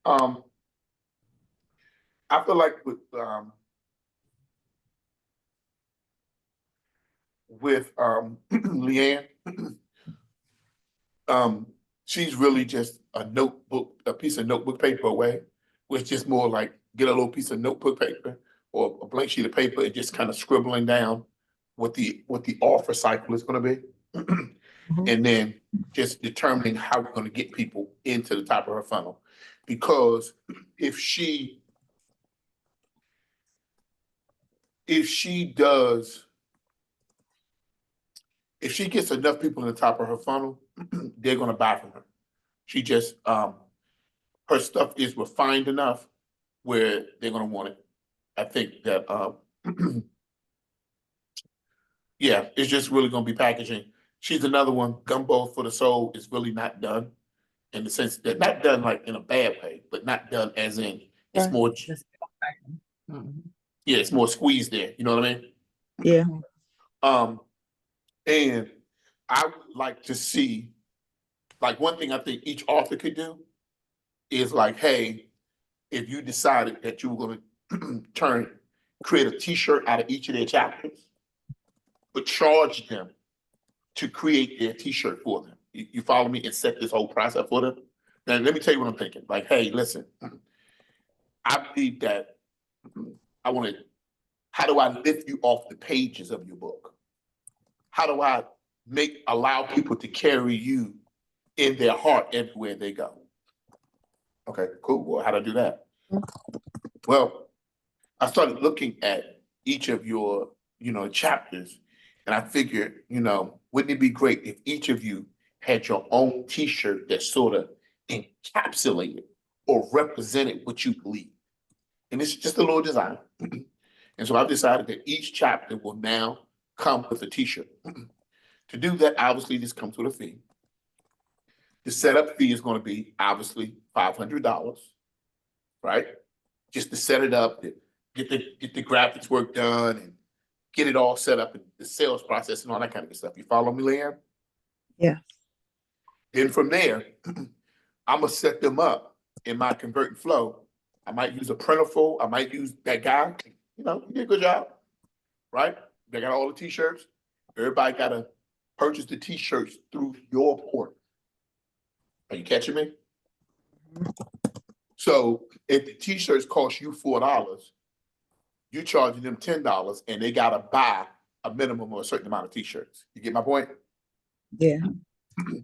I feel like with Leanne, she's really just a piece of notebook paper away, which is just more like get a little piece of notebook paper or a blank sheet of paper and just kind of scribbling down what the offer cycle is going to be. And then just determining how we're going to get people into the top of her funnel. Because if she gets enough people in the top of her funnel, they're going to buy from her. She just, her stuff is refined enough where they're going to want it. I think that, yeah, it's just really going to be packaging. She's another one. Gumbo for the Soul is really not done in the sense that not done like in a bad way, but not done as in it's more. Yeah, it's more squeezed there. You know what I mean? Yeah. And I would like to see, like one thing I think each author could do is like, hey, if you decided that you were going to create a t-shirt out of each of their chapters, but charge them to create their t-shirt for them. You follow me? And set this whole process for them. Now, let me tell you what I'm thinking. Like, hey, listen, I believe that how do I lift you off the pages of your book? How do I allow people to carry you in their heart everywhere they go? Okay, cool. Well, how do I do that? Well, I started looking at each of your, chapters, and I figured, wouldn't it be great if each of you had your own t-shirt that sort of encapsulated or represented what you believe? And it's just a little design. And so I've decided that each chapter will now come with a t-shirt. To do that, obviously, this comes with a fee. The setup fee is going to be obviously $500, right? Just to set it up, get the graphics work done, and get it all set up, and the sales process and all that kind of stuff. You follow me, Leanne? Yeah. Then from there, I'm gonna set them up in my Convert and Flow. I might use a Printful. I might use that guy. He did a good job, right? They got all the t-shirts. Everybody gotta purchase the t-shirts through your portal. Are you catching me? So if the t-shirts cost you $4, you charging them $10 and they gotta buy a minimum of a certain amount of t-shirts. You get my point? Yeah.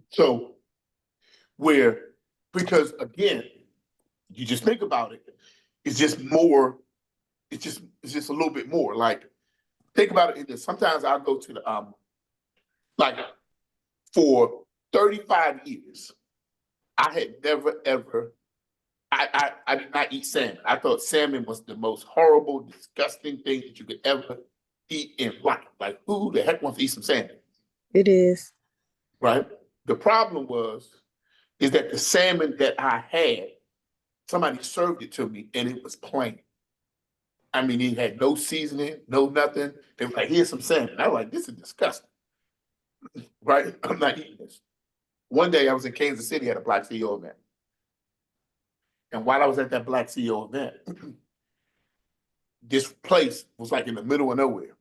So because again, you just think about it, it's just more, it's just a little bit more. Like, think about it in this. Sometimes I go to the like for 35 years, I had never ever I did not eat salmon. I thought salmon was the most horrible, disgusting thing that you could ever eat in life. Like, who the heck wants to eat some salmon? It is. Right? The problem is that the salmon that I had, somebody served it to me and it was plain. I mean, it had no seasoning, no nothing. It was like, here's some salmon. I was like, this is disgusting. Right? I'm not eating this. One day I was in Kansas City at a Black CEO event. And while I was at that Black CEO event, this place was like in the middle of nowhere.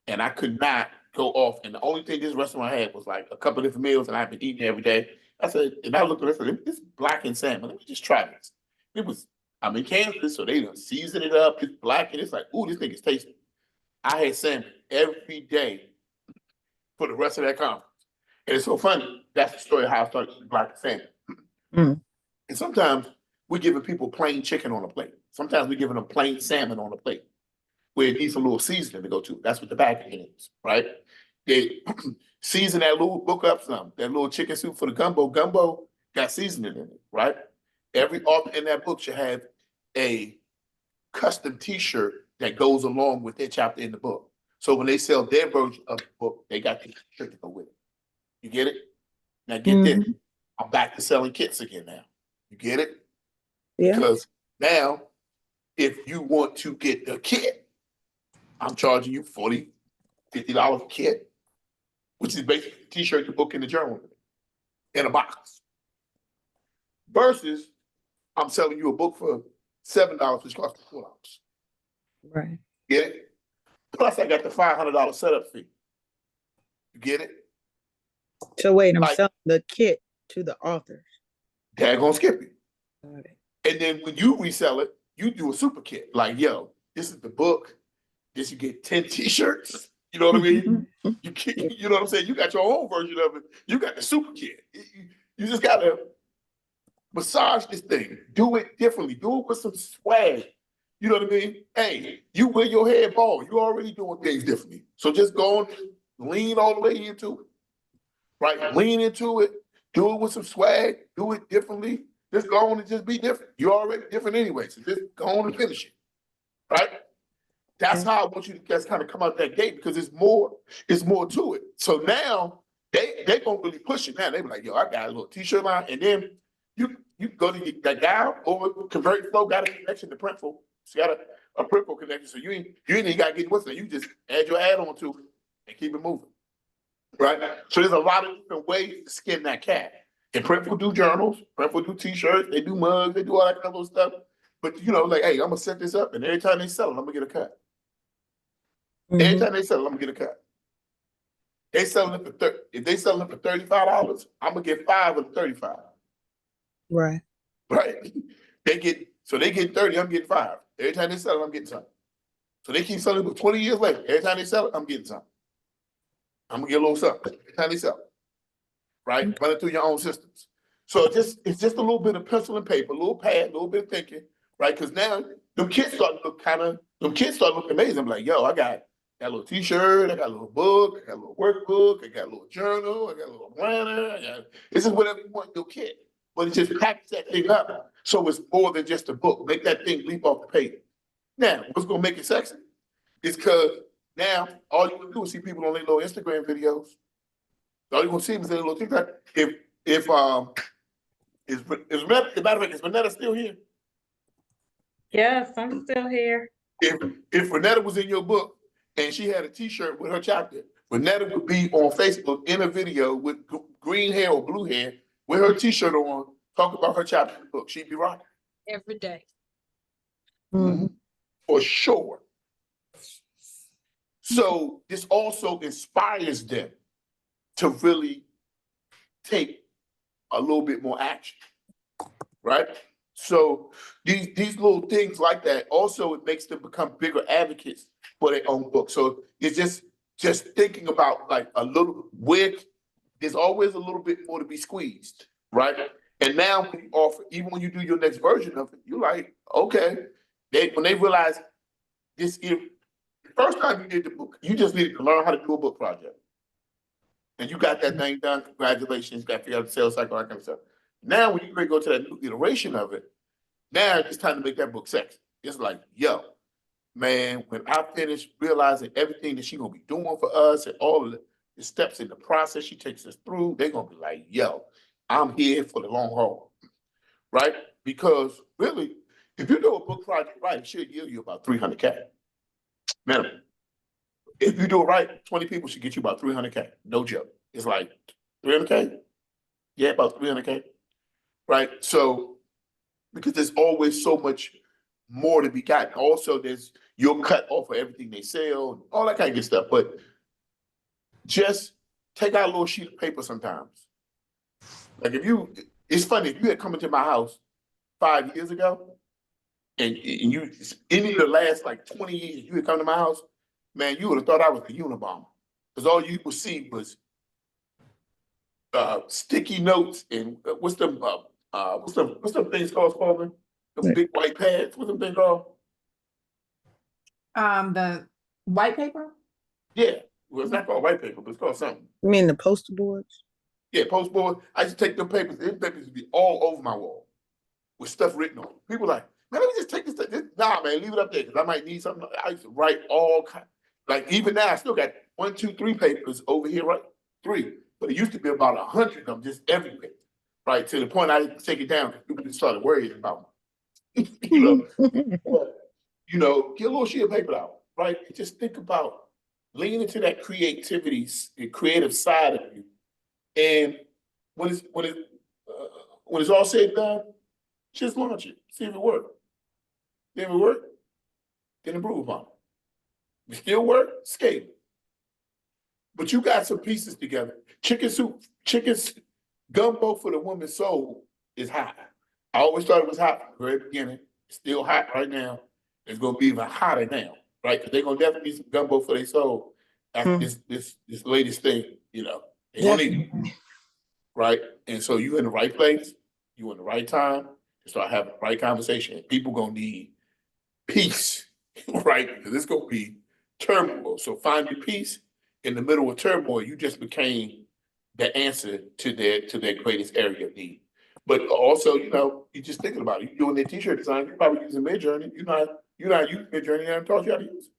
And I could not go off. And the only thing this restaurant had was like a couple of different meals, and I've been eating every day. I said, and I looked at it, I said, this is blackened salmon. Let me just try this. I'm in Kansas, so they done season it up. It's black, and it's like, ooh, this thing is tasty. I had salmon every day for the rest of that conference. And it's so funny. That's the story of how I started eating black salmon. Mm. And sometimes we're giving people plain chicken on a plate. Sometimes we're giving them plain salmon on a plate where it needs a little seasoning to go to. That's what the packaging is, right? They season that little book up some, that little chicken soup for the gumbo. Gumbo got seasoning in it, right? Every author in that book should have a custom t-shirt that goes along with their chapter in the book. So when they sell their version of the book, they got the t-shirt to go with it. You get it? Now get this. I'm back to selling kits again now. You get it? Yeah. Because now, if you want to get the kit, I'm charging you $40, $50 a kit, which is basically a t-shirt, the book, and the journal in a box. Versus, I'm selling you a book for $7, which costs $4. Right. Get it? Plus, I got the $500 setup fee. You get it? So wait, I'm Like- selling the kit to the authors. Daggone Skippy. Got it. And then when you resell it, you do a super kit. Like, yo, this is the book. This you get 10 t-shirts. You know what I mean? You know what I'm saying? You got your own version of it. You got the super kit. You just gotta massage this thing. Do it differently. Do it with some swag. You know what I mean? Hey, you wear your head bald. You already doing things differently. So just go on, lean all the way into it. Right? Lean into it. Do it with some swag. Do it differently. Just go on and just be different. You're already different anyway. So just go on and finish it. Right? That's how I want you to just kind of come out that gate, because it's more to it. So now they gonna really push it now. They be like, yo, I got a little t-shirt line. And then you go to that guy over Convert Flow, got a connection to Printful. It's got a Printful connection. So you ain't even gotta get what's it. You just add your add on to it and keep it moving. Right? So there's a lot of different ways to skin that cat. And Printful do journals, Printful do t-shirts, they do mugs, they do all that kind of little stuff. But you know, like, hey, I'm gonna set this up, and every time they sell it, I'm gonna get a cut. Every time they sell it, I'm gonna get a cut. They selling it for if they selling it for $35, I'm gonna get 5 of the 35. Right. Right? They get 30, I'm getting 5. Every time they sell it, I'm getting something. So they keep selling it for 20 years later. Every time they sell it, I'm getting something. I'm gonna get a little something every time they sell it. Right? Run it through your own systems. So it's just a little bit of pencil and paper, a little pad, a little bit of thinking, right? Because now them kids start looking amazing. I'm like, yo, I got a little t-shirt, I got a little book, I got a little workbook, I got a little journal, I got a little planner. This is whatever you want in your kit. But it just packs that thing up so it's more than just a book. Make that thing leap off the page. Now, what's gonna make it sexy is because now all you can do is see people on their little Instagram videos. All you're gonna see is their little TikTok. Is Renetta still here? Yes, I'm still here. If Renetta was in your book and she had a t-shirt with her chapter, Renetta would be on Facebook in a video with green hair or blue hair with her t-shirt on, talk about her chapter in the book. She'd be rocking. Every day. Mhm. For sure. So this also inspires them to really take a little bit more action, right? So these little things like that, also it makes them become bigger advocates for their own book. So it's just thinking about like a little where there's always a little bit more to be squeezed, right? And now when you offer, even when you do your next version of it, you're like, okay, when they realize this is the first time you did the book, you just needed to learn how to do a book project. And you got that thing done, congratulations, got to figure out the sales cycle, that kind of stuff. Now when you go to that new iteration of it, now it's time to make that book sexy. It's like, yo, man, when I finish realizing everything that she's gonna be doing for us and all of the steps in the process she takes us through, they're gonna be like, yo, I'm here for the long haul, right? Because really, if you do a book project right, it should yield you about 300K minimum. If you do it right, 20 people should get you about 300K. No joke. It's like 300K? Yeah, about 300K, right? So, because there's always so much more to be gotten. Also, you'll cut off of everything they sell, all that kind of good stuff. But just take out a little sheet of paper sometimes. Like it's funny, if you had come into my house 5 years ago, and you, in the last like 20 years, you had come to my house, man, you would have thought I was a Unabomber. Because all you would see was sticky notes and what's them things called, Spalding? The big white pads, what's them things called? The white paper? Yeah, well, it's not called white paper, but it's called something. You mean the poster boards? Yeah, post board. I used to take them papers would be all over my wall with stuff written on it. People like, man, let me just take this. Nah, man, leave it up there because I might need something. I used to write all kinds. Like even now, I still got 1, 2, 3 papers over here, right? 3. But it used to be about 100 of them just everywhere, right? To the point I didn't take it down because people just started worrying about me. Get a little sheet of paper out, right? And just think about lean into that creativity, the creative side of you. And when it's all said and done, just launch it. See if it works. If it works, then improve upon it. If it still work, scale it. But you got some pieces together. Chicken gumbo for the woman's soul is hot. I always thought it was hot from the very beginning. It's still hot right now. It's gonna be even hotter now, right? Because they're gonna definitely need some gumbo for their soul after this latest thing, They're gonna need it, right? And so you in the right place, you in the right time to start having the right conversation. People gonna need peace, right? Because it's gonna be turmoil. So find your peace in the middle of turmoil. You just became the answer to their greatest area of need. But also, you're just thinking about it. You're doing their t-shirt design. You're probably using Midjourney. You're not using Midjourney. I haven't taught you how to use it,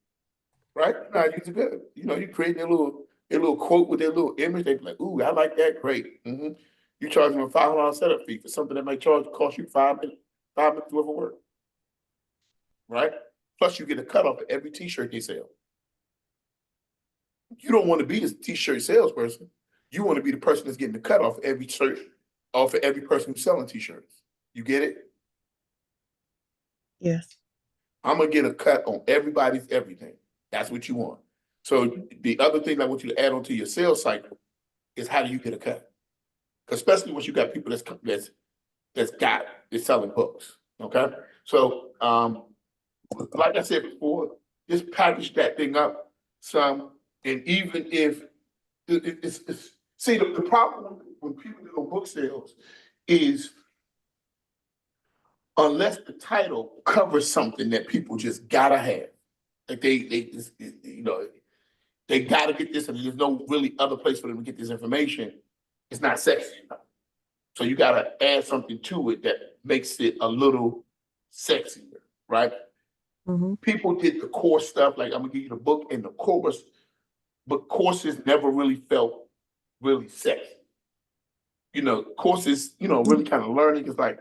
right? You're not using it good. You create their little quote with their little image. They be like, "Ooh, I like that. Great." Mm-hmm. You charge them a $500 setup fee for something that might cost you 5 minutes worth of work, right? Plus, you get a cut off of every t-shirt they sell. You don't want to be this t-shirt salesperson. You want to be the person that's getting the cut off every shirt, off of every person who's selling t-shirts. You get it? Yes. I'm gonna get a cut on everybody's everything. That's what you want. So the other thing I want you to add on to your sales cycle is how do you get a cut? Especially once you got people that's selling books. Okay. So like I said before, just package that thing up some, and even if see the problem when people do book sales is unless the title covers something that people just gotta have, like they just, they gotta get this, and there's no really other place for them to get this information. It's not sexy enough. So you gotta add something to it that makes it a little sexier, right? Mm-hmm. People did the course stuff, like I'm gonna give you the book and the course, but courses never really felt really sexy. Courses, really kind of learning is like,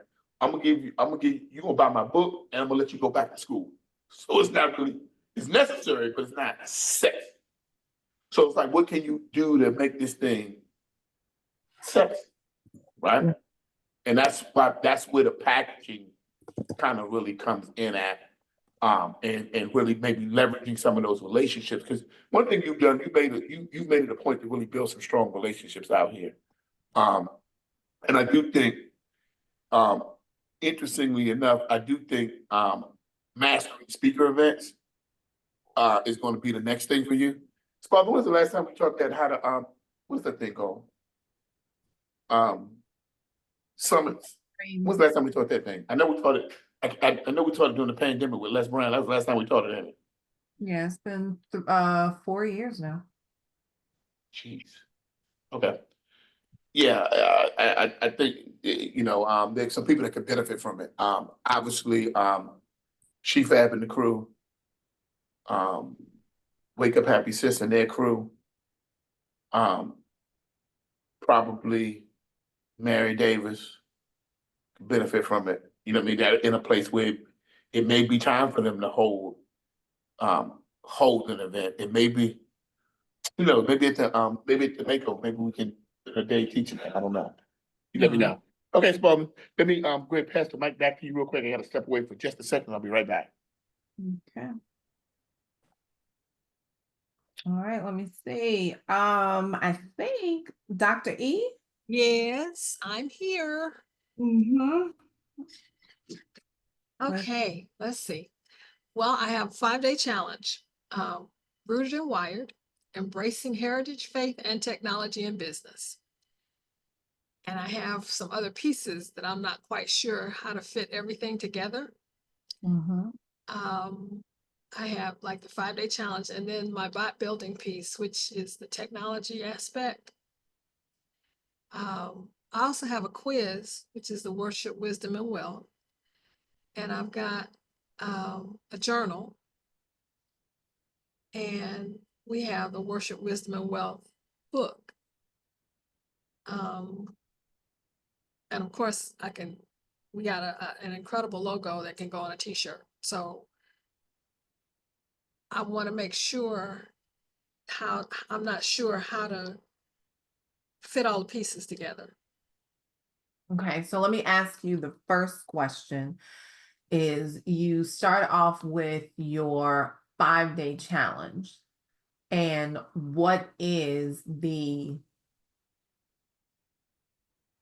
you gonna buy my book and I'm gonna let you go back to school. So it's not really, it's necessary, but it's not sexy. So it's like, what can you do to make this thing sexy, right? Yeah. And that's where the packaging kind of really comes in at. And really maybe leveraging some of those relationships, because one thing you've done, you've made it a point to really build some strong relationships out here. And I do think, interestingly enough, I do think, mastering speaker events, is going to be the next thing for you. Spot, when was the last time we talked about how to, what's that thing called? Summits. When was the last time we taught that thing? I know we taught it, I know we taught it during the pandemic with Les Brown. That was the last time we taught it, ain't it? Yeah, it's been 4 years now. Jeez. Okay. Yeah, I think, there's some people that could benefit from it. Obviously, Chief Fab and the crew, Wake Up Happy Sis and their crew, probably Mary Davis could benefit from it. You know what I mean? That in a place where it may be time for them to hold an event. It may be, maybe at the Mako, maybe we can a day teaching that. I don't know. You let me know. Okay, Spalding, let me go ahead and pass the mic back to you real quick. I gotta step away for just a second. I'll be right back. Okay. All right, let me see. I think Dr. E. Yes, I'm here. Mm-hmm. Okay, let's see. Well, I have a 5-day challenge, Rooted and Wired, Embracing Heritage, Faith, and Technology in Business. And I have some other pieces that I'm not quite sure how to fit everything together. Mm-hmm. I have like the 5-day challenge and then my bot building piece, which is the technology aspect. I also have a quiz, which is the Worship, Wisdom, and Wealth. And I've got a journal. And we have the Worship, Wisdom, and Wealth book. And of course, we got an incredible logo that can go on a t-shirt. So I want to make sure I'm not sure how to fit all the pieces together. Okay, so let me ask you the first question is you start off with your 5-day challenge and what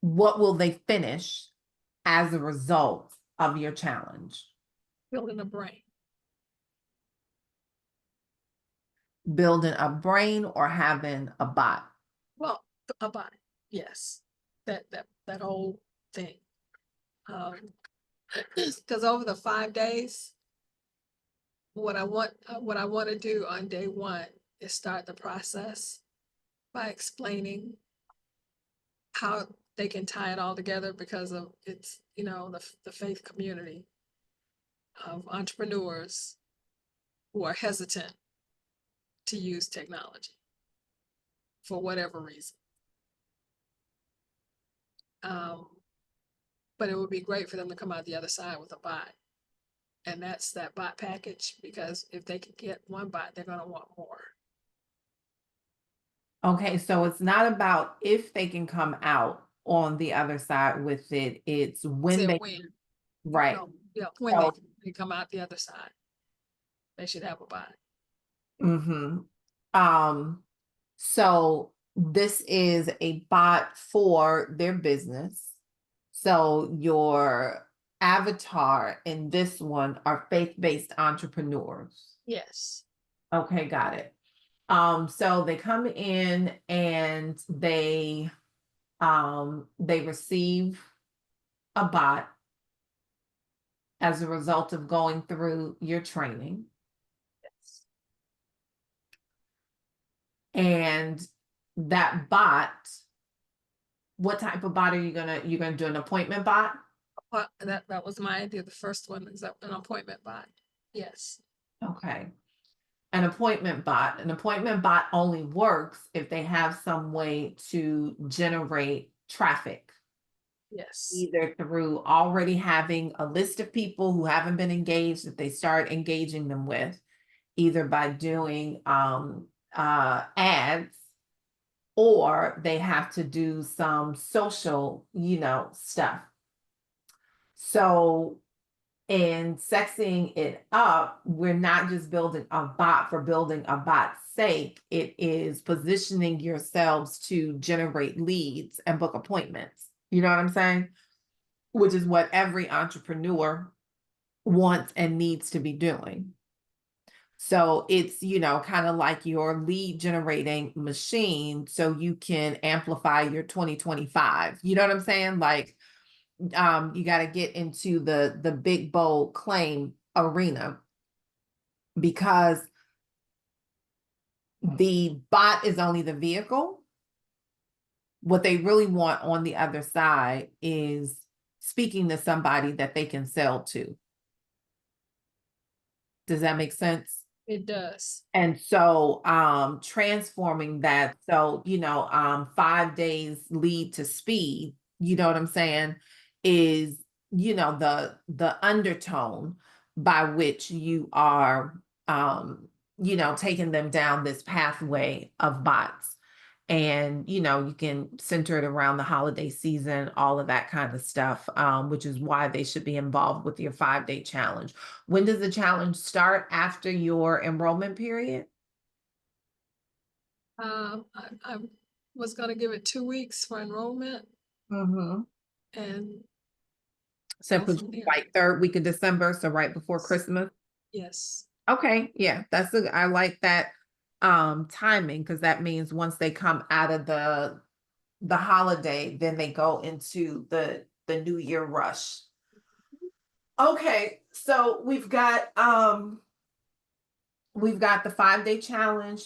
will they finish as a result of your challenge? Building a brain. Building a brain or having a bot? Well, a bot, yes. That whole thing. Because over the 5 days, what I want to do on day 1 is start the process by explaining how they can tie it all together because of it's, the faith community of entrepreneurs who are hesitant to use technology for whatever reason. But it would be great for them to come out the other side with a bot. And that's that bot package, because if they can get one bot, they're going to want more. Okay, so it's not about if they can come out on the other side with it, it's when they, right. No, yeah, when So, they come out the other side, they should have a bot. mm-hmm. So this is a bot for their business. So your avatar in this one are faith-based entrepreneurs. Yes. Okay, got it. So they come in and they receive a bot as a result of going through your training. Yes. And that bot, what type of bot are you gonna do an appointment bot? That was my idea. The first one is an appointment bot. Yes. Okay. An appointment bot. An appointment bot only works if they have some way to generate traffic. Yes. Either through already having a list of people who haven't been engaged that they start engaging them with, either by doing ads, or they have to do some social, stuff. So in sexing it up, we're not just building a bot for building a bot's sake. It is positioning yourselves to generate leads and book appointments. You know what I'm saying? Which is what every entrepreneur wants and needs to be doing. So it's, you know, kind of like your lead generating machine so you can amplify your 2025. You know what I'm saying? Like, you got to get into the big bold claim arena, because the bot is only the vehicle. What they really want on the other side is speaking to somebody that they can sell to. Does that make sense? It does. And so transforming that, so 5 days lead to speed, you know what I'm saying, is the undertone by which you are taking them down this pathway of bots. And you can center it around the holiday season, all of that kind of stuff, which is why they should be involved with your 5-day challenge. When does the challenge start? After your enrollment period? I was gonna give it 2 weeks for enrollment Mm-hmm. and So go put from there. like 3rd week of December, so right before Christmas. Yes. Okay, yeah, I like that timing, because that means once they come out of the holiday, then they go into the New Year rush. Okay, so we've got the 5-day challenge.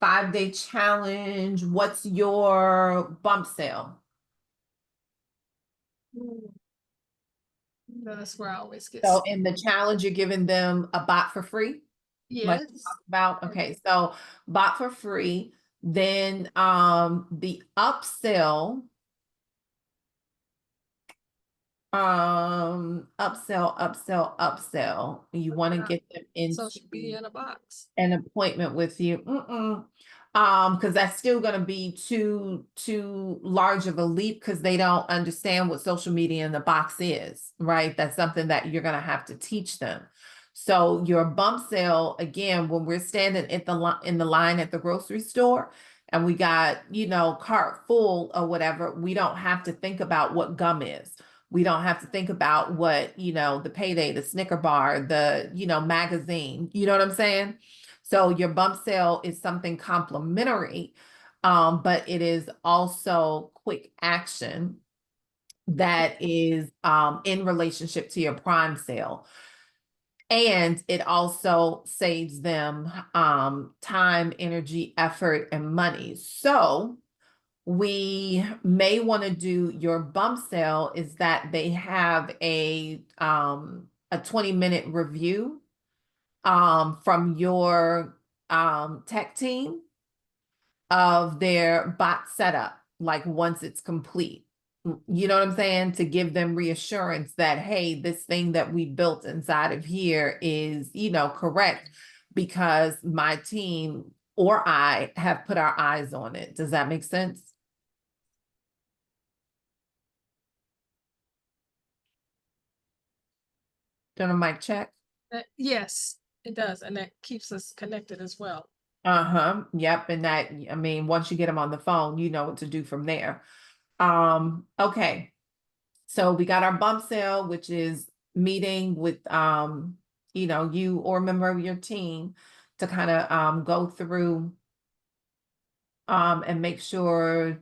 5-day challenge. What's your bump sale? That's where I always get. So in the challenge, you're giving them a bot for free? Like we Yes. talked about. Okay, so bot for free. Then the upsell, upsell. You want to get them into Social media in a box. an appointment with you. Because that's still going to be too large of a leap, because they don't understand what social media in the box is, right? That's something that you're going to have to teach them. So your bump sale, again, when we're standing at in the line at the grocery store and we got, cart full or whatever, we don't have to think about what gum is. We don't have to think about what, the Payday, the Snicker bar, the, magazine, you know what I'm saying? So your bump sale is something complimentary, but it is also quick action that is in relationship to your prime sale. And it also saves them time, energy, effort, and money. So we may want to do your bump sale is that they have a 20-minute review from your tech team of their bot setup, like once it's complete. You know what I'm saying? To give them reassurance that, hey, this thing that we built inside of here is, correct, because my team or I have put our eyes on it. Does that make sense? Done a mic check? Yes, it does. And that keeps us connected as well. Uh-huh. Yep. And that, I mean, once you get them on the phone, you know what to do from there. Okay. So we got our bump sale, which is meeting with you or a member of your team to kind of go through and make sure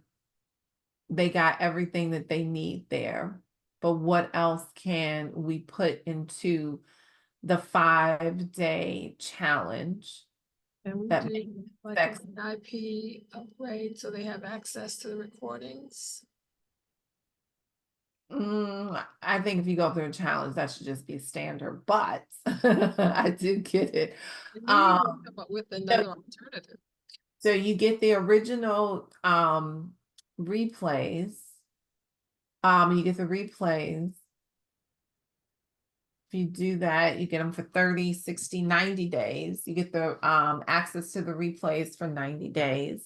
they got everything that they need there. But what else can we put into the 5-day challenge? And we that do makes like sex- an IP upgrade so they have access to the recordings. I think if you go through a challenge, that should just be standard, but I do get it. And you need to come up with another alternative. So you get the original replays. You get the replays. If you do that, you get them for 30, 60, 90 days. You get the access to the replays for 90 days.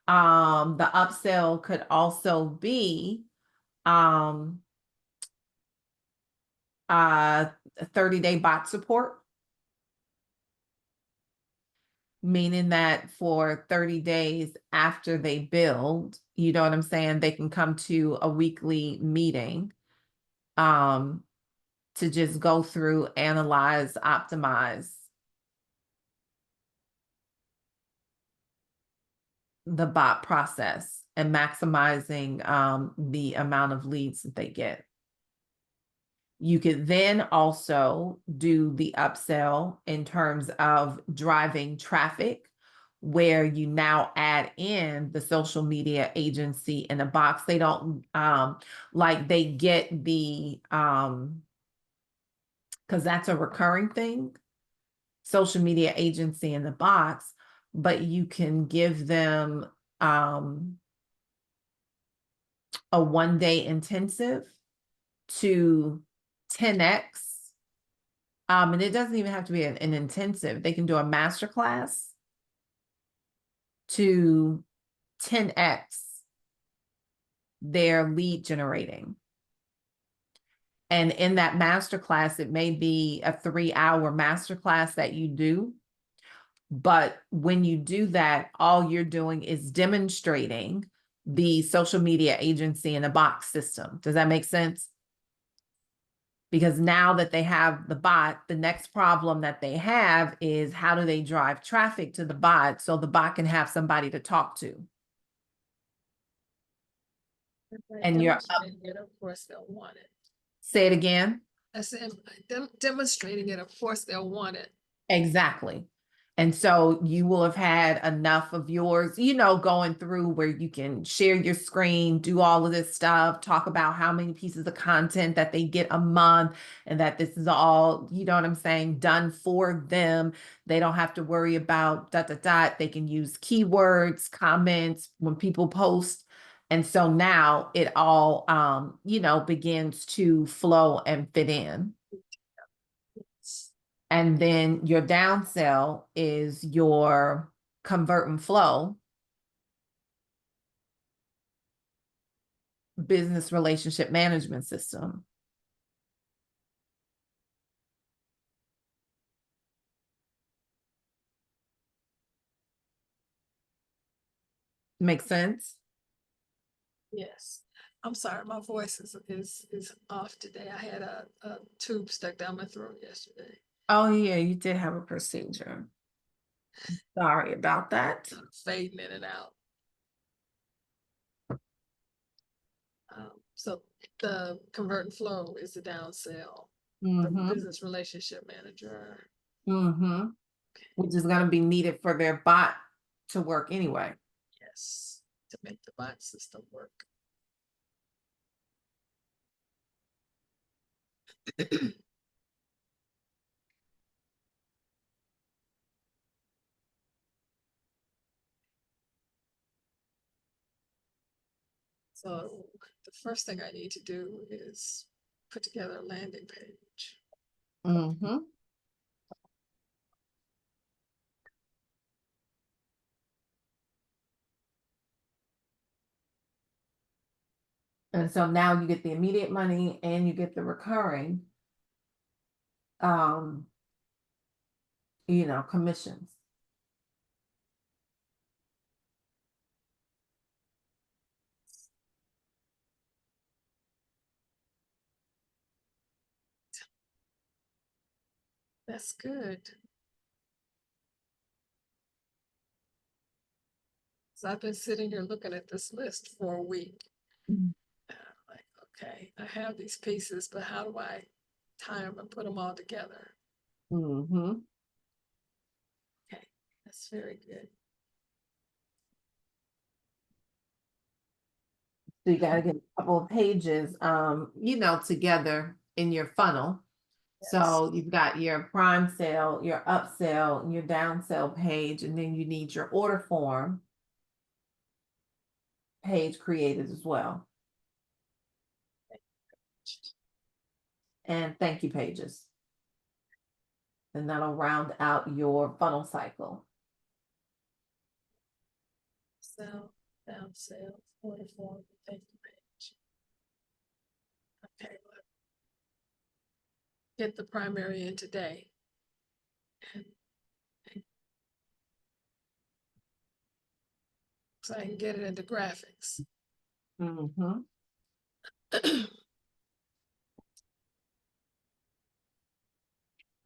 The upsell could also be 30-day bot support. Meaning that for 30 days after they build, you know what I'm saying, they can come to a weekly meeting to just go through, analyze, optimize the bot process and maximizing the amount of leads that they get. You could then also do the upsell in terms of driving traffic, where you now add in the social media agency in a box. They don't like they get the because that's a recurring thing, social media agency in the box, but you can give them a 1-day intensive to 10x. And it doesn't even have to be an intensive. They can do a master class to 10x their lead generating. And in that master class, it may be a 3-hour master class that you do. But when you do that, all you're doing is demonstrating the social media agency in a box system. Does that make sense? Because now that they have the bot, the next problem that they have is how do they drive traffic to the bot so the bot can have somebody to talk to? And you're up. Of course, they'll want it. Say it again. I said, demonstrating it, of course, they'll want it. Exactly. And so you will have had enough of yours, you know, going through where you can share your screen, do all of this stuff, talk about how many pieces of content that they get a month, and that this is all, you know what I'm saying, done for them. They don't have to worry about ... They can use keywords, comments when people post. And so now it all, you know, begins to flow and fit in. And then your downsell is your convert and flow business relationship management system. Make sense? Yes. I'm sorry, my voice is off today. I had a tube stuck down my throat yesterday. Oh yeah, you did have a procedure. Sorry about that. Fading in and out. So the convert and flow is the downsell. The business relationship manager. Which is going to be needed for their bot to work anyway. Yes, to make the bot system work. So the first thing I need to do is put together a landing page. And so now you get the immediate money and you get the recurring, you know, commissions. That's good. So I've been sitting here looking at this list for a week. Like, okay, I have these pieces, but how do I tie them and put them all together? Okay, that's very good. So you got to get a couple of pages, you know, together in your funnel. So you've got your prime sale, your upsell, your downsell page, and then you need your order form page created as well. And thank you pages. And that'll round out your funnel cycle. Sell, downsell, order form, thank you page. Okay. hit the primary end today. So I can get it into graphics. Mhm.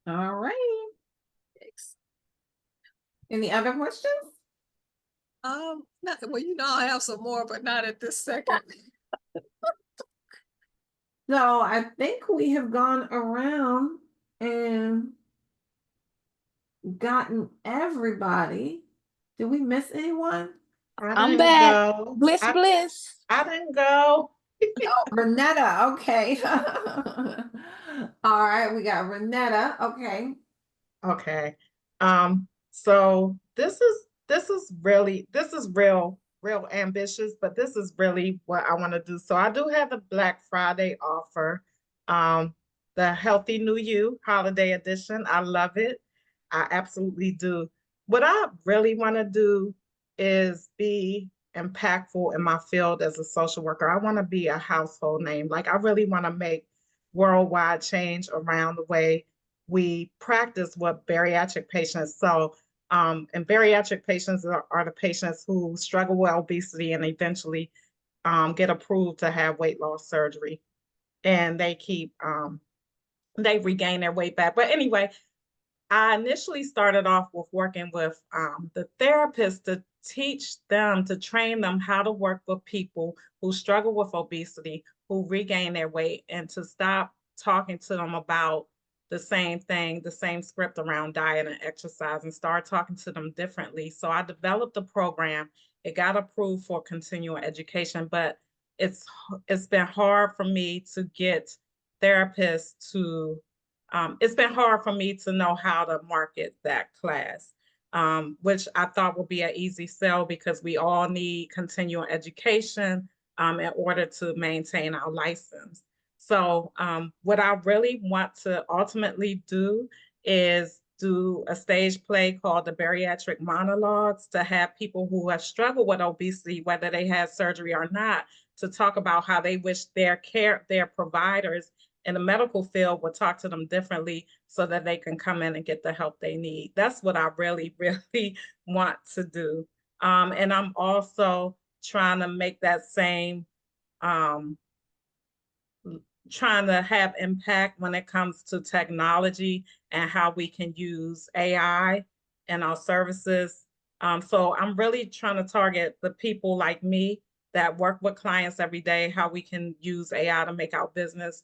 All right. Any other questions? Not, well, I have some more, but not at this second. So I think we have gone around and gotten everybody. Did we miss anyone? I'm back. Bliss, bliss. I didn't go. Oh, Renetta, okay. All right, we got Renetta, okay. Okay. So this is real ambitious, but this is really what I want to do. So I do have the Black Friday offer, the Healthy New You Holiday Edition. I love it. I absolutely do. What I really want to do is be impactful in my field as a social worker. I want to be a household name. Like I really want to make worldwide change around the way we practice what bariatric patients. So, and bariatric patients are the patients who struggle with obesity and eventually get approved to have weight loss surgery. And they they regain their weight back. But anyway, I initially started off with working with the therapists to teach them, to train them how to work with people who struggle with obesity, who regain their weight, and to stop talking to them about the same thing, the same script around diet and exercise, and start talking to them differently. So I developed a program. It got approved for continuing education, but it's been hard for me to get therapists to it's been hard for me to know how to market that class, which I thought would be an easy sell because we all need continuing education in order to maintain our license. So what I really want to ultimately do is do a stage play called the Bariatric Monologues to have people who have struggled with obesity, whether they had surgery or not, to talk about how they wish their providers in the medical field would talk to them differently so that they can come in and get the help they need. That's what I really, really want to do. And I'm also trying to make that same, trying to have impact when it comes to technology and how we can use AI in our services. So I'm really trying to target the people like me that work with clients every day, how we can use AI to make our business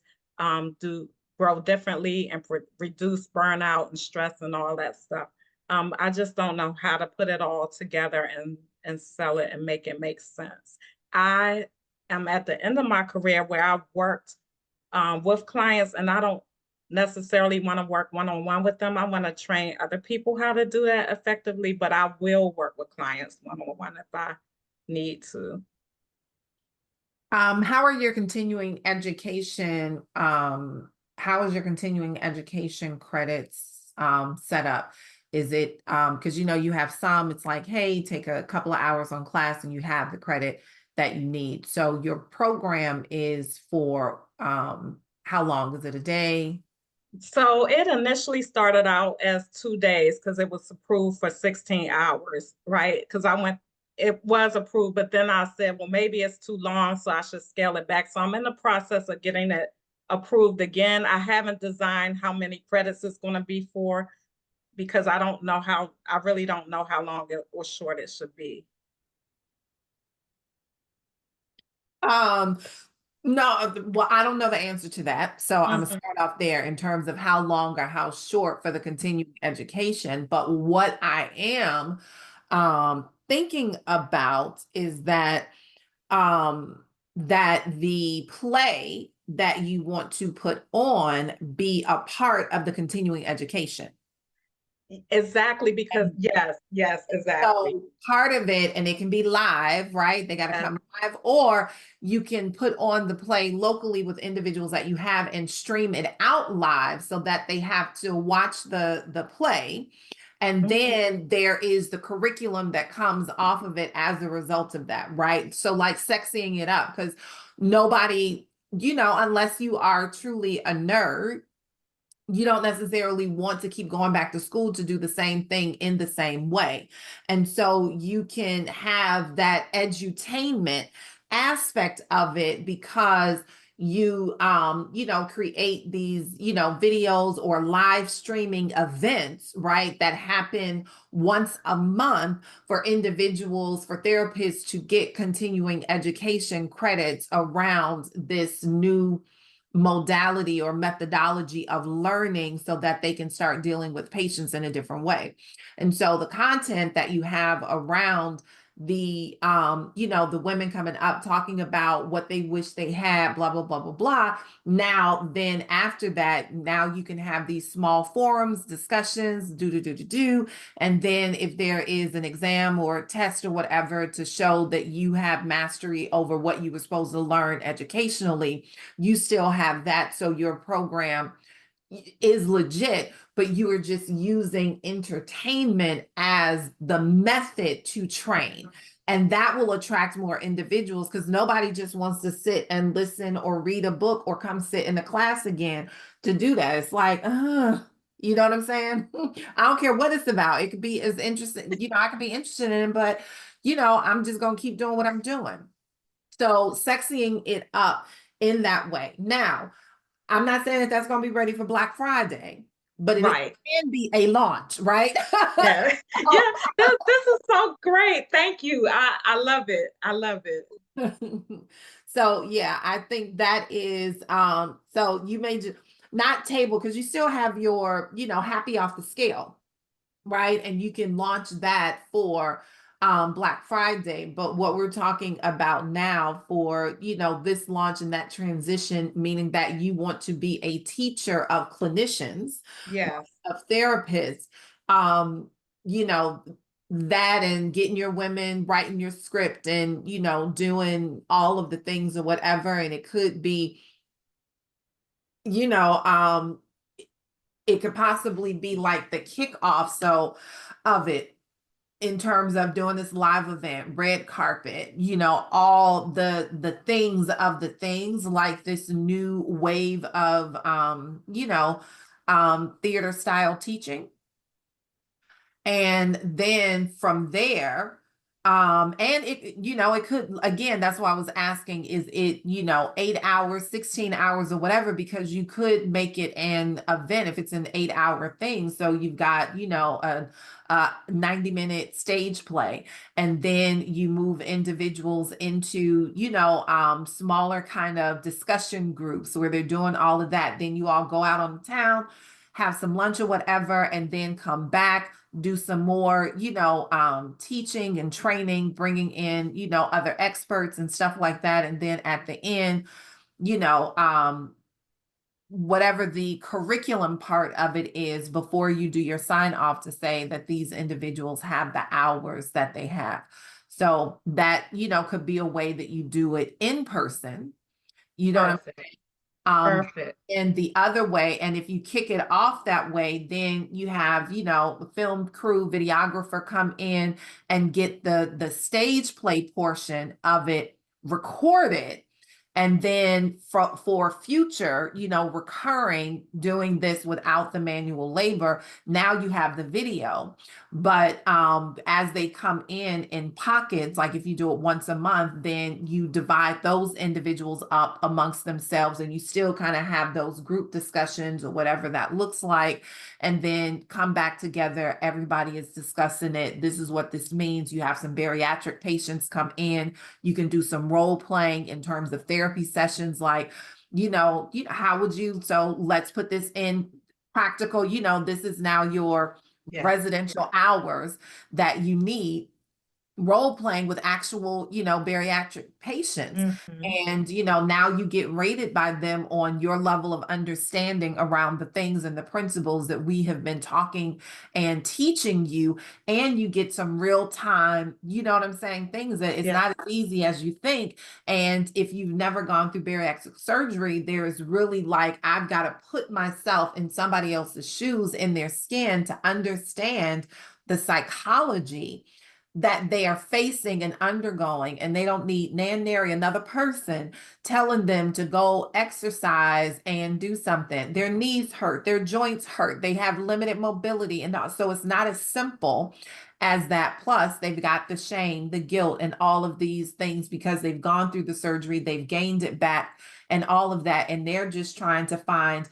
grow differently and reduce burnout and stress and all that stuff. I just don't know how to put it all together and sell it and make it make sense. I am at the end of my career where I've worked with clients, and I don't necessarily want to work one-on-one with them. I want to train other people how to do that effectively, but I will work with clients one-on-one if I need to. How are your continuing education, how is your continuing education credits set up? Is it, because you have some, it's like, hey, take a couple of hours on class and you have the credit that you need. So your program is for how long? Is it a day? So it initially started out as 2 days because it was approved for 16 hours, right? Because it was approved, but then I said, well, maybe it's too long, so I should scale it back. So I'm in the process of getting it approved again. I haven't designed how many credits it's going to be for because I really don't know how long or short it should be. No, well, I don't know the answer to that. So I'm gonna start off there in terms of how long or how short for the continuing education. But what I am thinking about is that that the play that you want to put on be a part of the continuing education. Exactly, because yes, exactly. So part of it, and it can be live, right? They got to come live, or you can put on the play locally with individuals that you have and stream it out live so that they have to watch the play. And then there is the curriculum that comes off of it as a result of that, right? So like sexying it up, because nobody, unless you are truly a nerd, you don't necessarily want to keep going back to school to do the same thing in the same way. And so you can have that edutainment aspect of it because you create these, videos or live streaming events, right, that happen once a month for individuals, for therapists to get continuing education credits around this new modality or methodology of learning so that they can start dealing with patients in a different way. And so the content that you have around the the women coming up talking about what they wish they had, blah blah blah blah blah. Now then after that, now you can have these small forums, discussions, do, and then if there is an exam or test or whatever to show that you have mastery over what you were supposed to learn educationally, you still have that, so your program is legit, but you are just using entertainment as the method to train. And that will attract more individuals because nobody just wants to sit and listen or read a book or come sit in the class again to do that. It's like, you know what I'm saying? I don't care what it's about. It could be as interesting, I could be interested in it, but I'm just going to keep doing what I'm doing. So sexying it up in that way. Now, I'm not saying that that's going to be ready for Black Friday, but it can be a launch, right? Yeah, yeah. This is so great. Thank you. I love it. I love it. So yeah, I think that is so you may just not table because you still have your, happy off the scale, right? And you can launch that for Black Friday. But what we're talking about now for, this launch and that transition, meaning that you want to be a teacher of clinicians, Yes, of therapists, that and getting your women writing your script and, doing all of the things or whatever. And it could be, it could possibly be like the kickoff of it in terms of doing this live event, red carpet, all the things of the things, like this new wave of theater style teaching. And then from there, and it, it could, again, that's why I was asking, is it, 8 hours, 16 hours or whatever, because you could make it an event if it's an 8-hour thing. So you've got, a 90-minute stage play, and then you move individuals into, smaller kind of discussion groups where they're doing all of that. Then you all go out on the town, have some lunch or whatever, and then come back, do some more, teaching and training, bringing in, other experts and stuff like that. And then at the end, whatever the curriculum part of it is before you do your sign off to say that these individuals have the hours that they have. So that, could be a way that you do it in person. You know what I'm saying? Perfect. And the other way, and if you kick it off that way, then you have, the film crew, videographer come in and get the stage play portion of it recorded. And then for future, recurring, doing this without the manual labor, now you have the video. But as they come in pockets, like if you do it once a month, then you divide those individuals up amongst themselves, and you still kind of have those group discussions or whatever that looks like, and then come back together. Everybody is discussing it. This is what this means. You have some bariatric patients come in. You can do some role playing in terms of therapy sessions, like, how would you, so let's put this in practical, this is now your residential hours that you need, role playing with actual, bariatric patients. And, now you get rated by them on your level of understanding around the things and the principles that we have been talking and teaching you. And you get some real time, you know what I'm saying, things that it's not as easy as you think. And if you've never gone through bariatric surgery, there is really like, I've got to put myself in somebody else's shoes, in their skin, to understand the psychology that they are facing and undergoing, and they don't need nan nary another person telling them to go exercise and do something. Their knees hurt, their joints hurt, they have limited mobility, and so it's not as simple as that. Plus, they've got the shame, the guilt, and all of these things because they've gone through the surgery, they've gained it back, and all of that, and they're just trying to find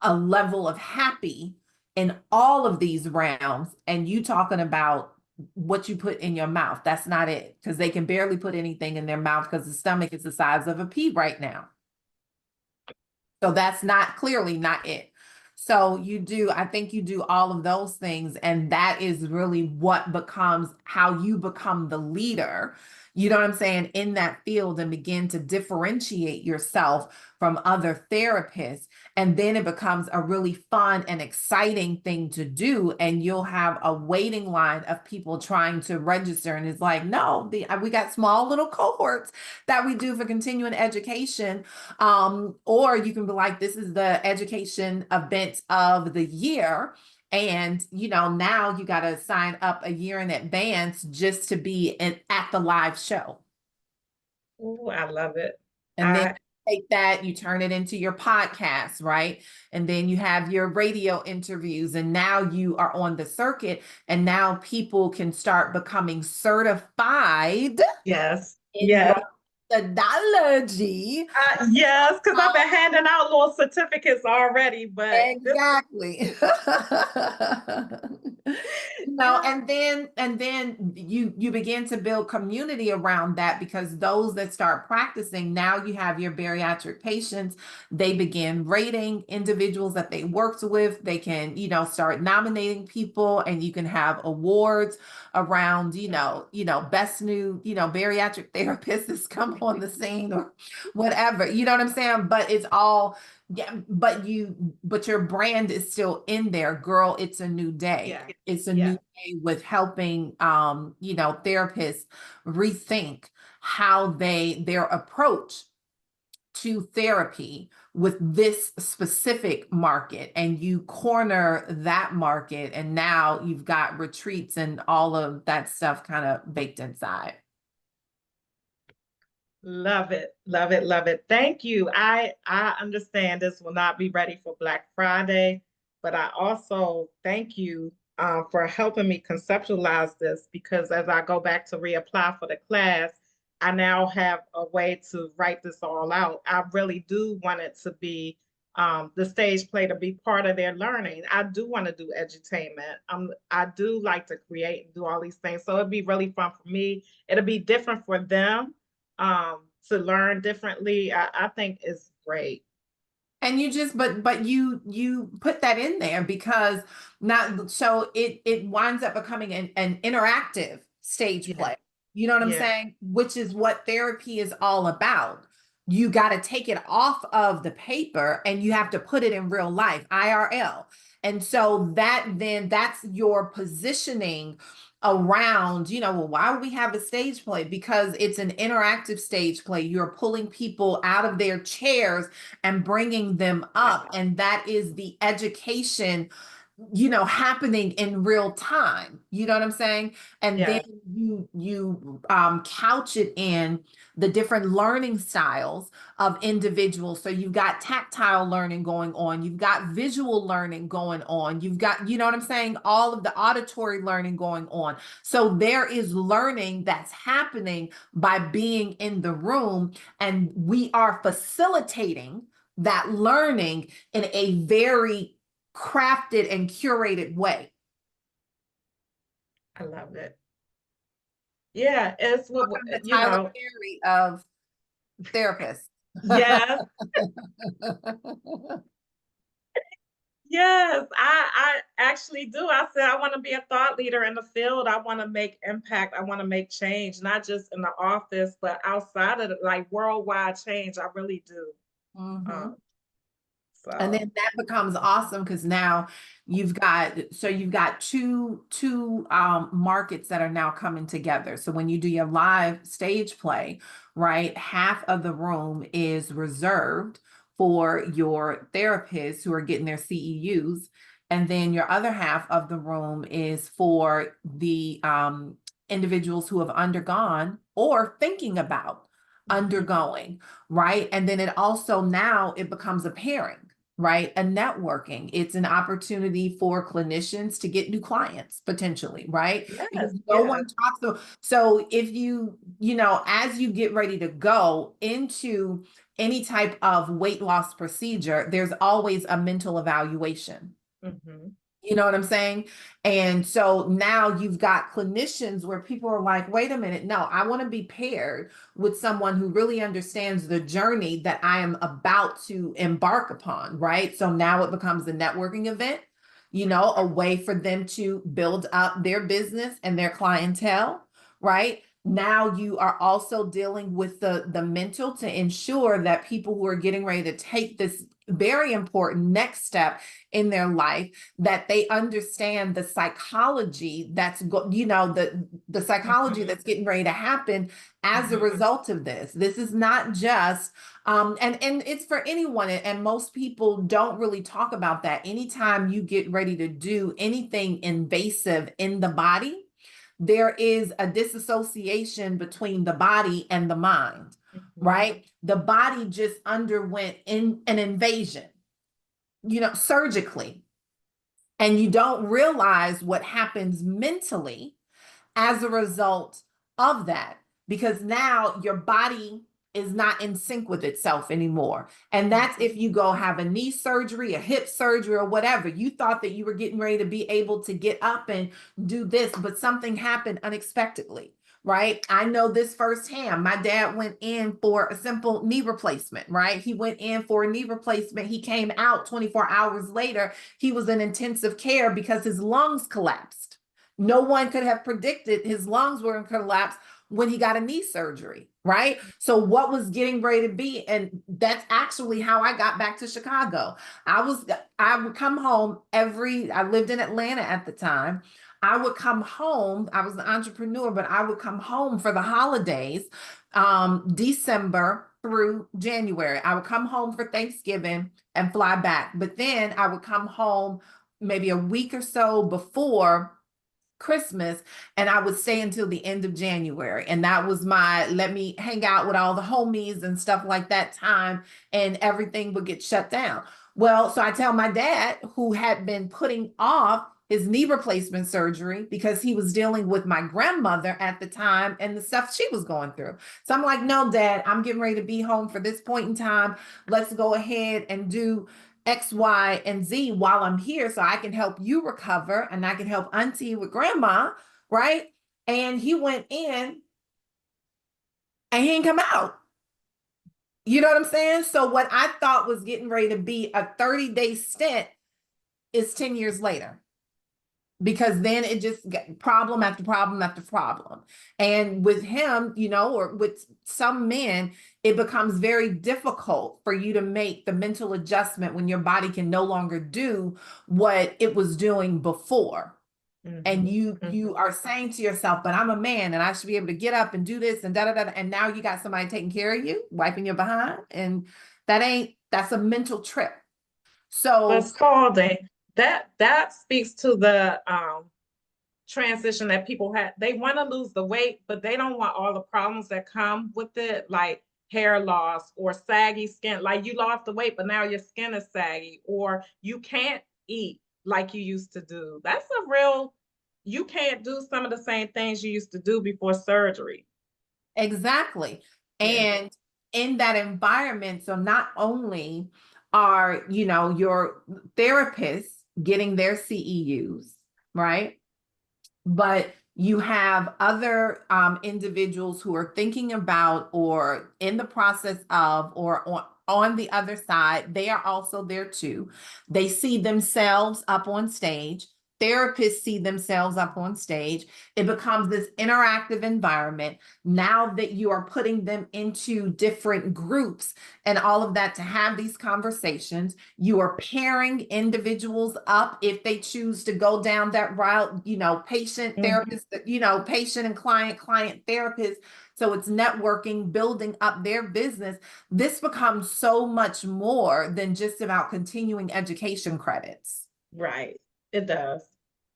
a level of happy in all of these realms. And you talking about what you put in your mouth, that's not it, because they can barely put anything in their mouth because the stomach is the size of a pea right now. So that's not, clearly not it. So I think you do all of those things, and that is really what becomes how you become the leader, you know what I'm saying, in that field, and begin to differentiate yourself from other therapists. And then it becomes a really fun and exciting thing to do. And you'll have a waiting line of people trying to register. And it's like, no, we got small little cohorts that we do for continuing education. Or you can be like, this is the education event of the year. And, now you got to sign up a year in advance just to be at the live show. Oh, I love it. And then take that, you turn it into your podcast, right? And then you have your radio interviews, and now you are on the circuit, and now people can start becoming certified. Yes. In Yes. methodology. Yes, because I've been handing out little certificates already, but exactly. And then you begin to build community around that, because those that start practicing, now you have your bariatric patients, they begin rating individuals that they worked with, they can, start nominating people, and you can have awards around, best new, bariatric therapists come on the scene or whatever, you know what I'm saying? But it's all, but your brand is still in there, girl. It's a new day. Yeah. It's a new day with helping, therapists rethink how their approach to therapy with this specific market, and you corner that market, and now you've got retreats and all of that stuff kind of baked inside. Love it, love it, love it. Thank you. I understand this will not be ready for Black Friday, but I also thank you for helping me conceptualize this, because as I go back to reapply for the class, I now have a way to write this all out. I really do want it to be the stage play to be part of their learning. I do want to do edutainment. I do like to create and do all these things. So it'd be really fun for me. It'll be different for them to learn differently. I think is great. And you just, but you put that in there because so it winds up becoming an interactive stage play. You know what I'm saying? Which is what therapy is all about. You got to take it off of the paper and you have to put it in real life, IRL. And so that's your positioning around, well, why would we have a stage play? Because it's an interactive stage play. You're pulling people out of their chairs and bringing them up. And that is the education, happening in real time. You know what I'm saying? And then you couch it in the different learning styles of individuals. So you've got tactile learning going on, you've got visual learning going on, you've got, you know what I'm saying, all of the auditory learning going on. So there is learning that's happening by being in the room, and we are facilitating that learning in a very crafted and curated way. I love it. Yeah, it's what the Tyler Perry of therapists. Yes. Yes, I actually do. I said I want to be a thought leader in the field. I want to make impact. I want to make change, not just in the office, but outside of it, like worldwide change. I really do. And then that becomes awesome because now you've got two markets that are now coming together. So when you do your live stage play, right, half of the room is reserved for your therapists who are getting their CEUs. And then your other half of the room is for the individuals who have undergone or thinking about undergoing, right? And then it also now it becomes a pairing, right? A networking. It's an opportunity for clinicians to get new clients potentially, right? Because no one talks to. So if you know, as you get ready to go into any type of weight loss procedure, there's always a mental evaluation. You know what I'm saying? And so now you've got clinicians where people are like, wait a minute, no, I want to be paired with someone who really understands the journey that I am about to embark upon, right? So now it becomes a networking event, you know, a way for them to build up their business and their clientele, right? Now you are also dealing with the mental to ensure that people who are getting ready to take this very important next step in their life, that they understand the psychology that's the psychology that's getting ready to happen as a result of this. This is not just and it's for anyone, and most people don't really talk about that. Anytime you get ready to do anything invasive in the body, there is a disassociation between the body and the mind, right? The body just underwent an invasion, you know, surgically, and you don't realize what happens mentally as a result of that, because now your body is not in sync with itself anymore. And that's if you go have a knee surgery, a hip surgery, or whatever. You thought that you were getting ready to be able to get up and do this, but something happened unexpectedly, right? I know this firsthand. My dad went in for a simple knee replacement, right? He went in for a knee replacement. He came out 24 hours later. He was in intensive care because his lungs collapsed. No one could have predicted his lungs were going to collapse when he got a knee surgery, right? So what was getting ready to be, and that's actually how I got back to Chicago. I would come home I lived in Atlanta at the time. I would come home, I was an entrepreneur, but I would come home for the holidays, December through January. I would come home for Thanksgiving and fly back. But then I would come home maybe a week or so before Christmas, and I would stay until the end of January. And that was my let me hang out with all the homies and stuff like that time, and everything would get shut down. Well, so I tell my dad, who had been putting off his knee replacement surgery because he was dealing with my grandmother at the time and the stuff she was going through. So I'm like, no, Dad, I'm getting ready to be home for this point in time. Let's go ahead and do X, Y, and Z while I'm here so I can help you recover and I can help Auntie with grandma, right? And he went in and he didn't come out. You know what I'm saying? So what I thought was getting ready to be a 30-day stint is 10 years later. Because then it just got problem after problem after problem. And with him, you know, or with some men, it becomes very difficult for you to make the mental adjustment when your body can no longer do what it was doing before. And you are saying to yourself, but I'm a man and I should be able to get up and do this and da da da. And now you got somebody taking care of you, wiping your behind. And that's a mental trip. So it's called that speaks to the transition that people had. They want to lose the weight, but they don't want all the problems that come with it, like hair loss or saggy skin. Like you lost the weight, but now your skin is saggy, or you can't eat like you used to do. That's a real, you can't do some of the same things you used to do before surgery. Exactly. And in that environment, so not only are, you know, your therapists getting their CEUs, right? But you have other individuals who are thinking about or in the process of or on the other side. They are also there too. They see themselves up on stage. Therapists see themselves up on stage. It becomes this interactive environment. Now that you are putting them into different groups and all of that to have these conversations, you are pairing individuals up if they choose to go down that route, you know, patient therapist, you know, patient and client therapist. So it's networking, building up their business. This becomes so much more than just about continuing education credits. Right. It does.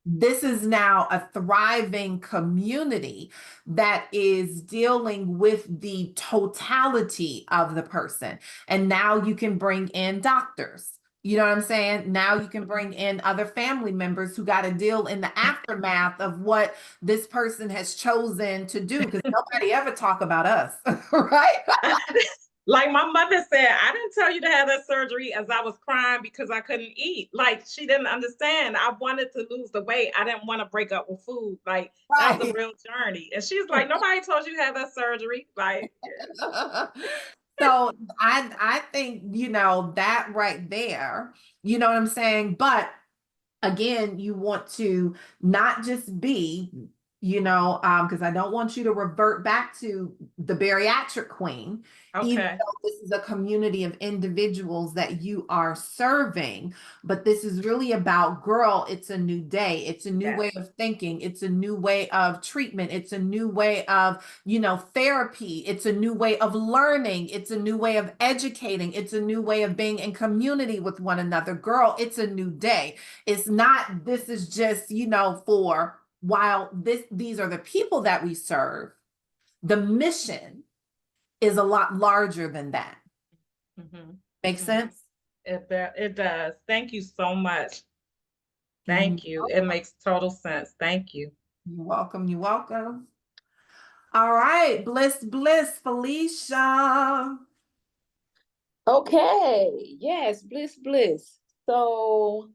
This is now a thriving community that is dealing with the totality of the person. And now you can bring in doctors. You know what I'm saying? Now you can bring in other family members who got to deal in the aftermath of what this person has chosen to do, because nobody ever talk about us, right? Like my mother said, I didn't tell you to have that surgery as I was crying because I couldn't eat. Like she didn't understand. I wanted to lose the weight. I didn't want to break up with food. Like that was a real journey. And she's like, nobody told you to have that surgery. Like, So I think, you know, that right there, you know what I'm saying? But again, you want to not just be, you know, because I don't want you to revert back to the bariatric queen, even okay. though this is a community of individuals that you are serving. But this is really about, girl, it's a new day. It's a new Yes. way of thinking. It's a new way of treatment. It's a new way of, you know, therapy. It's a new way of learning. It's a new way of educating. It's a new way of being in community with one another. Girl, it's a new day. It's not, this is just, you know, for while these are the people that we serve, the mission is a lot larger than that. Make sense? It does. Thank you so much. Thank you. It makes total sense. Thank you. You're welcome. You're welcome. All right. Bliss, Felicia. Okay, yes, bliss. So,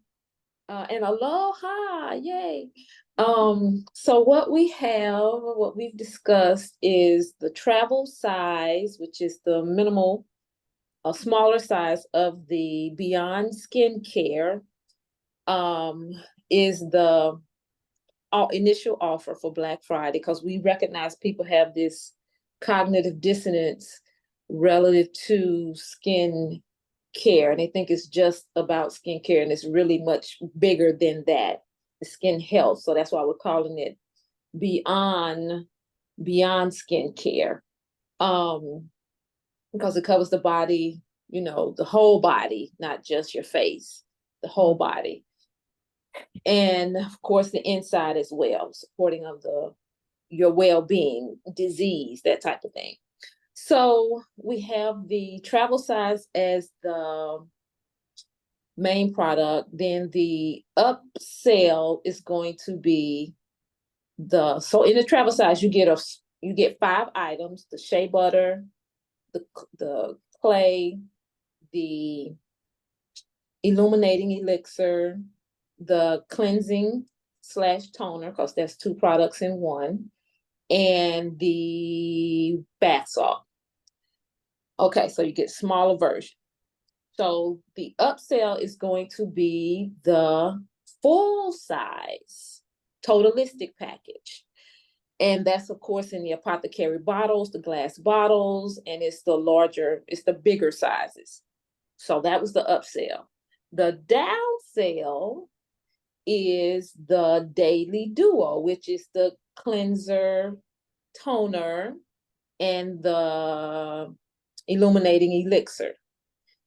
and aloha, yay. So what we've discussed is the travel size, which is the minimal, a smaller size of the Beyond Skincare, is the initial offer for Black Friday, because we recognize people have this cognitive dissonance relative to skin care, and they think it's just about skincare, and it's really much bigger than that, the skin health. So that's why we're calling it Beyond Skincare, because it covers the body, you know, the whole body, not just your face, the whole body. And of course, the inside as well, supporting of your well-being, disease, that type of thing. So we have the travel size as the main product. Then the upsell is going to be so in the travel size, you get 5 items: the shea butter, the clay, the illuminating elixir, the cleansing / toner, because that's 2 products in one, and the bath salt. Okay, so you get smaller version. So the upsell is going to be the full size Totalistic package. And that's, of course, in the apothecary bottles, the glass bottles, and it's the bigger sizes. So that was the upsell. The downsell is the Daily Duo, which is the cleanser, toner, and the illuminating elixir.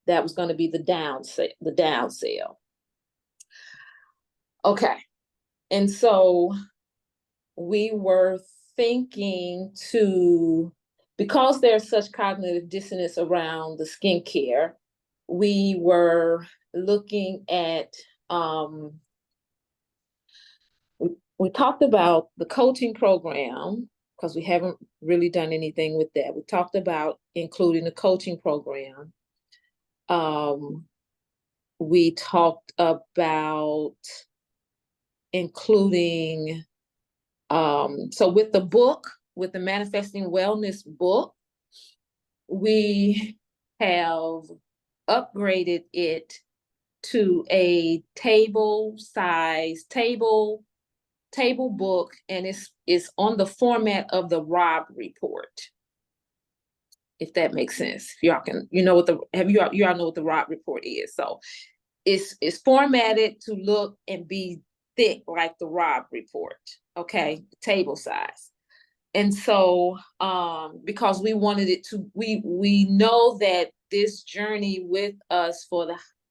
That was going to be the downsell. Okay. And so we were thinking because there's such cognitive dissonance around the skincare, we were looking at, we talked about the coaching program, because we haven't really done anything with that. We talked about including the coaching program. We talked about including, so with the Manifesting Wellness book, we have upgraded it to a table book, and it's on the format of the Robb Report, if that makes sense. Y'all can, you all know what the Robb Report is. So it's formatted to look and be thick like the Robb Report, okay, table size. And so because we wanted it to, we know that this journey with us for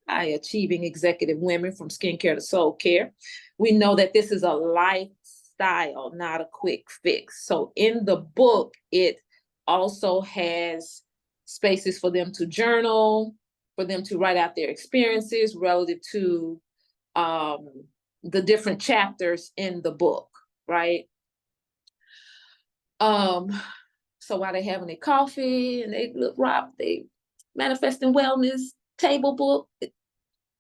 High Achieving Executive Women from Skincare to Soul Care. We know that this is a lifestyle, not a quick fix. So in the book, it also has spaces for them to journal, for them to write out their experiences relative to the different chapters in the book, right? So while they having their coffee and they look Rob, they manifesting wellness table book,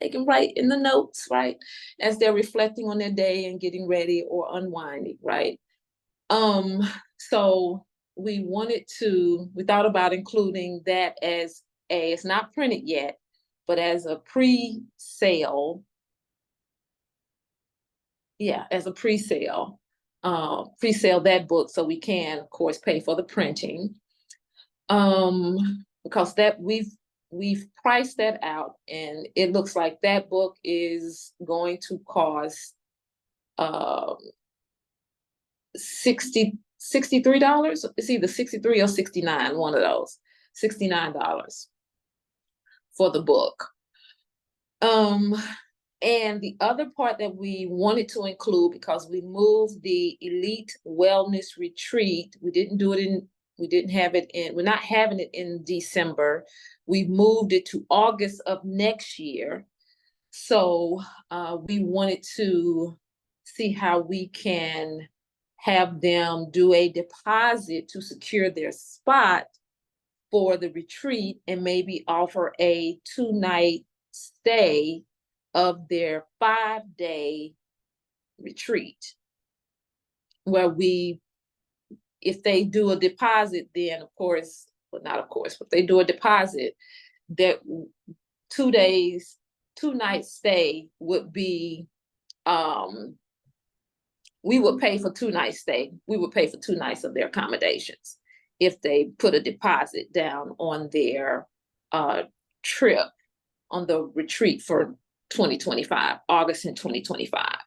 they can write in the notes, right? As they're reflecting on their day and getting ready or unwinding, right? So we thought about including that as it's not printed yet, but as a pre-sale. Yeah, as a pre-sale. Pre-sale that book so we can, of course, pay for the printing. Because that we've priced that out, and it looks like that book is going to cost $63. It's either 63 or 69, one of those. $69 for the book. And the other part that we wanted to include, because we moved the Elite Wellness Retreat, we're not having it in December. We moved it to August of next year. So we wanted to see how we can have them do a deposit to secure their spot for the retreat and maybe offer a 2-night stay of their 5-day retreat, where if they do a deposit, then of course, well, not of course, but they do a deposit, that 2 days, 2-night stay would be, we would pay for 2-night stay. We would pay for 2 nights of their accommodations if they put a deposit down on their trip, on the retreat for 2025, August in 2025.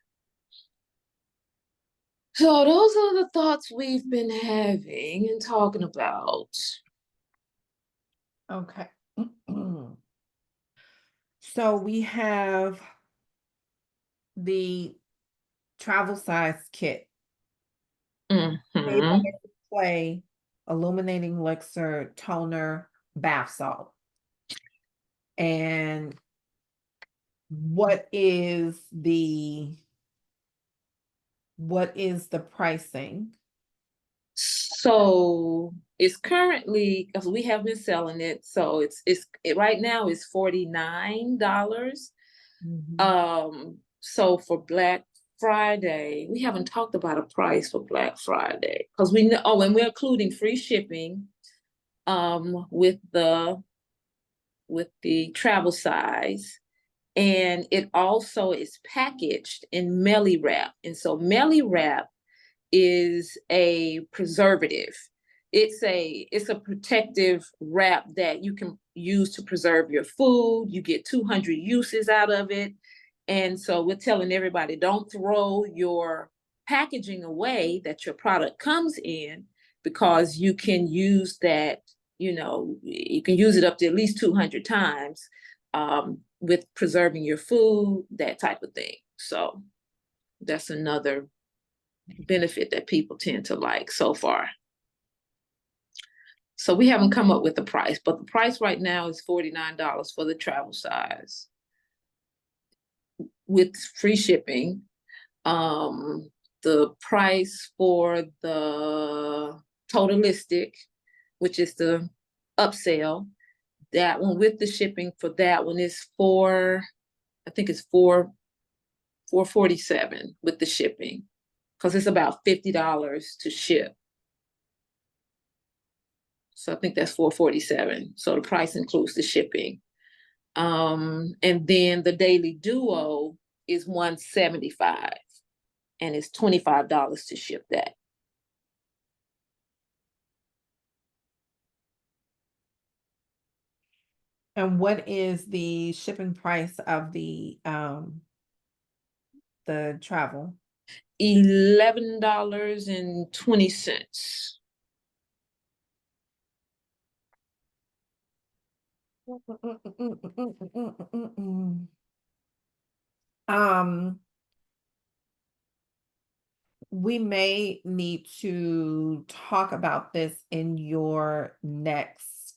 So those are the thoughts we've been having and talking about. Okay. So we have the travel size kit. Mhm. Clay, illuminating elixir, toner, bath salt. And what is the pricing? So it's currently, because we have been selling it, so it right now is $49. So for Black Friday, we haven't talked about a price for Black Friday, because we know, and we're including free shipping with the travel size. And it also is packaged in Melly Wrap. And so Melly Wrap is a preservative. It's a protective wrap that you can use to preserve your food. You get 200 uses out of it. And so we're telling everybody, don't throw your packaging away that your product comes in, because you can use that, you can use it up to at least 200 times with preserving your food, that type of thing. So that's another benefit that people tend to like so far. So we haven't come up with the price, but the price right now is $49 for the travel size with free shipping. The price for the Totalistic, which is the upsell, that one with the shipping for that one is $447 with the shipping, because it's about $50 to ship. So I think that's $447. So the price includes the shipping. And then the Daily Duo is $175, and it's $25 to ship that. And what is the shipping price of the travel? $11.20. Um, we may need to talk about this in your next,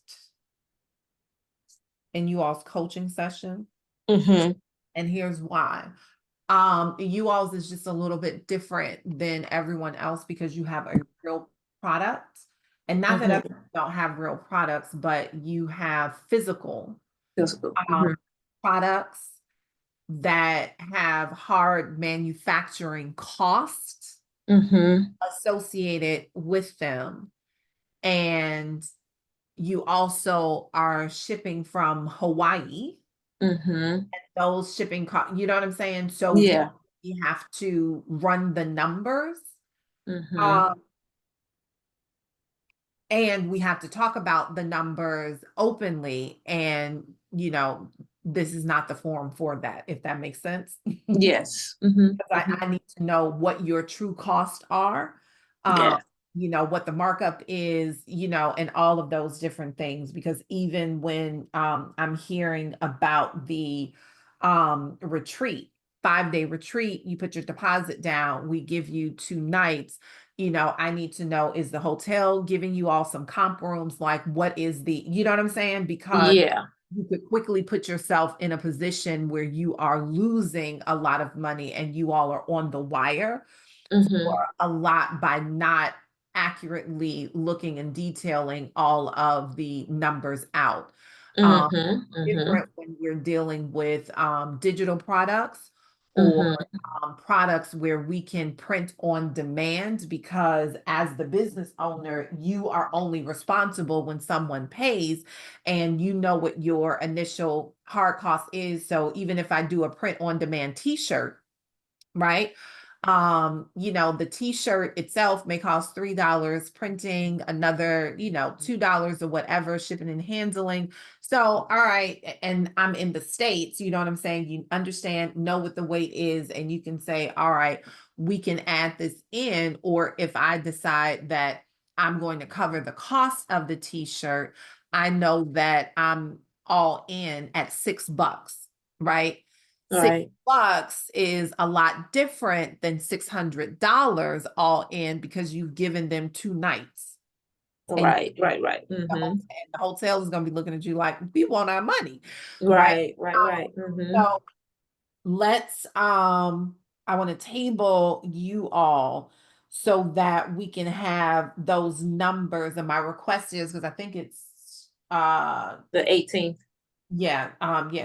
in you all's coaching session. Mm-hmm. And here's why. You all's is just a little bit different than everyone else because you have a real product. And not that Mm-hmm. others don't have real products, but you have physical Physical. products that have hard manufacturing costs Mm-hmm. associated with them. And you also are shipping from Hawaii. Mm-hmm. Those shipping costs, you know what I'm saying? So Yeah. you have to run the numbers. Mm-hmm. And we have to talk about the numbers openly. And, you know, this is not the forum for that, if that makes sense. Yes. Mm-hmm. I need to know what your true costs are. Yeah. You know, what the markup is, you know, and all of those different things. Because even when I'm hearing about the retreat, 5-day retreat, you put your deposit down, we give you 2 nights. You know, I need to know, is the hotel giving you all some comp rooms? Like, what is the, you know what I'm saying? Because Yeah. you could quickly put yourself in a position where you are losing a lot of money and you all are on the wire Mm-hmm. for a lot by not accurately looking and detailing all of the numbers out. Mm-hmm. Mm-hmm. Different when you're dealing with digital products or Mm-hmm. products where we can print on demand, because as the business owner, you are only responsible when someone pays and you know what your initial hard cost is. So even if I do a print on demand t-shirt, right? You know, the t-shirt itself may cost $3, printing another, you know, $2 or whatever, shipping and handling. So, all right, and I'm in the States, you know what I'm saying? You understand, know what the weight is, and you can say, all right, we can add this in. Or if I decide that I'm going to cover the cost of the t-shirt, I know that I'm all in at $6, right? Right. $6 is a lot different than $600 all in, because you've given them 2 nights. And Right. Right. the Mm-hmm. hotel is going to be looking at you like, we want our money, right? Right. Mm-hmm. So let's I want to table you all so that we can have those numbers. And my request is, because I think it's The 18th. yeah,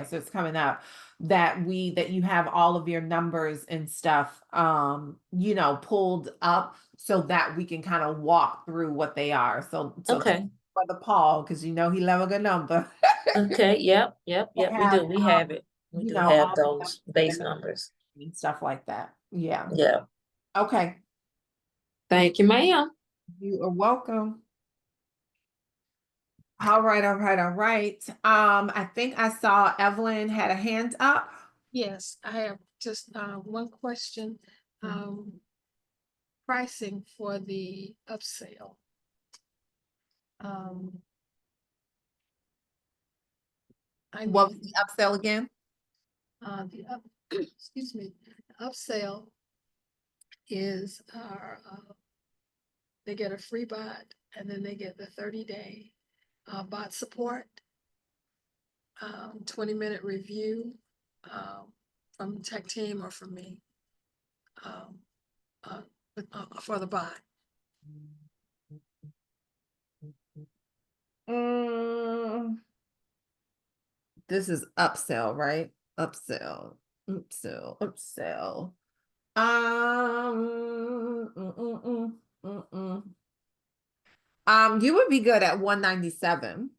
so it's coming up, that you have all of your numbers and stuff, you know, pulled up so that we can kind of walk through what they are. So Okay. for the Paul, because you know he love a good number. Okay. Yep. We Have, do. We have it. We you do know, have all the those base numbers numbers. and stuff like that. Yeah. Yeah. Okay. Thank you, ma'am. You are welcome. All right. I think I saw Evelyn had a hand up. Yes, I have just one question. Pricing for the upsell. What was the upsell again? Excuse me, the upsell is they get a free bot, and then they get the 30-day bot support, 20-minute review from the tech team or from me for the bot. This is upsell, right? Upsell. You would be good at 197.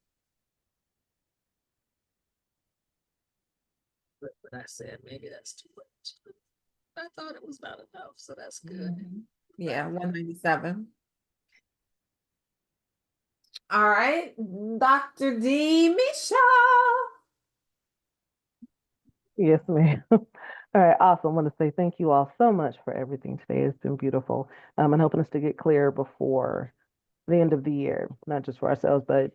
But I said maybe that's too much. I thought it was not enough, so that's good. Yeah, 197. All right, Dr. D. Michelle. Yes, ma'am. All right, awesome. I want to say thank you all so much for everything today. It's been beautiful. And helping us to get clear before the end of the year, not just for ourselves, but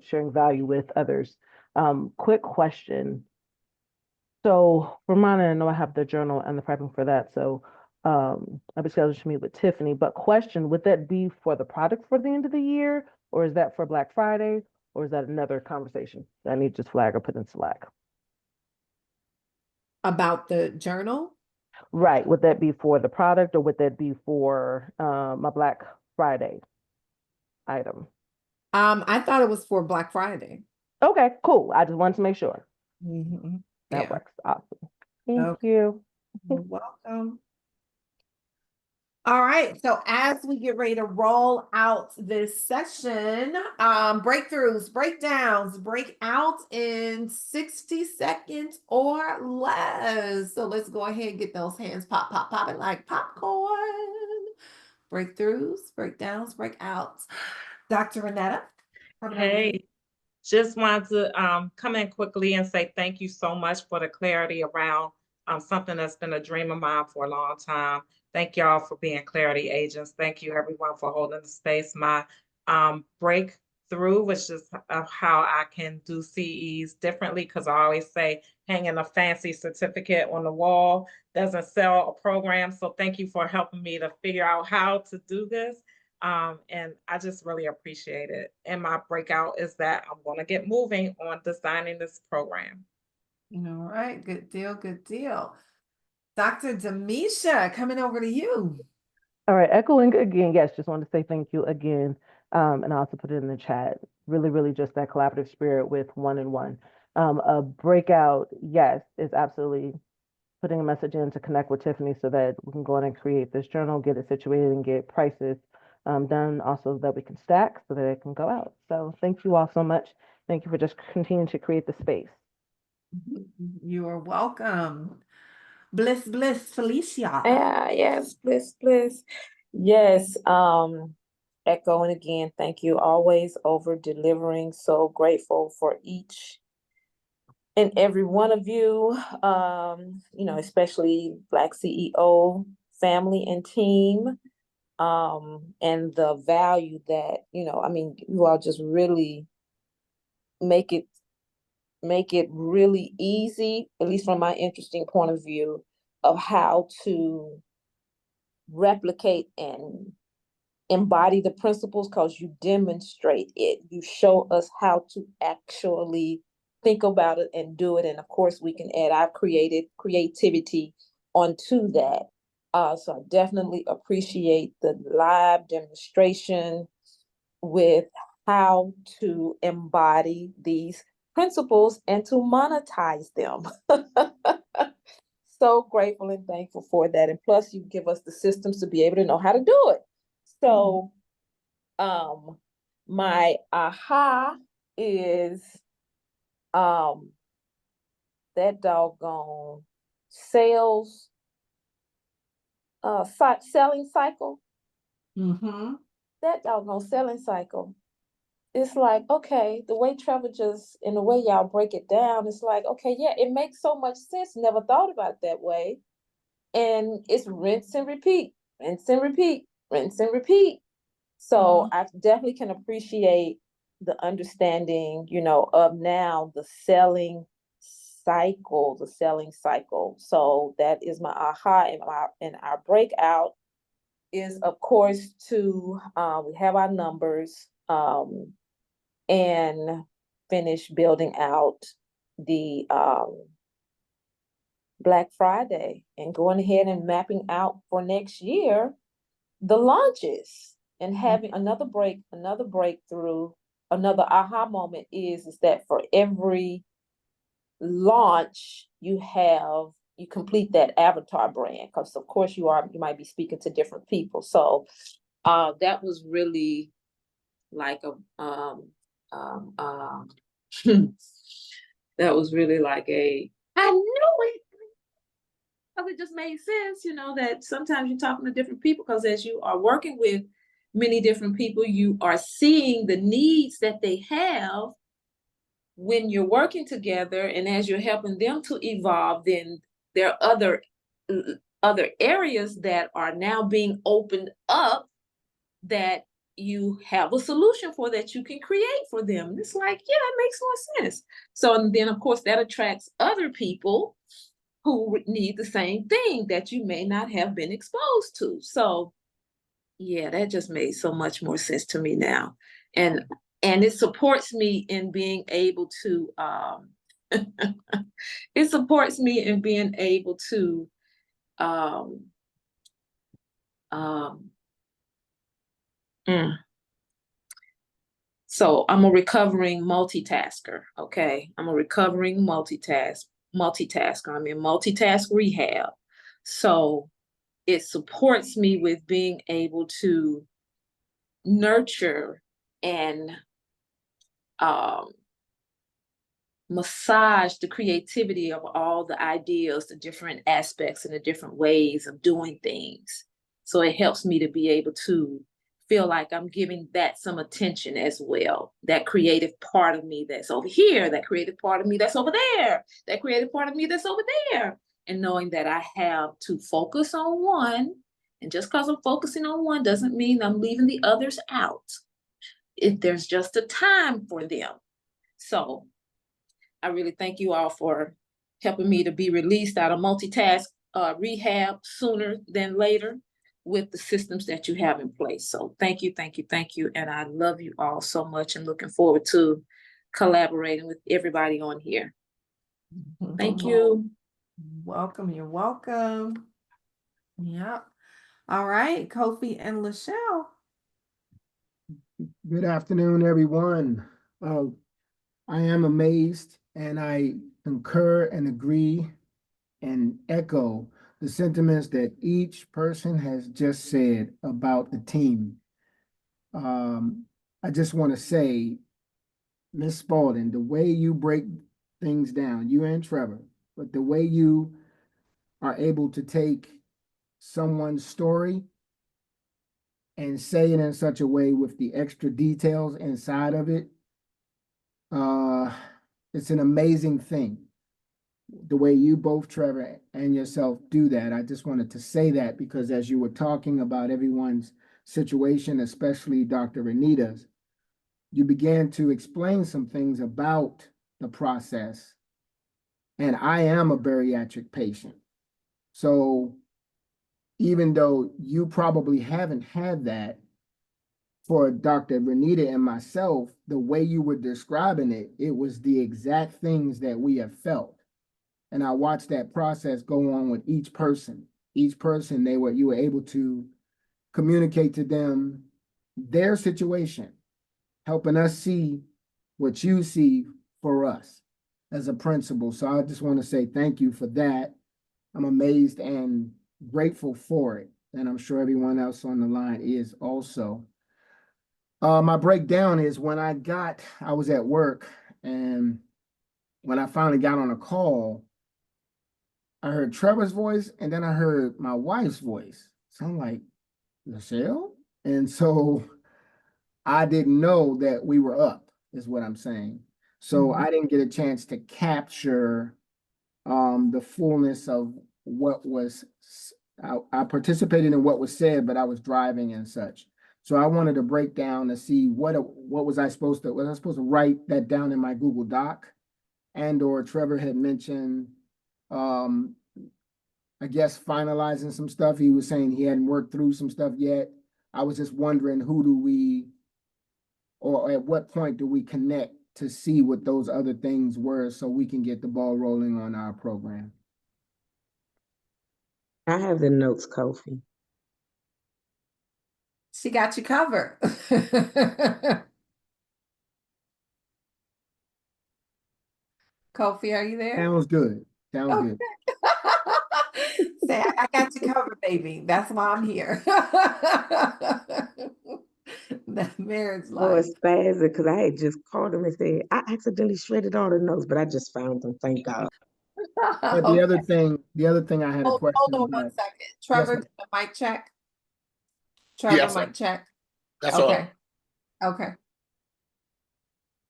sharing value with others. Quick question. So for mine, I know I have the journal and the prepping for that. So I'll be scheduled to meet with Tiffany. But question, would that be for the product for the end of the year, or is that for Black Friday, or is that another conversation that I need to just flag or put in Slack? About the journal? Right. Would that be for the product, or would that be for my Black Friday item? I thought it was for Black Friday. Okay, cool. I just wanted to make sure. Mhm. That Yeah. works. Awesome. Thank Okay. you. You're welcome. All right, so as we get ready to roll out this session, breakthroughs, breakdowns, break out in 60 seconds or less. So let's go ahead and get those hands popping like popcorn. Breakthroughs, breakdowns, breakouts. Dr. Renetta. coming over to you. Hey, just wanted to come in quickly and say thank you so much for the clarity around something that's been a dream of mine for a long time. Thank y'all for being clarity agents. Thank you everyone for holding the space. My breakthrough was just how I can do CEs differently, because I always say hanging a fancy certificate on the wall doesn't sell a program. So thank you for helping me to figure out how to do this. And I just really appreciate it. And my breakout is that I'm going to get moving on designing this program. All right, good deal, good deal. Dr. Demisha, coming over to you. All right, echoing again, yes, just want to say thank you again. And I also put it in the chat. Really, really just that collaborative spirit with one and one. A breakout, yes, is absolutely putting a message in to connect with Tiffany so that we can go in and create this journal, get it situated, and get prices done, also that we can stack so that it can go out. So thank you all so much. Thank you for just continuing to create the space. You are welcome. Bliss, Felicia. Yeah, yes, bliss. Yes, echoing again, thank you. Always over delivering. So grateful for each and every one of you, especially Black CEO family and team, and the value that, you all just really make it really easy, at least from my interesting point of view, of how to replicate and embody the principles, because you demonstrate it. You show us how to actually think about it and do it. And of course, we can add our creativity onto that. So I definitely appreciate the live demonstration with how to embody these principles and to monetize them. So grateful and thankful for that. And plus, you give us the systems to be able to know how to do it. So my aha is that doggone selling cycle. That doggone selling cycle. It's like, okay, the way Trevor and the way y'all break it down, it's like, okay, yeah, it makes so much sense. Never thought about it that way. And it's rinse and repeat, rinse and repeat, rinse and repeat. So I definitely can appreciate the understanding, of now the selling cycle. So that is my aha, and our breakout is, of course, to we have our numbers and finish building out the Black Friday and going ahead and mapping out for next year the launches and having another breakthrough, another aha moment is that for every launch you complete that avatar brand, because of course you might be speaking to different people. So that was really like that was really like I knew it. Because it just made sense, that sometimes you're talking to different people, because as you are working with many different people, you are seeing the needs that they have when you're working together. And as you're helping them to evolve, then there are other areas that are now being opened up that you have a solution for that you can create for them. And it's like, yeah, that makes more sense. So, and then of course that attracts other people who would need the same thing that you may not have been exposed to. So yeah, that just made so much more sense to me now. And it supports me in being able to it supports me in being able to so I'm a recovering multitasker, okay? I'm a recovering multitasker. I'm in multitask rehab. So it supports me with being able to nurture and massage the creativity of all the ideas, the different aspects and the different ways of doing things. So it helps me to be able to feel like I'm giving that some attention as well. That creative part of me that's over here, that creative part of me that's over there, that creative part of me that's over there. And knowing that I have to focus on one, and just because I'm focusing on one doesn't mean I'm leaving the others out. If there's just a time for them. So I really thank you all for helping me to be released out of multitask rehab sooner than later with the systems that you have in place. So thank you, thank you, thank you. And I love you all so much and looking forward to collaborating with everybody on here. Thank you. Welcome, you're welcome. Yeah. All right, Kofi and Lachelle. Good afternoon, everyone. I am amazed and I concur and agree and echo the sentiments that each person has just said about the team. I just want to say, Ms. Spalding, the way you break things down, you and Trevor, but the way you are able to take someone's story and say it in such a way with the extra details inside of it, it's an amazing thing. The way you both, Trevor, and yourself do that. I just wanted to say that because as you were talking about everyone's situation, especially Dr. Renita's, you began to explain some things about the process. And I am a bariatric patient. So even though you probably haven't had that, for Dr. Renita and myself, the way you were describing it, it was the exact things that we have felt. And I watched that process go on with each person. Each person, you were able to communicate to them their situation, helping us see what you see for us as a principal. So I just want to say thank you for that. I'm amazed and grateful for it. And I'm sure everyone else on the line is also. My breakdown is when I was at work, and when I finally got on a call, I heard Trevor's voice and then I heard my wife's voice. So I'm like, Lachelle? And so I didn't know that we were up, is what I'm saying. So I didn't get a chance to capture the fullness of what was, I participated in what was said, but I was driving and such. So I wanted to break down to see was I supposed to write that down in my Google Doc? And or Trevor had mentioned, I guess, finalizing some stuff. He was saying he hadn't worked through some stuff yet. I was just wondering or at what point do we connect to see what those other things were so we can get the ball rolling on our program? I have the notes, Kofi. She got you covered. Kofi, are you there? Sounds good. Sounds good. Say, I got you covered, baby. That's why I'm here. That marriage Oh, life. it's spazzing because I had just called him and said, I accidentally shredded all the notes, but I just found them, thank God. But the other thing I had a question Hold on about. 1 second. Trevor, Yes, the mic check. Trevor, Yes, mic check. That's all. Okay. Okay.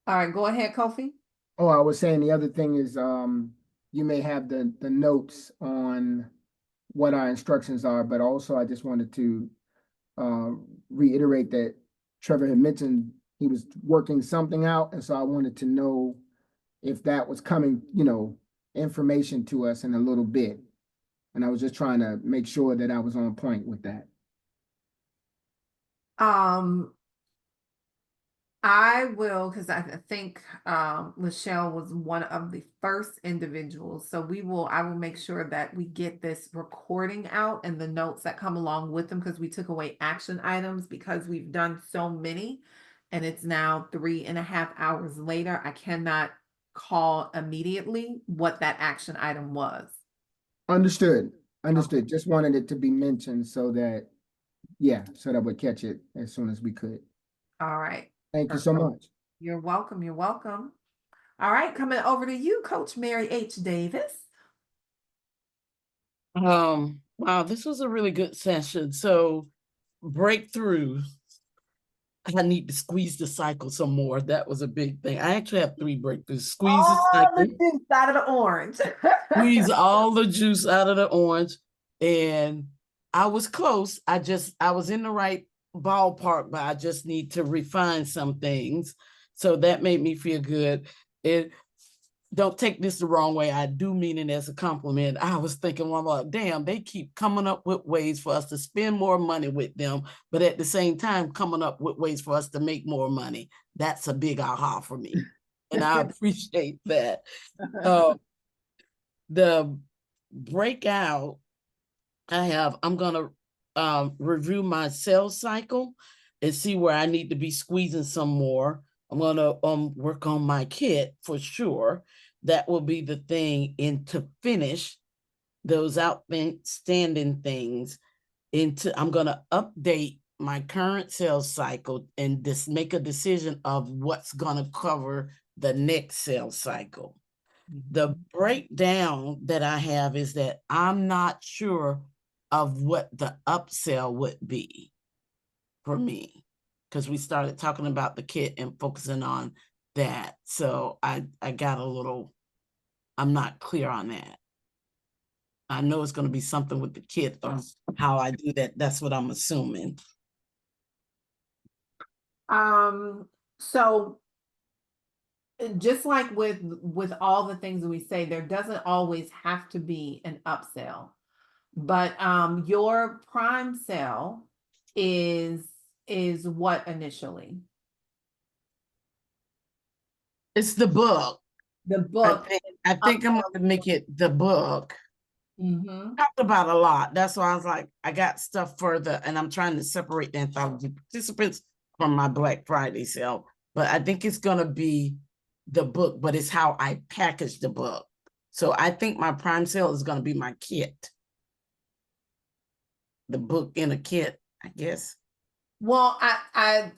All right, go ahead, Kofi. Oh, I was saying the other thing is you may have the notes on what our instructions are, but also I just wanted to reiterate that Trevor had mentioned he was working something out, and so I wanted to know if that was coming, information to us in a little bit. And I was just trying to make sure that I was on point with that. I will, because I think Michelle was one of the first individuals. So I will make sure that we get this recording out and the notes that come along with them, because we took away action items because we've done so many and it's now 3.5 hours later. I cannot call immediately what that action item was. Understood. Just wanted it to be mentioned so that we'd catch it as soon as we could. All right. Thank you so much. You're welcome. You're welcome. All right, coming over to you, Coach Mary H. Davis. Wow, this was a really good session. So breakthrough, I need to squeeze the cycle some more. That was a big thing. I actually have 3 breakthroughs. Squeeze the cycle. The juice out of the orange. Squeeze all the juice out of the orange. And I was close. I was in the right ballpark, but I just need to refine some things. So that made me feel good. Don't take this the wrong way. I do mean it as a compliment. I was thinking, well, damn, they keep coming up with ways for us to spend more money with them, but at the same time, coming up with ways for us to make more money. That's a big aha for me. And I appreciate that. The breakout I'm going to review my sales cycle and see where I need to be squeezing some more. I'm going to work on my kit for sure. That will be the thing. And to finish those outstanding things, I'm going to update my current sales cycle and just make a decision of what's going to cover the next sales cycle. The breakdown that I have is that I'm not sure of what the upsell would be for me, because we started talking about the kit and focusing on that. So I got I'm not clear on that. I know it's going to be something with the kit or how I do that. That's what I'm assuming. So just like with all the things that we say, there doesn't always have to be an upsell. But your prime sale is what initially? It's the book. The book. I think I'm going to make it the book. Talked about a lot. That's why I was like, I got stuff further, and I'm trying to separate the anthology participants from my Black Friday sale. But I think it's going to be the book, but it's how I package the book. So I think my prime sale is going to be my kit. The book in a kit, I guess. Well, I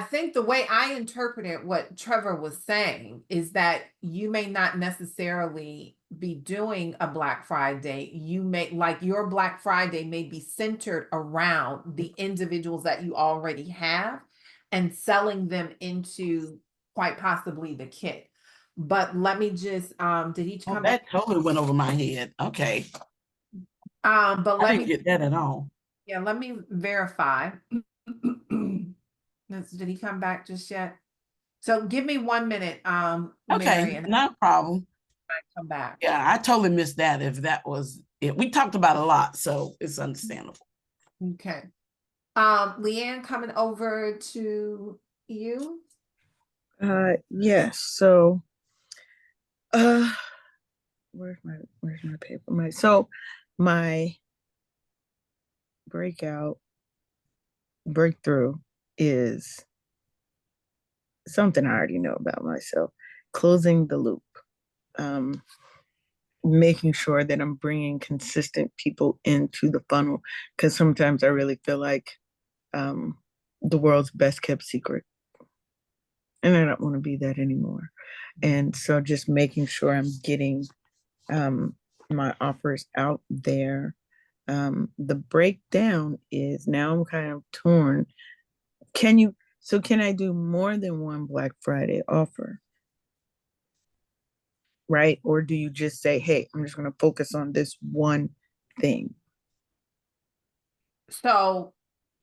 think the way I interpreted what Trevor was saying is that you may not necessarily be doing a Black Friday. You may, like, your Black Friday may be centered around the individuals that you already have and selling them into quite possibly the kit. But let me just, did he come that totally went over my head. Okay. But I let didn't me get that at all. Yeah, let me verify. Did he come back just yet? So give me 1 minute, Okay, Mary, and no problem. I come back. Yeah, I totally missed that if that was it. We talked about a lot, so it's understandable. Okay. Leanne, coming over to you. Yes. So where's my paper? My breakthrough is something I already know about myself. Closing the loop. Making sure that I'm bringing consistent people into the funnel, because sometimes I really feel like the world's best kept secret, and I don't want to be that anymore. And so just making sure I'm getting my offers out there. The breakdown is, now I'm kind of torn. Can I do more than one Black Friday offer? Right? Or do you just say, hey, I'm just going to focus on this one thing? So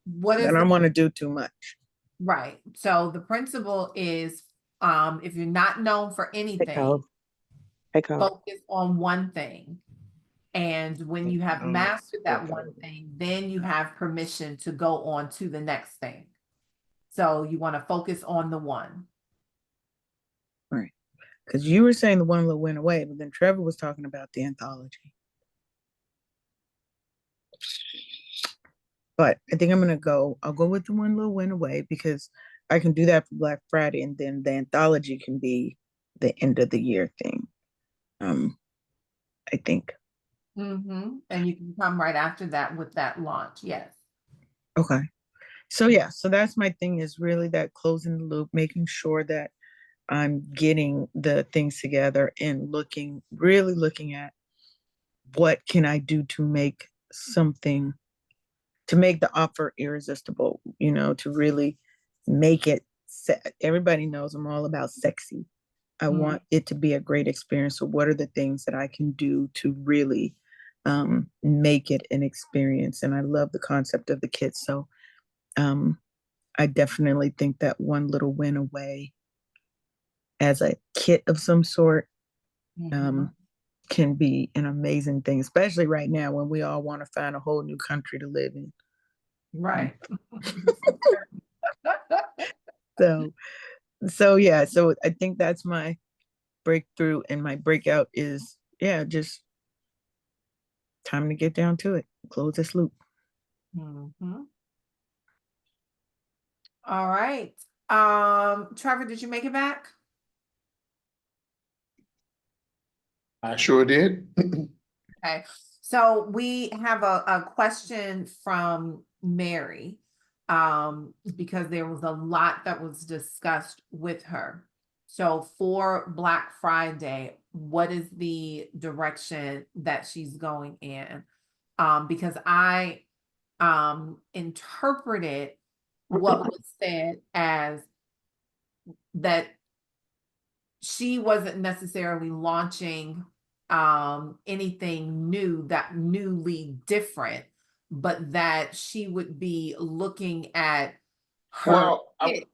what is I don't want to do too much. Right. So the principle is, if you're not known for Hey, anything, Cole. Hey, Cole. focus on one thing. And when you have mastered that Okay. one thing, then you have permission to go on to the next thing. So you want to focus on the one. Right. Because you were saying the one that went away, but then Trevor was talking about the anthology. But I think I'll go with the one little went away because I can do that for Black Friday, and then the anthology can be the end of the year thing. I think. And you can come right after that with that launch. Yes. Okay. So yeah, so that's my thing, is really that closing the loop, making sure that I'm getting the things together and really looking at what can I do to make the offer irresistible, to really make it everybody knows I'm all about sexy. I want it to be a great experience. So what are the things that I can do to really make it an experience? And I love the concept of the kits. So I definitely think that one little win away as a kit of some sort can be an amazing thing, especially right now when we all want to find a whole new country to live in. Right. So yeah, so I think that's my breakthrough, and my breakout is, just time to get down to it, close this loop. All right. Trevor, did you make it back? I sure did. Okay. So we have a question from Mary, because there was a lot that was discussed with her. So for Black Friday, what is the direction that she's going in? Because I interpreted what was said as that she wasn't necessarily launching anything new, that newly different, but that she would be looking at her kit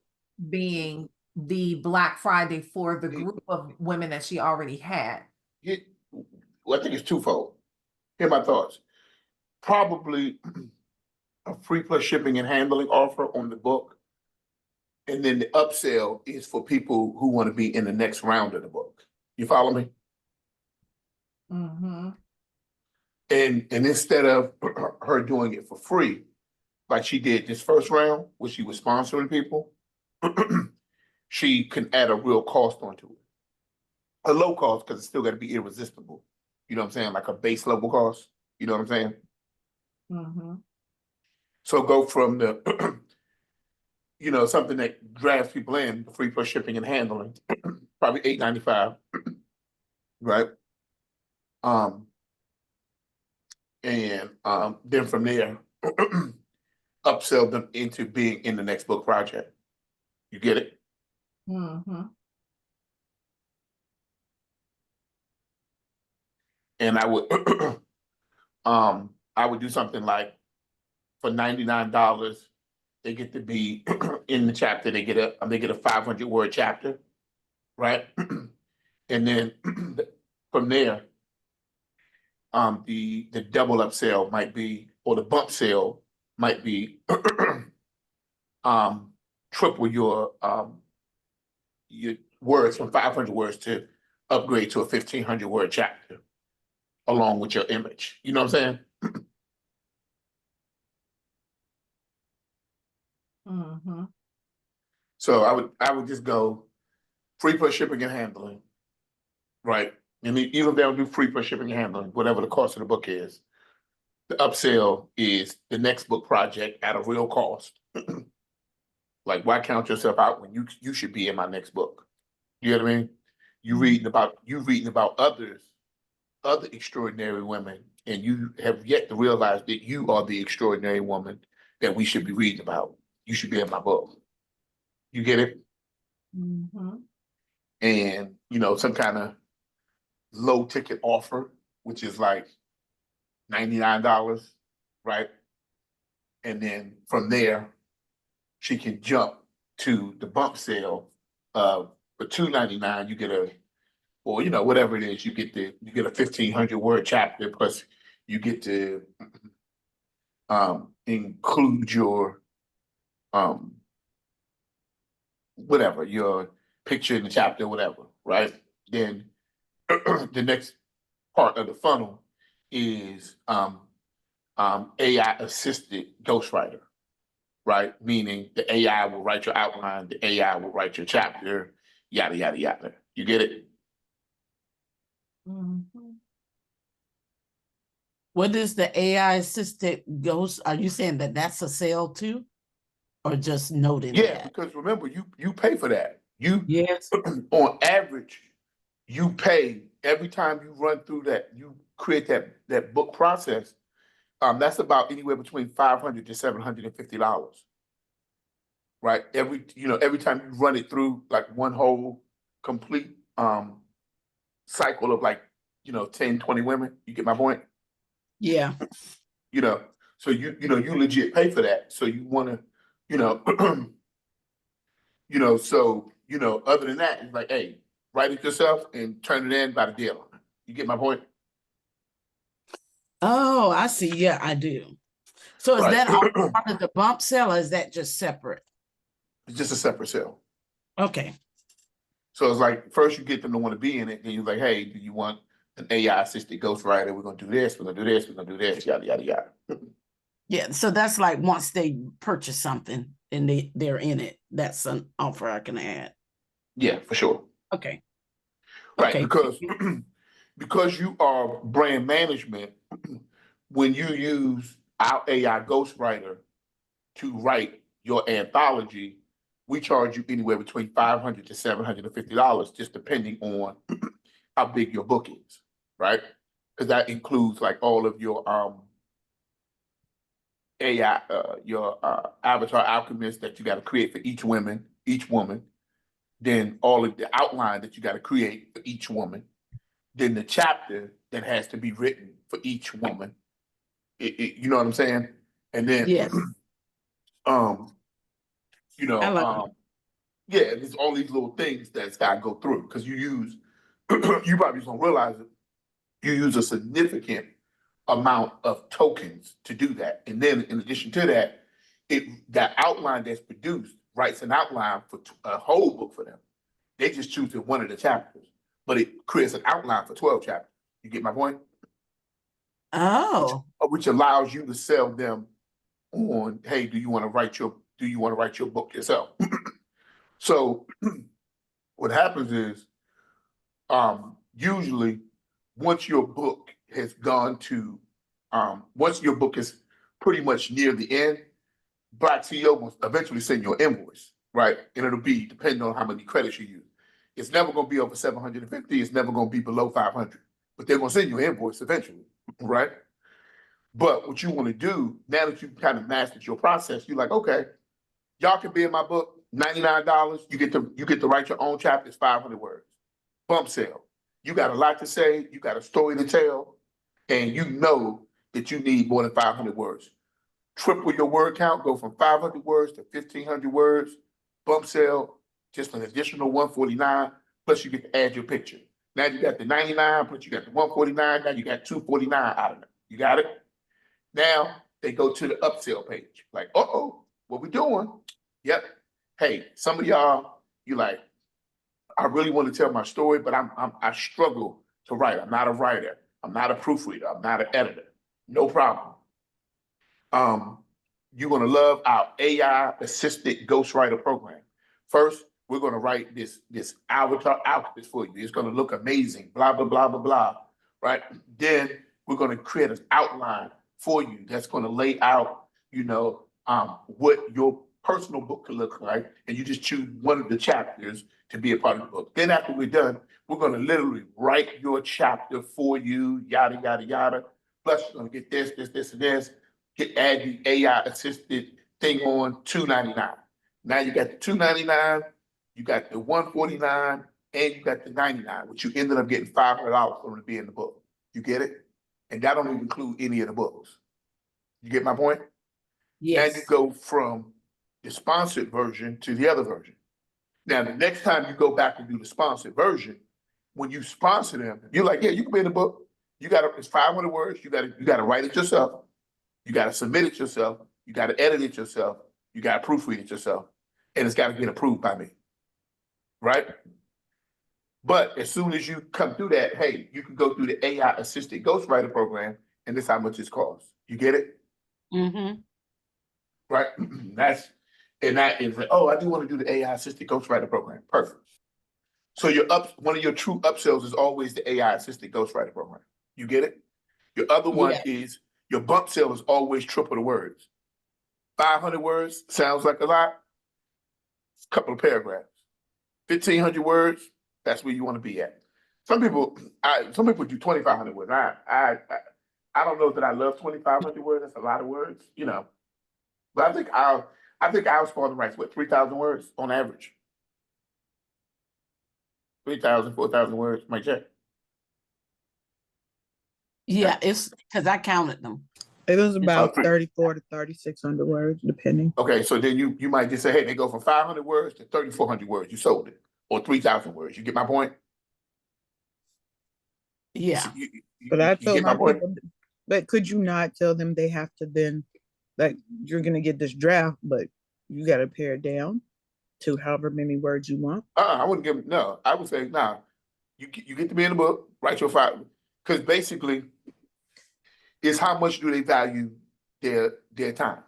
being the Black Friday for the group of women that she already had. Well, I think it's twofold. Here are my thoughts. Probably a free plus shipping and handling offer on the book. And then the upsell is for people who want to be in the next round of the book. You follow me? And instead of her doing it for free, like she did this first round, where she was sponsoring people, she can add a real cost onto it. A low cost, because it's still got to be irresistible. You know what I'm saying? Like a base level cost. You know what I'm saying? So go from the, something that drives people in, free plus shipping and handling, probably $8.95, right? And then from there, upsell them into being in the next book project. You get it? And I would do something like, for $99, they get to be in the chapter. They get a 500-word chapter, right? And then from there, the double upsell might be, or the bump sale might be, triple your words from 500 words to upgrade to a 1,500-word chapter, along with your image. You know what I'm saying? So I would just go free plus shipping and handling, right? And even if they don't do free plus shipping and handling, whatever the cost of the book is, the upsell is the next book project at a real cost. Like, why count yourself out when you should be in my next book? You know what I mean? You reading about other extraordinary women, and you have yet to realize that you are the extraordinary woman that we should be reading about. You should be in my book. You get it? And some kind of low ticket offer, which is like $99, right? And then from there, she can jump to the bump sale, for $2.99, you get or whatever it is, you get a 1,500 word chapter, plus you get to include your whatever, your picture in the chapter, whatever, right? Then the next part of the funnel is AI assisted ghostwriter, right? Meaning the AI will write your outline, the AI will write your chapter, yada, yada, yada. You get it? What is the AI assisted ghost? Are you saying that that's a sale too? Or just noting Yeah, that? because remember, you pay for that. Yes. On average, you pay every time you run through that, you create that book process. That's about anywhere between $500 to $750, right? Every time you run it through like one whole complete cycle of like 10, 20 women. You get my point? Yeah. So you legit pay for that. So you want to, so other than that, it's like, hey, write it yourself and turn it in by the deadline. You get my point? Oh, I see. Yeah, I do. So is Right. that all part of the bump sale, or is that just separate? It's just a separate sale. Okay. So it's like, first you get them to want to be in it, then you're like, hey, do you want an AI assisted ghostwriter? We're gonna do this, we're gonna do this, we're gonna do this, yada yada yada. Yeah, so that's like once they purchase something and they're in it, that's an offer I can add. Yeah, for sure. Okay. Right, Okay. because you are brand management, when you use our AI ghostwriter to write your anthology, we charge you anywhere between $500 to $750, just depending on how big your book is, right? Because that includes like all of your AI, your avatar alchemist that you got to create for each woman, then all of the outline that you got to create for each woman, then the chapter that has to be written for each woman. You know what I'm saying? And then, yes. Yeah, there's all these little things that's got to go through because you probably don't realize it. You use a significant amount of tokens to do that. And then in addition to that, that outline that's produced writes an outline for a whole book for them. They just choose one of the chapters, but it creates an outline for 12 chapters. You get my point? Oh. Which allows you to sell them on, hey, do you want to write your book yourself? So what happens is, usually once your book has gone to, once your book is pretty much near the end, Black CEO will eventually send you an invoice, right? And it'll be depending on how many credits you use. It's never going to be over 750. It's never going to be below 500, but they're going to send you an invoice eventually, right? But what you want to do, now that you've kind of mastered your process, you're like, okay, y'all can be in my book, $99. You get to write your own chapters, 500 words. Bump sale. You got a lot to say. You got a story to tell, and you know that you need more than 500 words. Triple your word count. Go from 500 words to 1,500 words. Bump sale, just an additional $149. Plus, you get to add your picture. Now you got the 99, but you got the 149. Now you got 249 out of it. You got it? Now they go to the upsell page. Like, what we doing? Yep. Hey, some of y'all, you like, I really want to tell my story, but I struggle to write. I'm not a writer. I'm not a proofreader. I'm not an editor. No problem. You're gonna love our AI assisted ghostwriter program. First, we're gonna write this avatar alchemist for you. It's gonna look amazing. Blah blah blah blah blah. Right. Then we're gonna create an outline for you that's gonna lay out, what your personal book could look like, and you just choose one of the chapters to be a part of the book. Then after we're done, we're gonna literally write your chapter for you, yada yada yada. Plus, you're gonna get this, and this. Add the AI assisted thing on $299. Now you got the $299, you got the $149, and you got the $99, which you ended up getting $500 for them to be in the book. You get it? And that don't even include any of the books. You get my point? Yes. And you go from, the sponsored version to the other version. Now, the next time you go back and do the sponsored version, when you sponsor them, you're like, yeah, you can be in the book. It's 500 words. You gotta write it yourself. You gotta submit it yourself. You gotta edit it yourself. You gotta proofread it yourself. And it's gotta get approved by me. Right? But as soon as you come through that, hey, you can go through the AI assisted ghostwriter program, and this is how much it costs. You get it? Mm-hmm. Right? That is like, oh, I do want to do the AI assisted ghostwriter program. Perfect. So one of your true upsells is always the AI assisted ghostwriter program. You get it? Your other one is your bump sale is always triple the words. 500 words sounds like a lot. A couple of paragraphs. 1,500 words, that's where you want to be at. Some people do 2,500 words. I don't know that I love 2,500 words. That's a lot of words, you know. But I think our Spartan writes, 3,000 words on average. 3,000, 4,000 words, might check. Yeah, it's because I counted them. It was about 3,400 to 3,600 words, depending. Okay, so then you might just say, hey, they go from 500 words to 3,400 words. You sold it, or 3,000 words. You get my point? Yeah. But I you told get my my point? people, but could you not tell them they have to then, like, you're gonna get this draft, but you gotta pare it down to however many words you want? I wouldn't give them, no. I would say, nah, you get to be in the book, write your 5, because basically, it's how much do they value their time.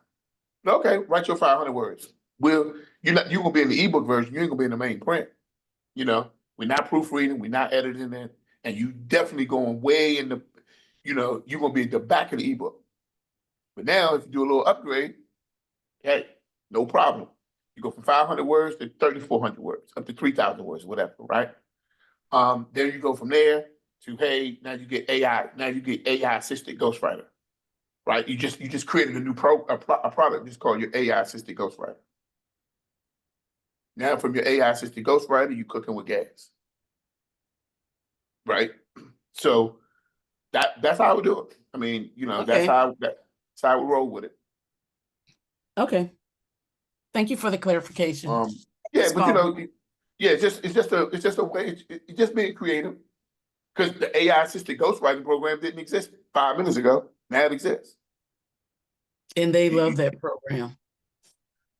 Okay, write your 500 words. You're gonna be in the ebook version, you ain't gonna be in the main print. You know, we're not proofreading, we're not editing it, and you definitely going way in the, you're gonna be at the back of the ebook. But now if you do a little upgrade, hey, no problem. You go from 500 words to 3,400 words, up to 3,000 words, whatever, right? Then you go from there to, hey, now you get AI assisted ghostwriter, right? You just created a new product just called your AI assisted ghostwriter. Now from your AI assisted ghostwriter, you cooking with gas, right? So that's how we do it. I mean, that's how we roll with it. Okay. Thank you for the clarification. Yeah, but it's just a way. It's just being creative. Because the AI assisted ghostwriting program didn't exist 5 minutes ago. Now it exists. And they love that program.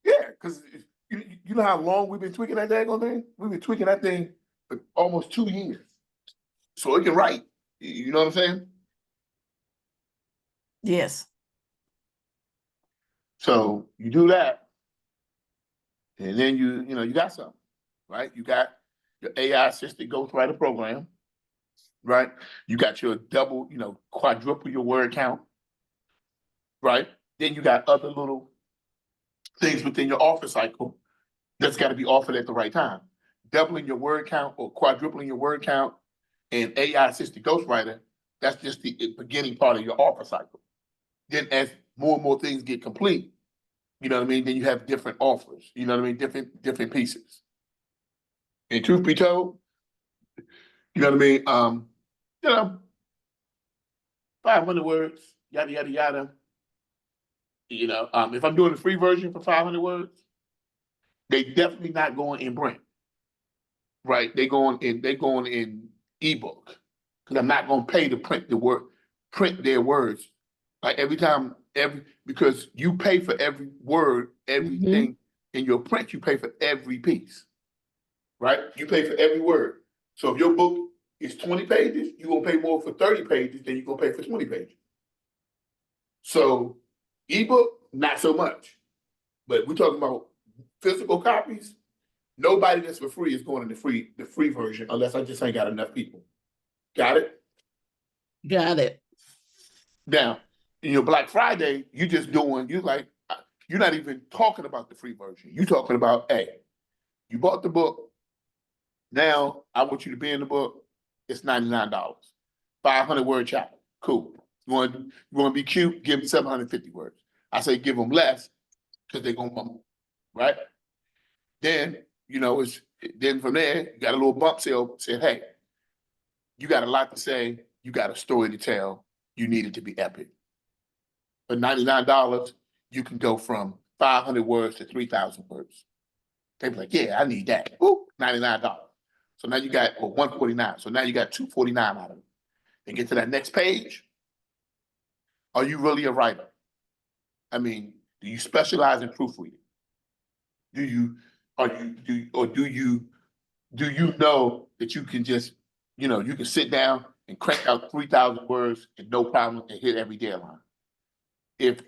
Yeah, because you know how long we've been tweaking that daggone thing? We've been tweaking that thing for almost 2 years. So it can write. You know what I'm saying? Yes. So you do that. And then you got something, right? You got your AI assisted ghostwriter program. Right? You got your double, quadruple your word count. Right? Then you got other little things within your offer cycle that's got to be offered at the right time. Doubling your word count or quadrupling your word count and AI assisted ghostwriter, that's just the beginning part of your offer cycle. Then as more and more things get complete, you know what I mean? Then you have different offers, you know what I mean? Different pieces. And truth be told, you know what I mean? 500 words, yada, yada, yada. If I'm doing the free version for 500 words, they definitely not going in print, right? They going in ebook because I'm not going to pay to print their words. Like because you pay for every word, everything in your print, you pay for every piece, right? You pay for every word. So if your book is 20 pages, you're going to pay more for 30 pages than you're going to pay for 20 pages. So ebook, not so much. But we're talking about physical copies. Nobody that's for free is going in the free version unless I just ain't got enough people. Got it? Got it. Now, in your Black Friday, you're not even talking about the free version. You're talking about, hey, you bought the book. Now I want you to be in the book. It's $99. 500 word chapter. Cool. You want to be cute? Give them 750 words. I say give them less because they're gonna mumble, right? Then then from there you got a little bump sale. Say, hey, you got a lot to say. You got a story to tell. You need it to be epic. For $99, you can go from 500 words to 3,000 words. They be like, yeah, I need that. Ooh, $99. So now you got, or 149. So now you got 249 out of it. And get to that next page. Are you really a writer? I mean, do you specialize in proofreading? Do you know that you can just, you can sit down and crank out 3,000 words and no problem and hit every deadline? If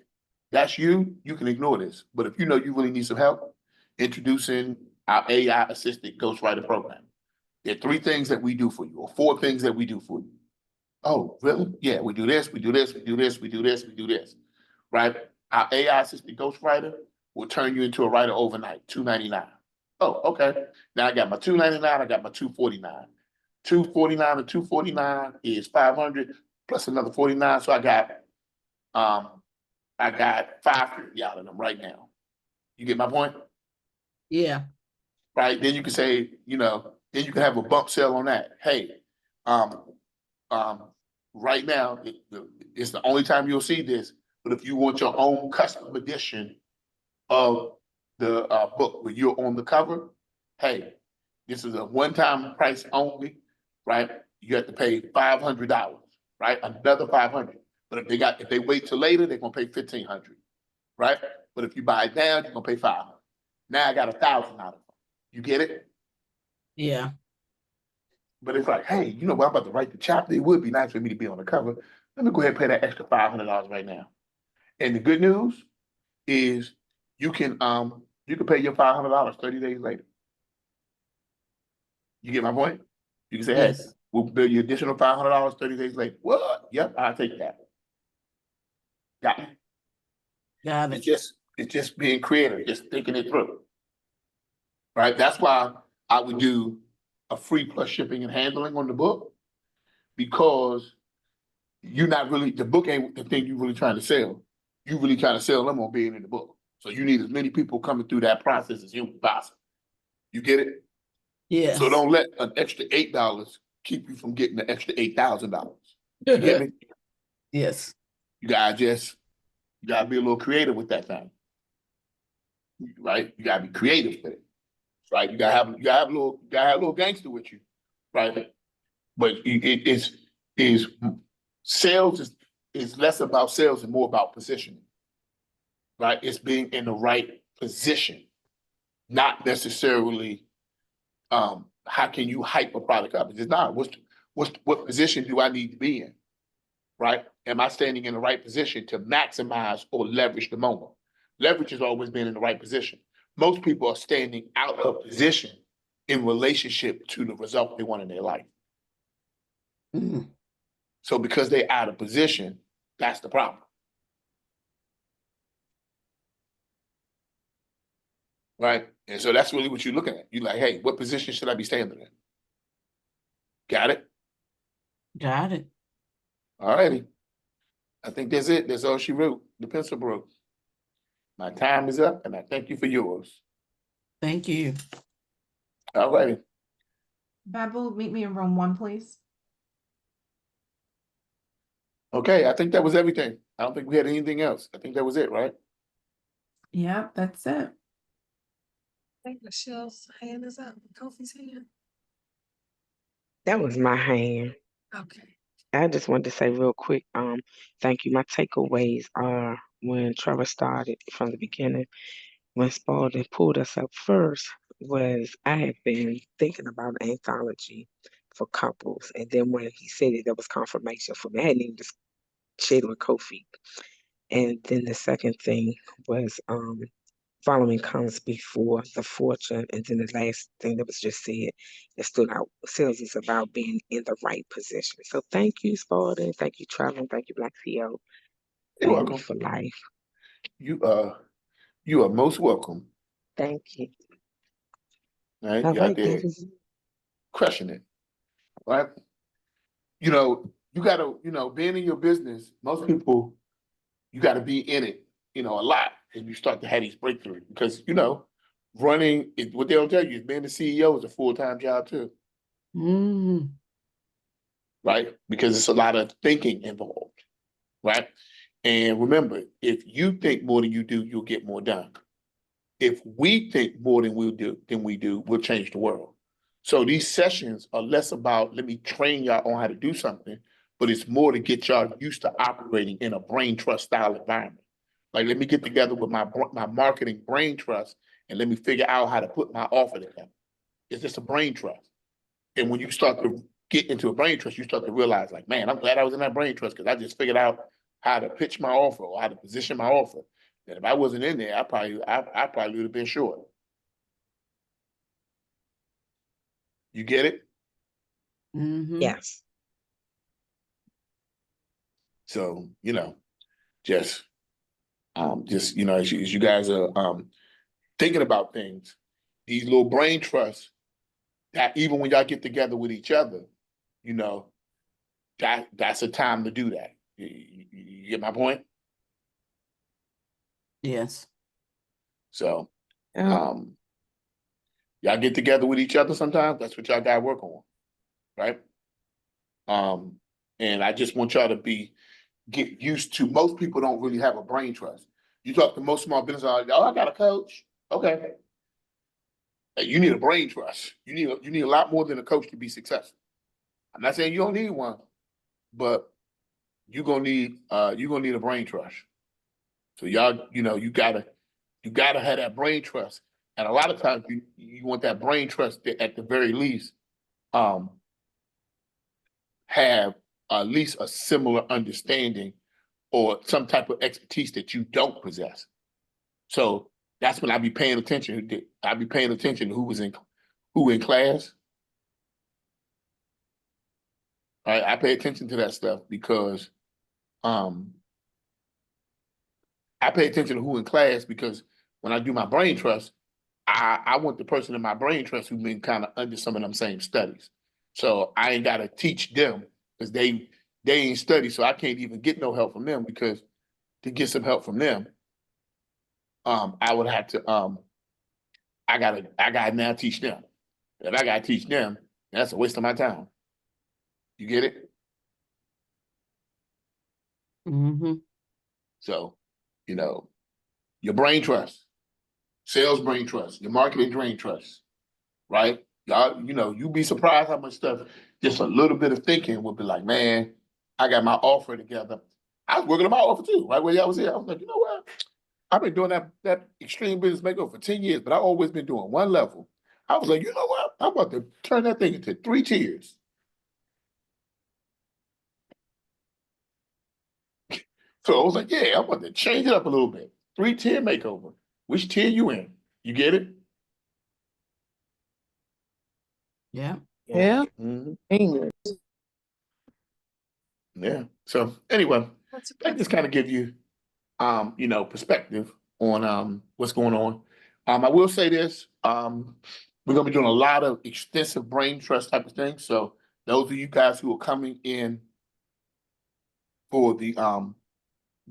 that's you, you can ignore this. But if you know you really need some help, introducing our AI assisted ghostwriter program. There are 3 things that we do for you, or 4 things that we do for you. Oh, really? Yeah, we do this, we do this, we do this, we do this, we do this, right? Our AI assisted ghostwriter will turn you into a writer overnight, $299. Oh, okay. Now I got my $299, I got my $249. $249 and $249 is $500 plus another $49. So I got $550 out of them right now. You get my point? Yeah. Right? Then you can say, then you can have a bump sale on that. Hey, right now, it's the only time you'll see this, but if you want your own custom edition of the book where you're on the cover, hey, this is a one-time price only, right? You have to pay $500, right? Another $500. But if they wait till later, they're gonna pay $1,500, right? But if you buy it now, you're gonna pay $500. Now I got $1,000 out of it. You get it? Yeah. But it's like, hey, I'm about to write the chapter. It would be nice for me to be on the cover. Let me go ahead and pay that extra $500 right now. And the good news is you can pay your $500 30 days later. You get my point? You can say, hey, we'll bill you additional $500 30 days later. What? Yep, I'll take that. Got it. Got it. It's just being creative, just thinking it through. Right? That's why I would do a free plus shipping and handling on the book, because the book ain't the thing you're really trying to sell. You really trying to sell them on being in the book. So you need as many people coming through that process as humanly possible. You get it? Yeah. So don't let an extra $8 keep you from getting the extra $8,000. You get me? Yes. You gotta be a little creative with that thing. Right? You gotta be creative with it. Right? You gotta have a little gangster with you. Right? But sales is less about sales and more about positioning. Right? It's being in the right position, not necessarily how can you hype a product up? It's not what position do I need to be in? Right? Am I standing in the right position to maximize or leverage the moment? Leverage has always been in the right position. Most people are standing out of position in relationship to the result they want in their life. Mm. So because they're out of position, that's the problem. Right? And so that's really what you're looking at. You're like, hey, what position should I be standing in? Got it? Got it. All righty. I think that's it. That's all she wrote. The pencil broke. My time is up, and I thank you for yours. Thank you. All righty. Babu, meet me in room 1, please. Okay, I think that was everything. I don't think we had anything else. I think that was it, right? Yeah, that's it. I think Michelle's hand is up. Kofi's hand. That was my hand. Okay. I just wanted to say real quick, thank you. My takeaways are when Trevor started from the beginning, when Spalding pulled us up first, was I had been thinking about an anthology for couples. And then when he said it, that was confirmation for me. I hadn't even just shared with Kofi. And then the second thing was following comes before the fortune. And then the last thing that was just said that stood out, sales is about being in the right position. So thank you, Spalding. Thank you, Trevor. Thank you, Black CEO. You're welcome. For life. You are most welcome. Thank you. All right, All you out right, there that is crushing it. Right? You gotta, being in your business, most people, you gotta be in it, a lot. And you start to have these breakthroughs because, running, what they don't tell you is being the CEO is a full-time job too. Mm. Right? Because it's a lot of thinking involved. Right? And remember, if you think more than you do, you'll get more done. If we think more than we do, we'll change the world. So these sessions are less about, let me train y'all on how to do something, but it's more to get y'all used to operating in a brain trust style environment. Like, let me get together with my marketing brain trust and let me figure out how to put my offer together. It's just a brain trust. And when you start to get into a brain trust, you start to realize, like, man, I'm glad I was in that brain trust because I just figured out how to pitch my offer or how to position my offer. That if I wasn't in there, I probably would have been short. You get it? Yes. So, just as you guys are thinking about things, these little brain trusts, that even when y'all get together with each other, that's a time to do that. You get my point? Yes. So, y'all get together with each other sometimes. That's what y'all got to work on, right? And I just want y'all to get used to. Most people don't really have a brain trust. You talk to most small business owners, I got a coach. Okay, you need a brain trust. You need a lot more than a coach to be successful. I'm not saying you don't need one, but you're gonna need a brain trust. So y'all, you gotta have that brain trust. And a lot of times you want that brain trust to, at the very least, have at least a similar understanding or some type of expertise that you don't possess. So that's when I be paying attention. I be paying attention to who in class. I pay attention to that stuff because I pay attention to who in class because when I do my brain trust, I want the person in my brain trust who's been kind of under some of them same studies. So I ain't got to teach them because they ain't studied, so I can't even get no help from them because to get some help from them, I would have to, I gotta now teach them. If I gotta teach them, that's a waste of my time. You get it? So, your brain trust, sales brain trust, your marketing brain trust, right? Y'all, you'd be surprised how much stuff, just a little bit of thinking would be like, man, I got my offer together. I was working on my offer too, right? Where y'all was here. I was like, you know what? I've been doing that extreme business makeover for 10 years, but I've always been doing one level. I was like, you know what? I'm about to turn that thing into 3 tiers. So I was like, yeah, I'm about to change it up a little bit. 3-tier makeover. Which tier you in? You get it? Yeah. Yeah. Mhm. Yeah. So anyway, that just kind of give you, perspective on what's going on. I will say this: we're gonna be doing a lot of extensive brain trust type of things. So those of you guys who are coming in for the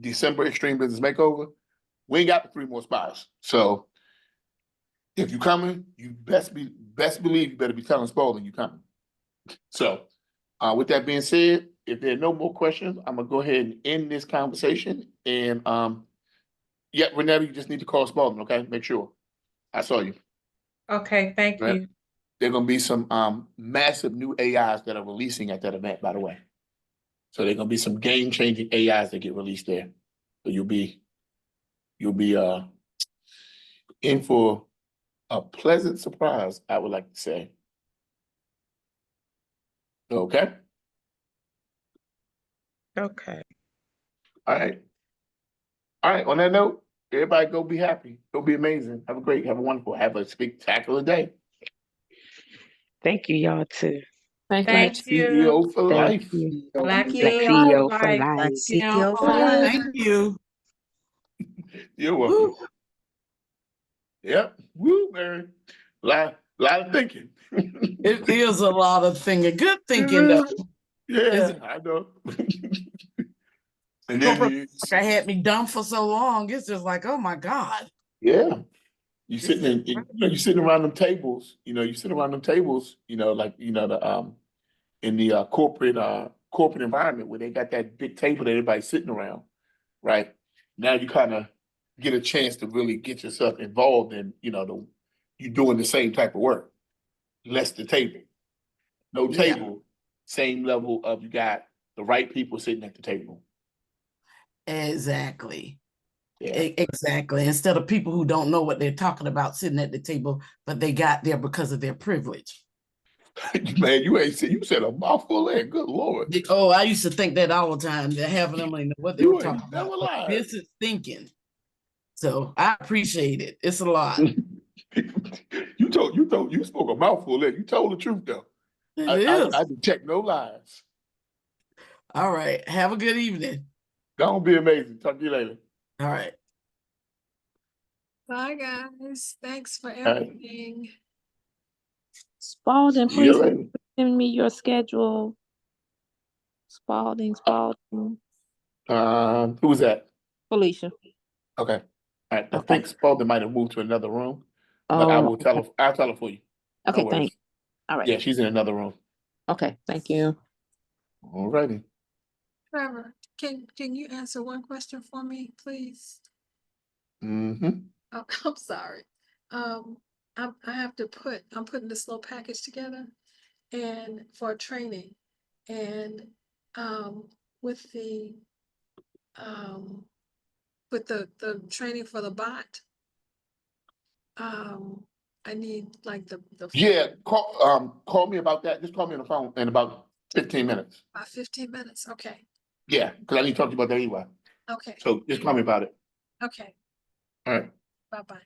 December Extreme Business Makeover, we ain't got the 3 more spots. So if you coming, you best believe you better be telling Spalding you coming. So with that being said, if there are no more questions, I'm gonna go ahead and end this conversation. And yeah, Renetta, you just need to call Spalding, okay? Make sure. I saw you. Okay, thank Right. you. There are gonna be some massive new AIs that are releasing at that event, by the way. So there are gonna be some game-changing AIs that get released there. So you'll be in for a pleasant surprise, I would like to say. Okay. Okay. All right. All right. On that note, everybody go be happy. Go be amazing. Have a wonderful, have a spectacular day. Thank you, y'all too. Thank you. CEO for Thank life. you. Thank Black you. CEO for Black life. CEO for life. Thank you. You're welcome. Yep. Woo, man. Lot of thinking. It is a lot of thinking. Good thinking though. Yeah, I know. And then Corporate America had me dumb for so long. It's just like, oh my God. yeah, you sitting around them tables. You sit around them tables. Like the in the corporate environment where they got that big table that everybody's sitting around. right? Now you kind of get a chance to really get yourself involved in, you're doing the same type of work. Less the table. No Yeah. table, same level of you got the right people sitting at the table. Exactly. Yeah. Exactly. Instead of people who don't know what they're talking about sitting at the table, but they got there because of their privilege. Man, you said a mouthful there. Good Lord. Oh, I used to think that all the time. That having them know what they You were ain't talking never about. But lied. this is thinking. So I appreciate it. It's a lot. You spoke a mouthful there. You told the truth though. It I is. detect no lies. All right. Have a good evening. Don't be amazing. Talk to you later. All right. Bye, guys. Thanks for right. everything. Spalding, See you please later. send me your schedule. Spalding. Who was that? Felicia. Okay. All right. I Okay. think Spalding might have moved to another room, but I Oh, will tell her. I'll tell her for you. No okay, worries. thanks. All right. Yeah, she's in another room. Okay, thank you. All righty. Trevor, can you answer one question for me, please? Mm-hmm. Oh, I'm sorry. I'm putting this little package together and for training and with the training for the bot. I need like the Yeah, call me about that. Just call me on the phone in about 15 minutes. 15 minutes. Okay. Yeah, because I need to talk to you about that anyway. Okay. So just call me about it. Okay. All right. Bye-bye.